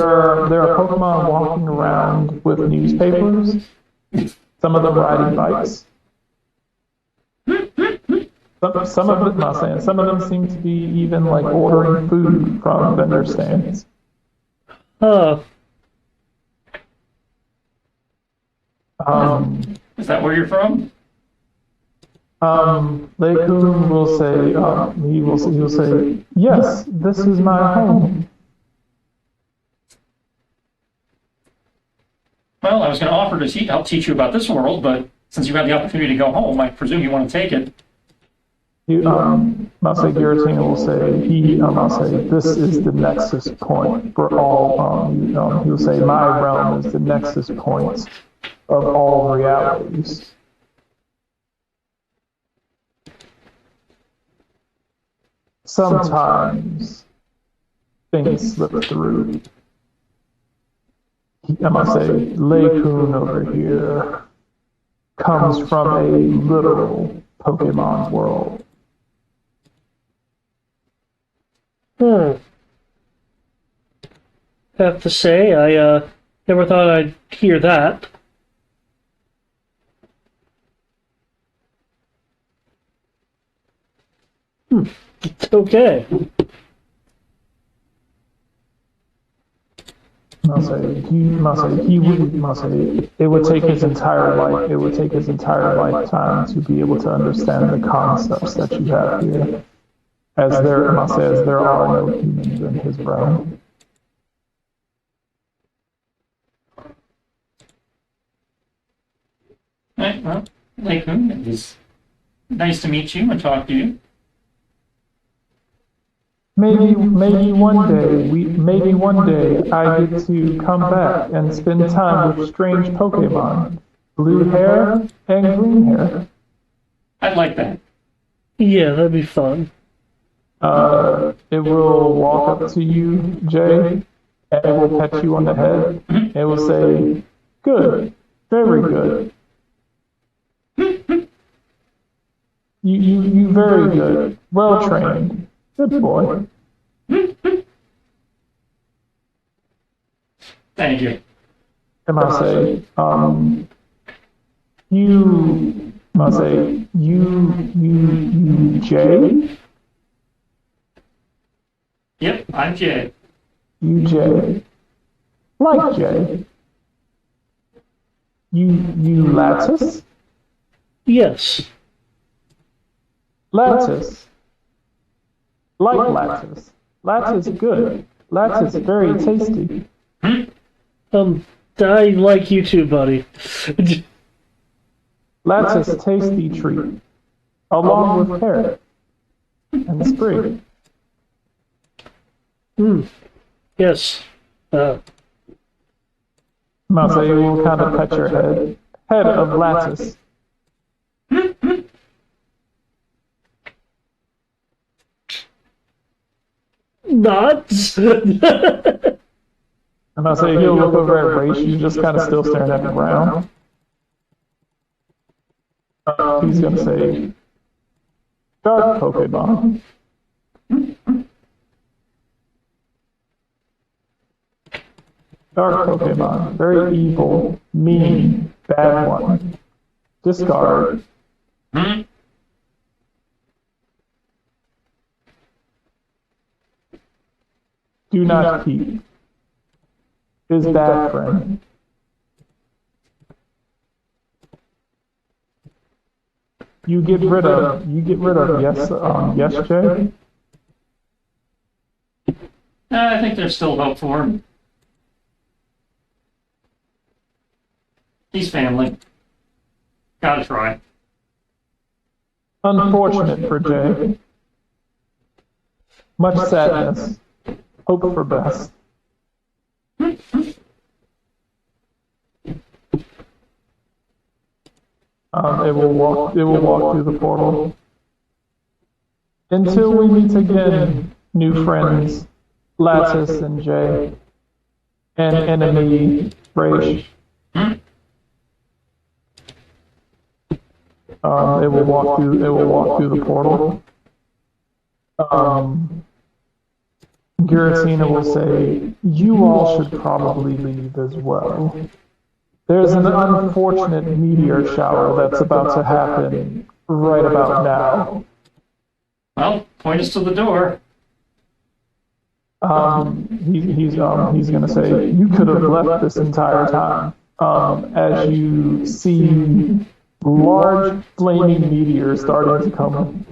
are Pokemon walking around with newspapers. Some of them riding bikes. Some of them, not saying, some of them seem to be even like ordering food from vendor stands. Is that where you're from? Leikun will say, he will say, "Yes, this is my home." Well, I was going to offer to help teach you about this world, but since you have the opportunity to go home, I presume you want to take it. Masay Giratina will say, I'll say, "This is the nexus point for all," he'll say, "My realm is the nexus point of all realities." Sometimes things slip through. I must say, Leikun over here comes from a literal Pokemon world. Have to say, I never thought I'd hear that. Okay. It would take his entire life. It would take his entire lifetime to be able to understand the concepts that you have here. As there are no humans in his realm. All right, well, Leikun, it was nice to meet you and talk to you. Maybe one day I get to come back and spend time with strange Pokemon, blue hair and green hair. I'd like that. Yeah, that'd be fun. It will walk up to you, Jay, and it will pet you on the head. It will say, "Good, very good. You very good, well trained. Good boy." Thank you. And I'll say, you, Jay? Yep, I'm Jay. You, Jay. Like Jay. You, Lattice? Yes. Lattice. Like Lattice. Lattice good. Lattice very tasty. I like you too, buddy. Lattice tasty treat. Along with carrot. And sprig. Yes. Masay will kind of pet your head. Head of Lattice. nods. I'm gonna say he'll look over at Raish, who's just kind of still staring at the ground. He's gonna say, "Dark Pokemon." Dark Pokemon, very evil, mean, bad one. Discard. Do not keep. His bad friend. You get rid of. Yes, Jay. I think there's still hope for him. He's family. Gotta try. Unfortunate for Jay. Much sadness. Hope for best. It will walk through the portal. Until we meet again, new friends, Lattice and Jay, and enemy Raish. It will walk through the portal. Giratina will say, "You all should probably leave as well. There's an unfortunate meteor shower that's about to happen right about now." Well, point us to the door. He's gonna say, "You could have left this entire time." As you see large flaming meteors starting to come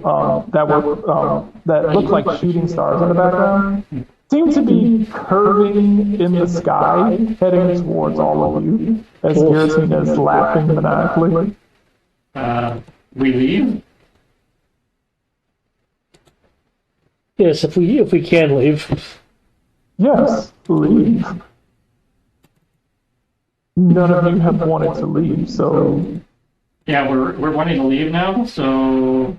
that look like shooting stars in the background, seem to be curving in the sky, heading towards all of you, as Giratina is laughing maniacally. We leave? Yes, if we can leave. Yes, leave. None of you have wanted to leave, so Yeah, we're wanting to leave now, so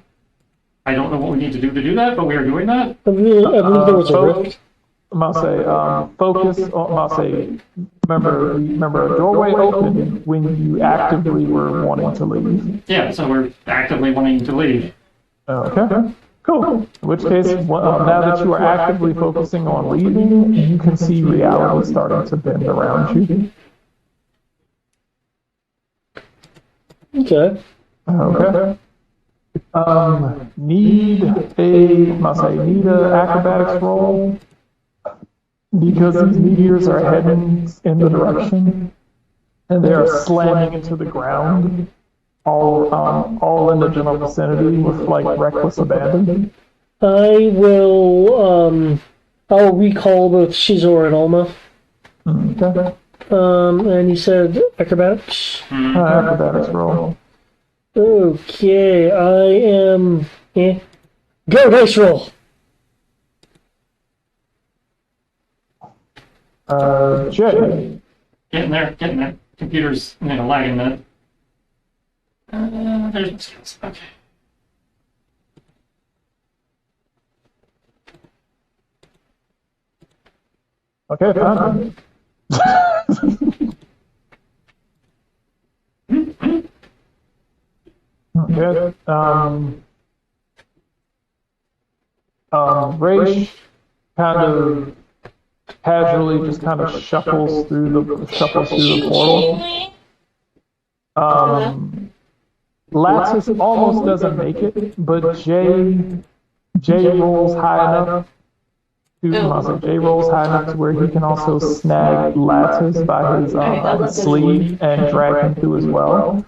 I don't know what we need to do that, but we are doing that. I believe there was a rift. I'm gonna say focus. I'm gonna say remember a doorway open when you actively were wanting to leave. Yeah, so we're actively wanting to leave. Okay, cool. In which case, now that you are actively focusing on leaving, you can see reality starting to bend around you. Okay. Okay. Need a acrobatics roll because these meteors are heading in the direction and they are slamming into the ground, all in the general vicinity with like reckless abandon. I will I'll recall both Shizor and Alma. Okay. And you said acrobatics? Acrobatics roll. Okay, I am Go dice roll. Jay. Getting there. Computer's lagging a minute. There's my skills. Okay. Okay, fine. Okay. Raish kind of casually just kind of shuffles through the portal. Lattice almost doesn't make it, but Jay rolls high enough. Jay rolls high enough to where he can also snag Lattice by his sleeve and drag him through as well.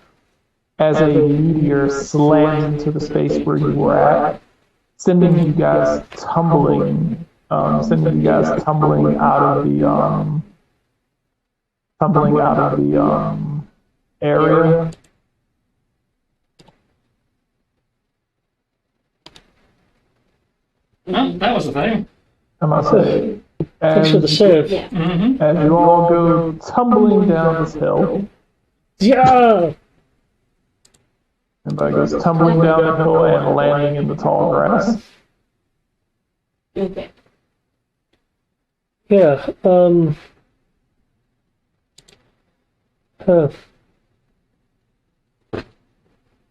As a meteor slams into the space where you were at, sending you guys tumbling out of the area. Well, that was the thing. I'm gonna say, Thanks for the save. Yeah. Mm-hmm. as you all go tumbling down this hill, Yeah! everybody goes tumbling down the hill and landing in the tall grass. Okay. Yeah. Huh.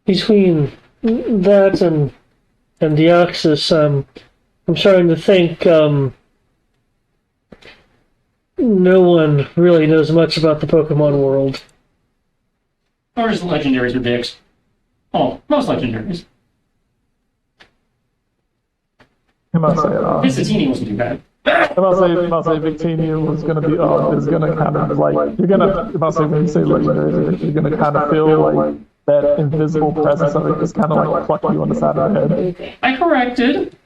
Between that and Deoxys, I'm starting to think no one really knows much about the Pokemon world. Or is legendaries are dicks? Oh, most legendaries. I must say, Visitini wasn't too bad. I must say, Victini was gonna be is gonna kind of like you're gonna. I must say when you say legendaries, you're gonna kind of feel like that invisible presence of it just kind of like pluck you on the side of the head. Okay. I corrected.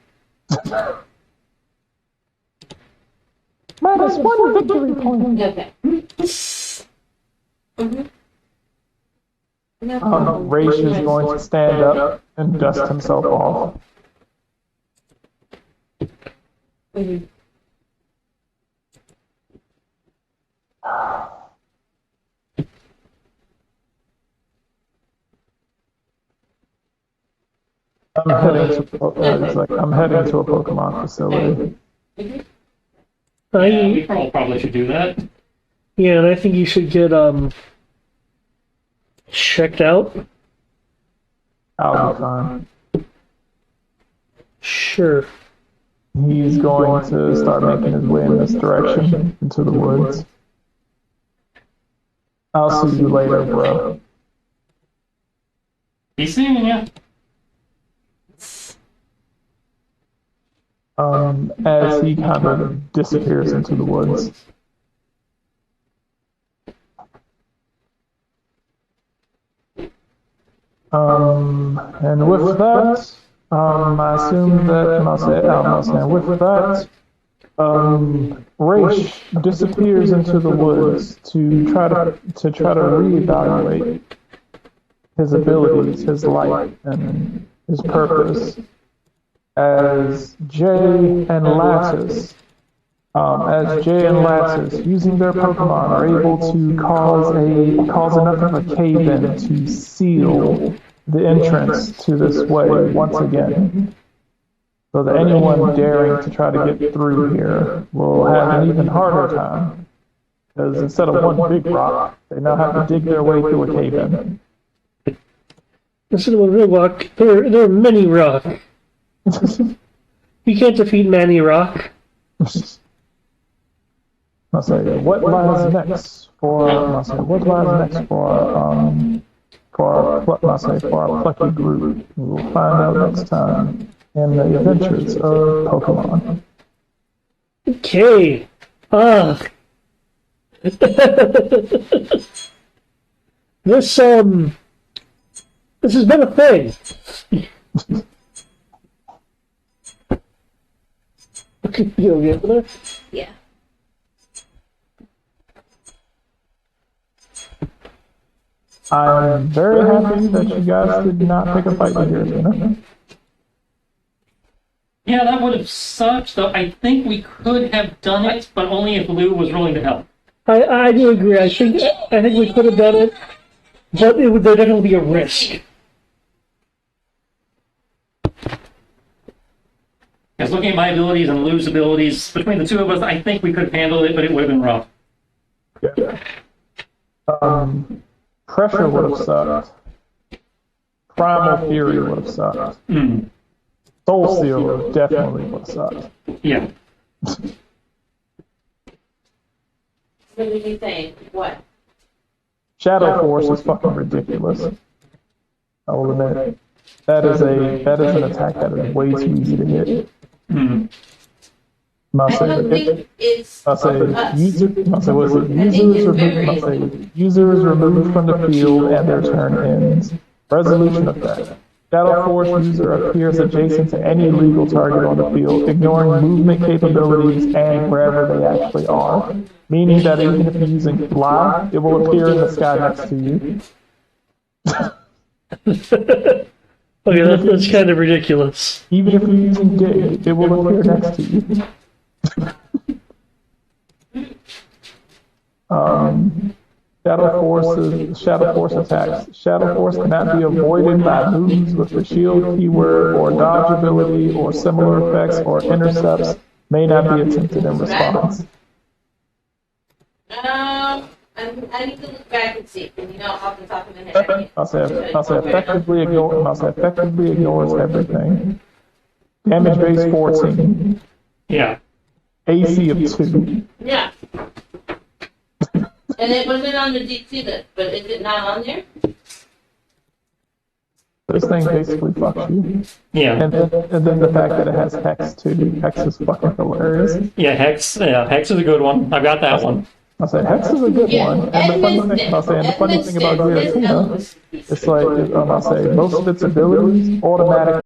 Minus one victory point. Okay. Mm-hmm. Raish is going to stand up and dust himself off. Mhm. I'm heading to a Pokemon facility. Mhm. Yeah, we probably should do that. Yeah, and I think you should get checked out. I'll be fine. Sure. He's going to start making his way in this direction into the woods. I'll see you later, bro. He's seeing ya. As he kind of disappears into the woods. And with that, I assume that with that, Raish disappears into the woods to try to reevaluate his abilities, his life, and his purpose. As Jay and Lattice, using their Pokemon, are able to cause enough of a cave-in to seal the entrance to this way once again, so that anyone daring to try to get through here will have an even harder time. Because instead of one big rock, they now have to dig their way through a cave-in. Instead of a real rock, there are many rock. You can't defeat Manny Rock. I'll say, what lies next for our plucky group? We'll find out next time in the adventures of Pokemon. Okay. This has been a thing. You okay for there? Yeah. I'm very happy that you guys did not pick a fight with yours, you know? Yeah, that would have sucked, though I think we could have done it, but only if Lou was willing to help. I do agree. I think we could have done it, but there'd definitely be a risk. Because looking at my abilities and Lou's abilities, between the two of us, I think we could have handled it, but it would have been rough. Yeah. Pressure would have sucked. Primal Fury would have sucked. Mm. Soul Seal definitely would have sucked. Yeah. What did you think? What? Shadow Force is fucking ridiculous. I will admit. That is an attack that is way too easy to hit. Mm. I don't think it's us. Users removed from the field and their turn ends. Resolution effect. Shadow Force user appears adjacent to any legal target on the field, ignoring movement capabilities and wherever they actually are. Meaning that even if you're using Fly, it will appear in the sky next to you. Okay, that's kind of ridiculous. Even if you're using Dig, it will appear next to you. Shadow Force attacks. Shadow Force cannot be avoided by moves with the shield keyword or dodge ability or similar effects, or intercepts may not be attempted in response. I need to look back and see, you know, off the top of my head. I can't- I'll say effectively ignores everything. Damage base 14. Yeah. AC of 2. Yeah. And it wasn't on the DC list, but is it not on there? This thing basically fucks you. Yeah. And then the fact that it has Hex too. Hex is fucking hilarious. Yeah, Hex is a good one. I've got that one. I'll say Hex is a good one. And the funny thing about Giratina, it's like, I'll say most of its abilities automatic